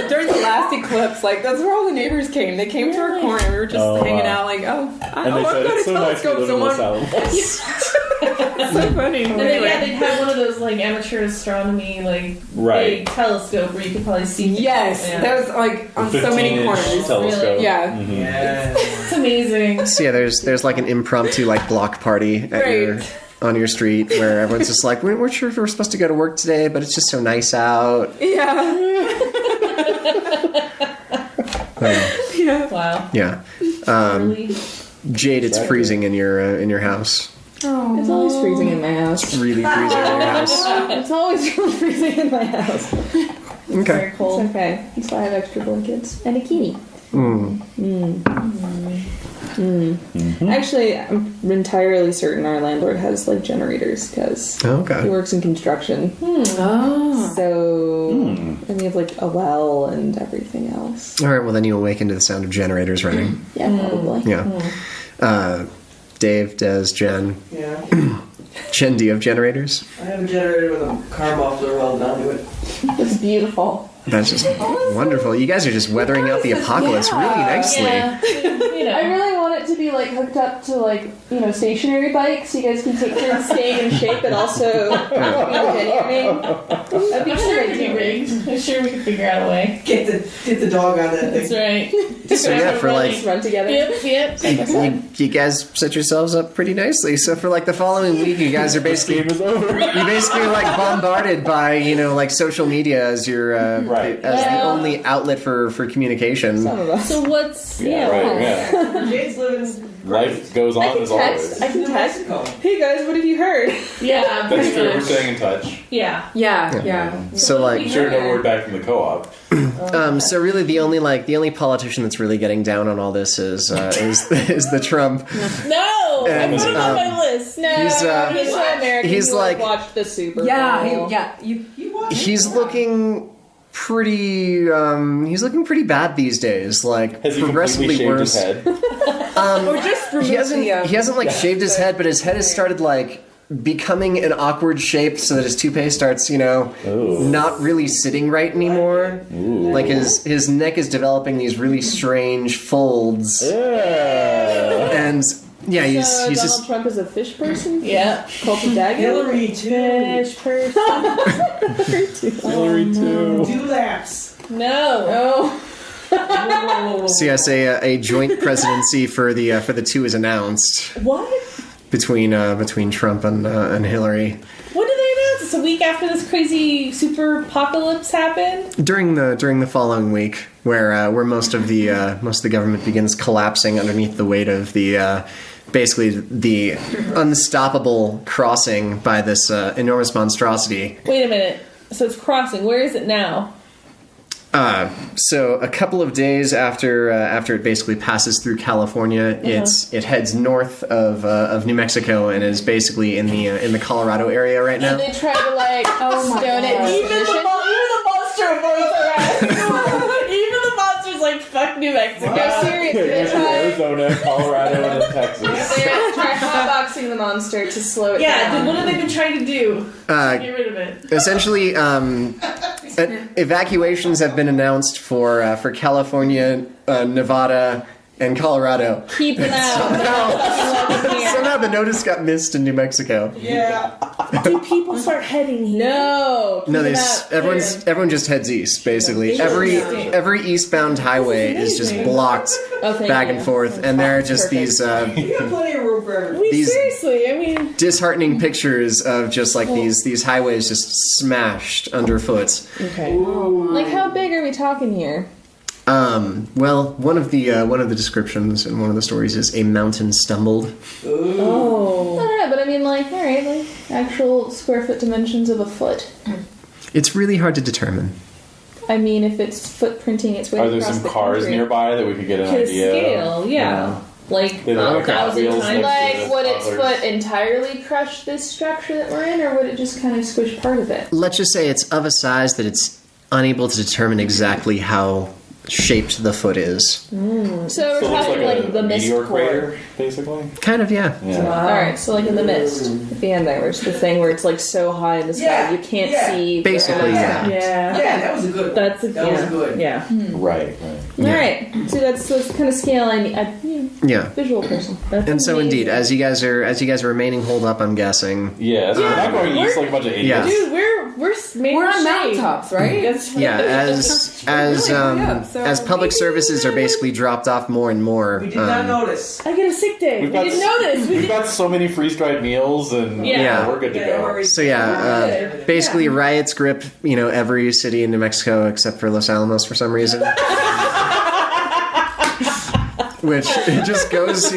during the last eclipse, like that's where all the neighbors came. They came to our corner. We were just Oh, hanging wow. out, like, And I'm they said, going it's to so nice we telescope live in Los someone. Alamos. So funny. And then, yeah, they'd have one of those like amateur astronomy Right. big telescope where you could probably see. Yes, Yeah. that was like on so many 15-inch corners. telescope. Yeah. Mhm. It's amazing. So yeah, there's like an impromptu like block party at on your street where everyone's just like, we're sure if we're supposed to go to work today, but it's just so nice out. Yeah. Yeah. Wow. Yeah. Really? Jade, it's freezing in your house. Oh. It's always freezing in my house. Really freezing in your house. It's always really freezing in my house. Okay. Very It's cold. okay. That's why I have extra blankets and a kini. Actually, I'm entirely certain our landlord has like generators because he Okay. works in construction. Oh. So, and we have like a well and everything else. All right. Well, then you awaken to the sound of generators running. Yeah, probably. Yeah. Dave, Des, Jen. Yeah. Jen, do you have generators? I have a generator with a car muffler welded onto it. It's beautiful. That's just wonderful. You guys are just weathering out the apocalypse really nicely. Yeah. You know. I really want it to be like hooked up to like stationary bikes, so you guys can take turns staying in shape, but also communicating. That'd be I'm sure it good. could be rigged. I'm sure we could figure out a way. Get the dog on that That's thing. right. So yeah, for like Just run together. Yep. you guys set yourselves up pretty nicely. So for like the following week, you guys are basically Game is over. you're basically like bombarded by like social media as your Right. as the Well- only outlet for communication. Some of us. So what's Yeah, right. Yeah. Jade's living Life goes on as always. I can in text. Mexico. Hey guys, what have you heard? Yeah, That's pretty true. We're much. staying in touch. Yeah. Yeah. So like Sure, no word back from the co-op. so really the only politician that's really getting down on all this is the Trump. No, I And, put him on my list. No, He's, he's so American. he's he like- watched the Super Bowl. Yeah. He's looking pretty bad these days, like Has he progressively completely shaved worse. his head? Or just remove He hasn't the. he hasn't like shaved his head, but his head has started like becoming an awkward shape so that his toupee starts, not really sitting right anymore. Like his neck is developing these really strange folds. And yeah, he's Donald just Trump is a fish person? Yeah. Called the dagger? Hillary too. Fish person. Hillary too. 2 laps. No. Oh. so yes, a joint presidency for the two is announced What? between Trump and Hillary. When did they announce? It's a week after this crazy super apocalypse happened. During the following week, where most of the government begins collapsing underneath the weight of the basically the unstoppable crossing by this enormous monstrosity. Wait a minute. So it's crossing. Where is it now? So a couple of days after it basically passes through California, it heads north of New Mexico and is basically in the Colorado area right now. And they try to like stone it. Even the monster avoids arrest. Even the monster's like, fuck New Mexico. No, seriously, they try Arizona, Colorado, and Texas. they try hotboxing the monster to slow it Yeah, down. what have they been trying to do? Get rid of it. Essentially, evacuations have been announced for California, Nevada, and Colorado. Keep it out. Somehow the notice got missed in New Mexico. Yeah. Do people start heading here? No. No, keep it out. everyone just heads east. Basically, every eastbound highway is just blocked Okay, back yeah. and forth, and there are just these You got plenty of room for everything. I mean, These- seriously, I mean, disheartening pictures of just like these highways just smashed underfoot. Okay. Like how big are we talking here? Well, one of the descriptions in one of the stories is a mountain stumbled. No, but I mean like, alright, like actual square foot dimensions of a foot. It's really hard to determine. I mean, if it's footprinting its way Are there across some the cars country. nearby that we could get an to idea? scale, yeah. Like They don't have 1,000 wheels times. next Like, to would its toddlers. foot entirely crush this structure that we're in, or would it just kind of squish part of it? Let's just say it's of a size that it's unable to determine exactly how shaped the foot is. So we're So it's talking like, a the mist meteor core. crater, basically. Kind of, yeah. Yeah. Alright, so like in the mist. At the end there, where's the thing where it's like so high in the sky Yeah, you can't yeah. see. Basically, yeah. Yeah. Yeah, that was a good one. That's a That was good. Yeah. Right. Alright, so that's the kind of scale I need. Yeah. Visual person. That's And so, amazing. indeed, as you guys are remaining holed up, I'm guessing. Yeah, so we're not going east like a bunch of idiots. Yeah. Dude, we're made We're of on shade. mountaintops, right? That's Yeah, as So public services are basically dropped off more and more. We did not notice. I get a sick day. We've We got didn't notice. We We've got so many freeze-dried meals, and Yeah. we're good to Yeah, don't go. worry. So yeah, basically riots grip every city in New Mexico except for Los Alamos for some reason. Which it just goes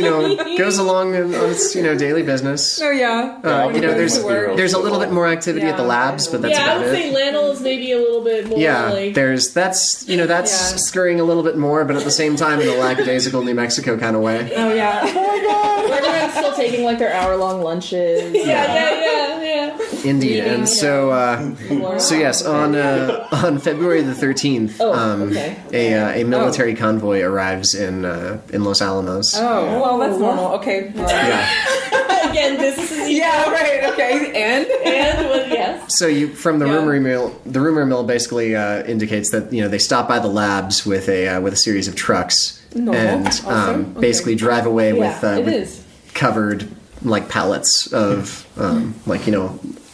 along on its daily business. Oh yeah. There's a little bit more activity at the labs, but that's yeah, I about would say it. Lanel is maybe a little bit more Yeah, like. that's scurrying a little bit more, but at the same time in a lackadaisical New Mexico kind of way. Oh yeah. Everyone's still taking like their hour-long lunches. Yeah. Indeed, and so yes, on February the 13th, a military convoy arrives in Los Alamos. Oh, well, that's normal. Okay. Yeah. Again, business as usual. Yeah, right. Okay. And what? Yes. So you from the rumor mill basically indicates that they stop by the labs with a series of trucks and Awesome. Okay. basically drive away It with is. covered like pallets of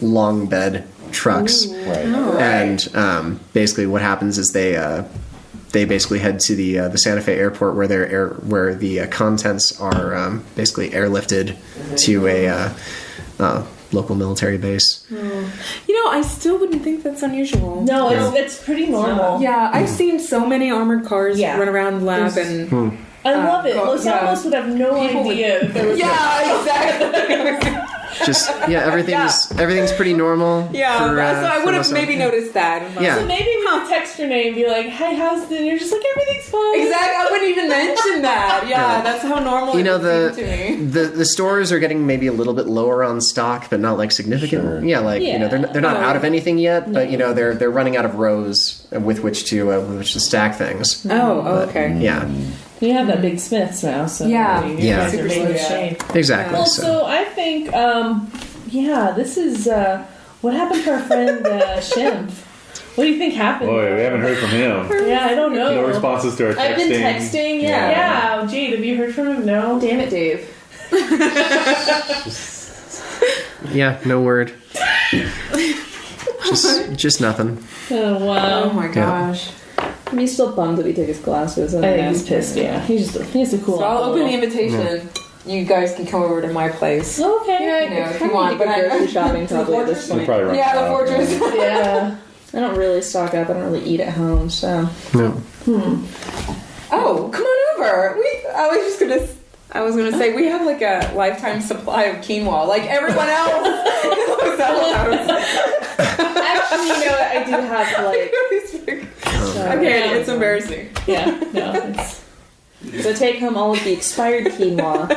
long bed trucks. Right. And basically what happens is they basically head to the Santa Fe airport where the contents are basically airlifted to a local military base. I still wouldn't think that's unusual. No, it's pretty normal. Yeah, I've seen so many armored cars Yeah. run around the lab and. I love it. go- Los yeah. Alamos would have no People would- idea that there was. Yeah, exactly. Just everything's pretty normal. Yeah, for, so I for would have Los maybe Alamos. noticed that. Yeah. So maybe we could text your name and be like, "Hey, how's the?" And you're just like, "Everything's fine." Exactly. I wouldn't even mention that. Yeah, that's how normal it would seem to me. the stores are getting maybe a little bit lower on stock, but not like significant. Sure. Yeah, like Yeah. they're not out of anything yet, but they're running out of rows with which to stack things. Oh, okay. Yeah, You have that big Smiths now, so Yeah. you Yeah. guys are making Yeah. shape. exactly. Well, So so I think, this is what happened to our friend Schimpff. What do you think happened? Boy, we haven't heard from him. Yeah, I don't know. No responses to our texting. I've been texting, yeah. Yeah, Jade, have you heard from him? No. Damn it, Dave. yeah, no word. just nothing. Oh wow. Oh my gosh. He's still bummed that we took his glasses. I think he's pissed. Yeah, he has to cool So off. I'll open the invitation. You guys can come over to my place. Okay. You know, if you want, but I grocery shopping probably at this We'll point. probably run Yeah, the out. fortress. Yeah. I don't really stock up. I don't really eat at home, so. No. Oh, come on over. I was gonna say we have like a lifetime supply of quinoa, like everyone else. Actually, I do have, like. Okay, it's embarrassing. Yeah. No. It's, So take home all of the expired quinoa.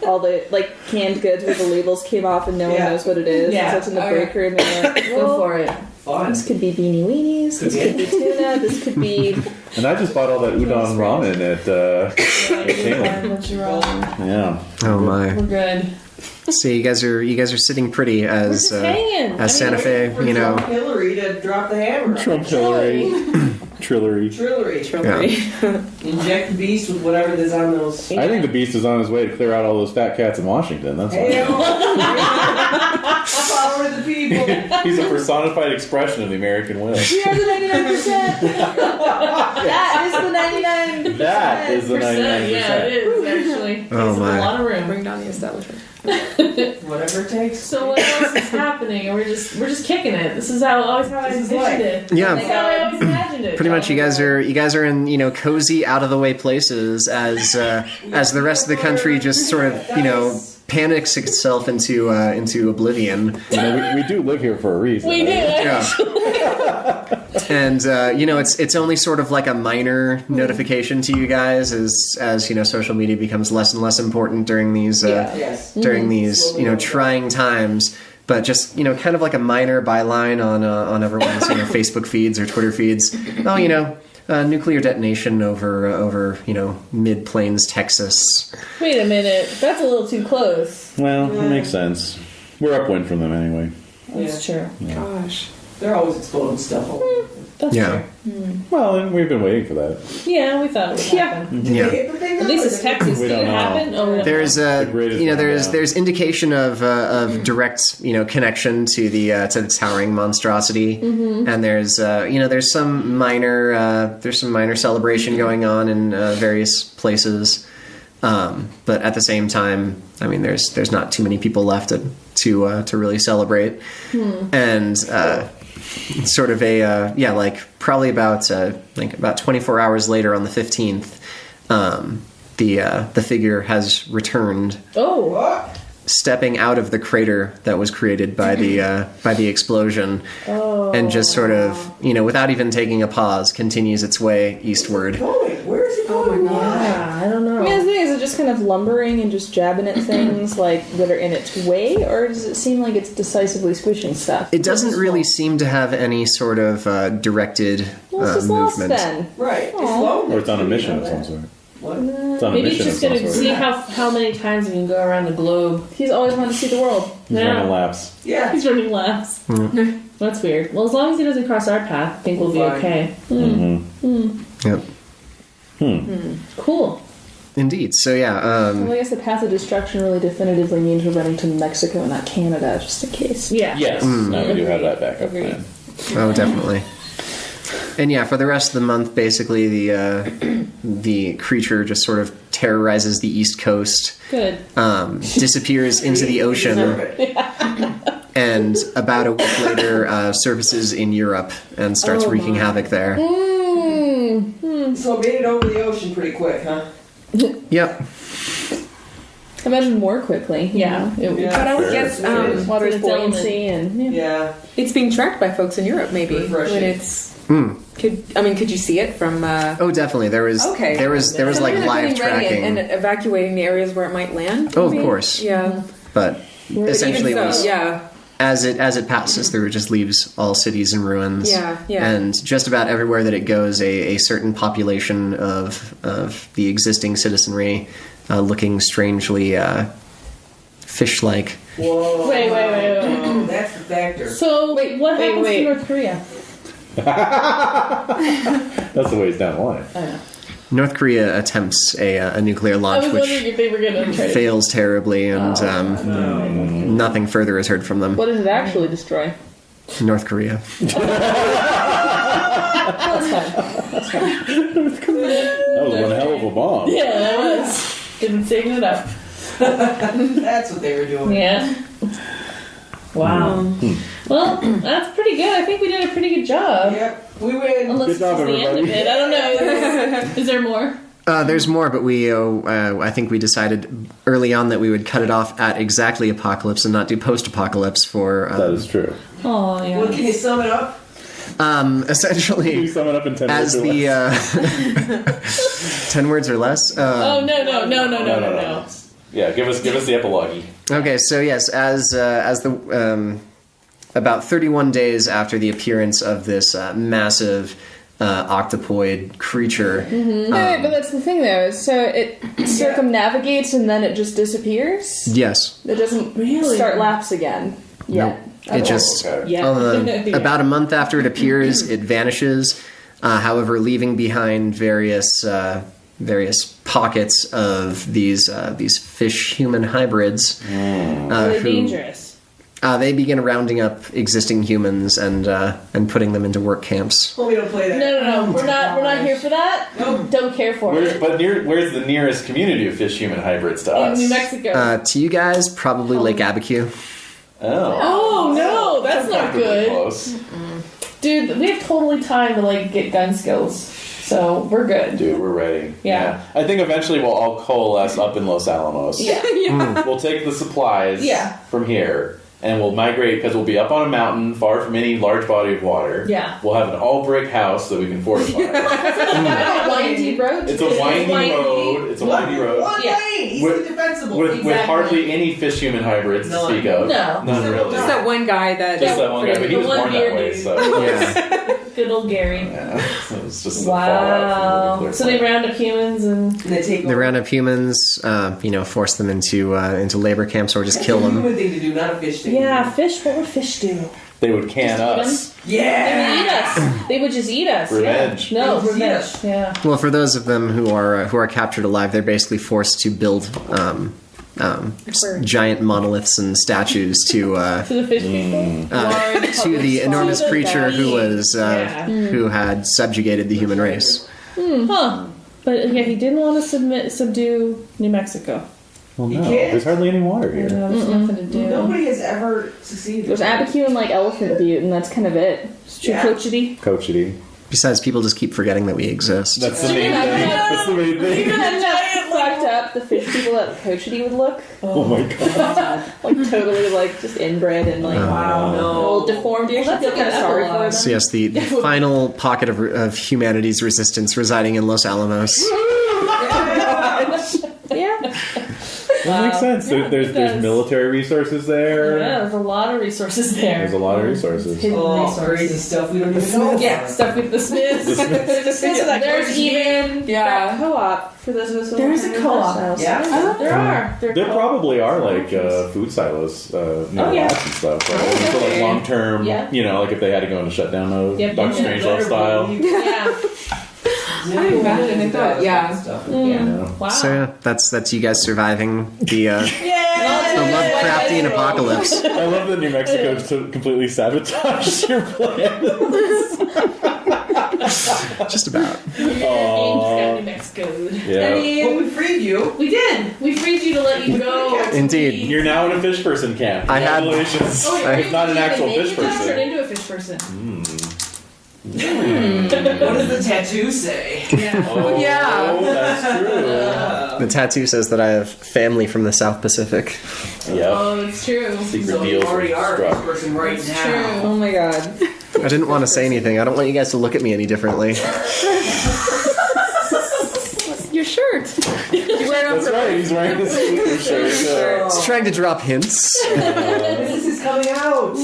All the, like, canned goods where the labels came off and no one knows what it is. Yeah. So it's in the break room and you're like, go for it. Fun. this could be beanie weenies, this could be tuna, this could be... And I just bought all that udon ramen at Salem. What's wrong? Yeah. Oh my. We're good. So you guys are sitting pretty as hanging. Santa Fe, For Trump Hillary to drop the hammer. Trump Hillary. Trillery. Trillery. Inject the beast with whatever is on those. I think the beast is on his way to clear out all those fat cats in Washington. That's why. Power to the people. He's a personified expression of the American will. We are the 99%! That is the 99%! That is the 99%. Yeah, it is actually. Oh It's my. a lot of room. Bring down the establishment. Whatever it takes. So what else is happening? We're just kicking it. This is always how I This is envisioned life. it. Yeah. That's how I always imagined it. Pretty much, you guys are in cozy, out of the way places as the rest of the country just sort of panics itself into oblivion. We do live here for a reason. We right? did. Yeah. And it's only sort of like a minor notification to you guys as social media becomes less and less important during these trying times. But just kind of like a minor byline on everyone's Facebook feeds or Twitter feeds. Oh, nuclear detonation over mid plains Texas. Wait a minute, that's a little too close. Well, that makes sense. We're upwind from them anyway. That's true. Gosh. They're always exploding stuff. That's Yeah. true. Well, and we've been waiting for that. Yeah, we thought it would happen. Yeah. At least it's Texas. We Did don't it know. happen? Oh, we don't There's know. there's indication of direct connection to the towering monstrosity, and there's some minor celebration going on in various places, but at the same time, I mean there's not too many people left to really celebrate, and sort of probably about 24 hours later on the 15th. The figure has returned, stepping out of the crater that was created by the explosion, and just sort of without even taking a pause, continues its way eastward. Where is it going? Yeah, I don't know. I mean, the thing is it just kind of lumbering and just jabbing at things that are in its way, or does it seem like it's decisively squishing stuff? It doesn't really seem to have any sort of directed Well, it's just lost movement. then. Right. It's Aw. low. Or it's on a mission of some sort. What? It's on a Maybe it's mission just of some gonna sort. see how many times we can go around the globe. He's always wanted to see the world. He's Yeah. running laps. Yeah. He's running laps. That's weird. Well, as long as he doesn't cross our path, I think we'll be Fine. okay. Yep. Cool. Indeed. So yeah. Well, I guess the path of destruction really definitively means we're running to Mexico and not Canada, just in case. Yeah. Yes. No, we do have that backup Agreed. plan. Oh, definitely. And yeah, for the rest of the month, basically the creature just sort of terrorizes the East Coast, Good. disappears into the ocean, and about a week later surfaces in Europe and starts wreaking havoc there. So it made it over the ocean pretty quick, huh? Yep. Imagine more quickly. Yeah. Yeah. But I would guess Water's It's an element. buoyancy and Yeah. it's being tracked by folks in Europe, maybe Refreshing. when it's. Could you see it from? Oh, definitely. There was Okay. there was So like they're live getting ready tracking. and evacuating the areas where it might land. Oh, of maybe? course. Yeah. But essentially, Even it was, so, yeah. as it passes through, it just leaves all cities in ruins. Yeah, yeah. And just about everywhere that it goes, a certain population of the existing citizenry looking strangely fish-like. Whoa. Wait. That's the factor. So, what happens to North Korea? That's the ways down the line. North Korea attempts a nuclear I launch, was which wondering if they were going to try to... fails terribly, and nothing further is heard from them. What does it actually destroy? North Korea. That's fine. That was one hell of a bomb. Yeah, that was. Didn't saving it up. That's what they were doing. Yeah. Wow. Well, that's pretty good. I think we did a pretty good job. Yep. We win. Unless Good job, this is the end of everybody. it. I don't know. Is there more? There's more, but I think we decided early on that we would cut it off at exactly apocalypse and not do post-apocalypse for. That is true. Oh, Well, yeah. can you sum it up? Can you Essentially, sum it up in 10 as words or the less? 10 words or less. Oh, no. No. Yeah, give us the epilogue. Okay, so yes, as the about 31 days after the appearance of this massive octopoid creature. Wait, but that's the thing though. So it circumnavigates and then it just disappears. Yes, It doesn't Really? start laps again yet. it just okay. Yeah. about a month after it appears, it vanishes. However, leaving behind various pockets of these fish-human hybrids. Really dangerous. They begin rounding up existing humans and putting them into work camps. Well, we don't play that. No. We're not here for that. Nope. Don't care for it. Where's the nearest community of fish-human hybrids to In us? New Mexico. To you guys, probably Lake Abiquiu. Oh no, that's not good. Close. Dude, we have totally time to get gun skills. So we're good. Dude, we're ready. Yeah. I think eventually we'll all coalesce up in Los Alamos. Yeah. We'll take the supplies Yeah. from here, and we'll migrate because we'll be up on a mountain, far from any large body of water. Yeah. We'll have an all-brick house that we can fortify. A windy road. It's a windy road. It's a windy road. One Yeah. lane, easily defensible. With Exactly. hardly any fish-human hybrids to speak of. No. None really. Just that one guy that. Just that one guy, but he The was one born that beard way, dude. so. Yeah. Good old Gary. Yeah, it was just the fallout from Wow. the nuclear So they plant. round up humans and They take They round up humans, force them into labor camps or just kill them. Human thing to do, not a fish thing. yeah, fish. What would fish do? They would can us. They would eat Yeah. us. They would just eat us. Revenge. Yeah. No, They would just eat revenge. us. Yeah. Well, for those of them who are captured alive, they're basically forced to build giant monoliths and statues to To the fish people. Large to the public enormous spot. creature who was Yeah. who had subjugated the human race. Huh. But yeah, he didn't want to subdue New Mexico. Well, no. can't. There's hardly any water here. There's nothing to do. Nobody has ever succeeded. There's Abiquiu and like Elephant Butte, and that's kind of it. Yeah. Chukotchity. Coachity. Besides, people just keep forgetting that we exist. That's the main thing. That's the main thing. Even how fucked up the fish people at Cochity would look. Oh my god. Like totally like just inbred and like Wow, no. all deformed. You actually feel kind of sorry for them. So yes, the final pocket of humanity's resistance residing in Los Alamos. Yeah. That makes sense. Yeah, There's it does. military resources there. Yeah, there's a lot of resources there. There's a lot of resources. Hidden Oh, resources. crazy stuff we don't even know. Yeah, stuff with the Smiths. There's even Yeah. Co-op for those of us who There's live a in co-op. West Yeah. House. there are. There probably are like food silos near Oh, yeah. labs and stuff. Right? Oh, So like okay. long term, Yeah. like if they had to go into shutdown mode, Yep, Dr. yep, Strangelove style. Yeah. I imagine it does. Yeah. Yeah. Wow. So yeah, that's you guys surviving the Lovecraftian apocalypse. I love that New Mexico completely sabotaged your plan. Just about. New Mexico. Yeah. Well, we freed you. We did. We freed you to let you go. Indeed. You're now in a fish person camp. I had- Congratulations. Oh, It's not an actual fish Turn person. into a fish person. What does the tattoo say? Yeah. Oh, Yeah. that's true. The tattoo says that I have family from the South Pacific. Yep. Oh, it's true. Secret So you deals already were are a fish struck. person right It's now. true. Oh my god. I didn't want to say anything. I don't want you guys to look at me any differently. Your shirt. You wear it on That's right. He's wearing this sleeper shirt. So. Just trying to drop hints. This is coming out.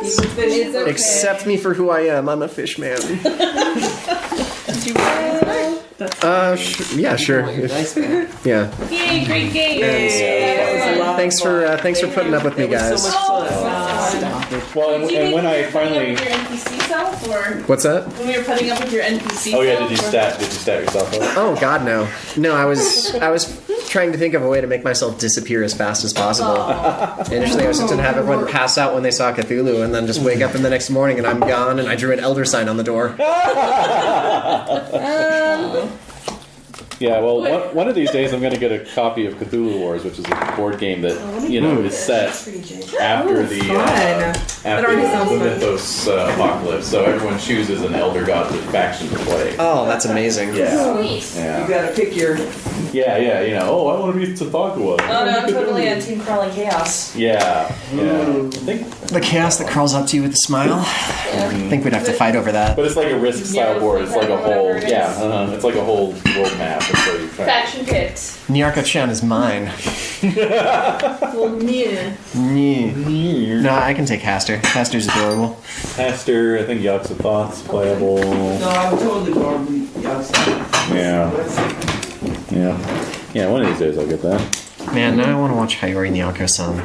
It's okay. Accept me for who I am. I'm a fish man. Yeah, sure. Yeah. Yay, great game. Thanks for putting up with me, It was guys. so much fun. Well, Do you and think when you I were putting finally. up with your NPC self, or What's that? when we were putting up with your NPC Oh yeah, self? did you or- stat yourself up? Oh God, no. No, I was trying to think of a way to make myself disappear as fast as possible. Initially, I was just gonna have everyone pass out when they saw Cthulhu, and then just wake up in the next morning and I'm gone, and I drew an elder sign on the door. Yeah, well, one of these days I'm going to get a copy of Cthulhu Wars, which is a board game that is set after the already sounds fun. Mythos apocalypse. So everyone chooses an elder godly faction to play. Oh, that's amazing. Yeah, You yeah, gotta pick your. yeah. Oh, I want to be Tsathoggua. Oh no, I'm totally on Team Crawling Chaos. Yeah. I think, The chaos that crawls up to you with a smile. I think we'd have to fight over that. but it's like a risk style board. It's like a whole, Whatever it is. it's like a whole world map. And so you try. Faction picked. Nyarko-chan is mine. Well, No, I can take Haster. Haster's adorable. Pastor, I think Yuck's Thoughts playable. No, I would totally go on the outside. Yeah. One of these days I'll get that. Man, now I want to watch Hayori Nyako-san.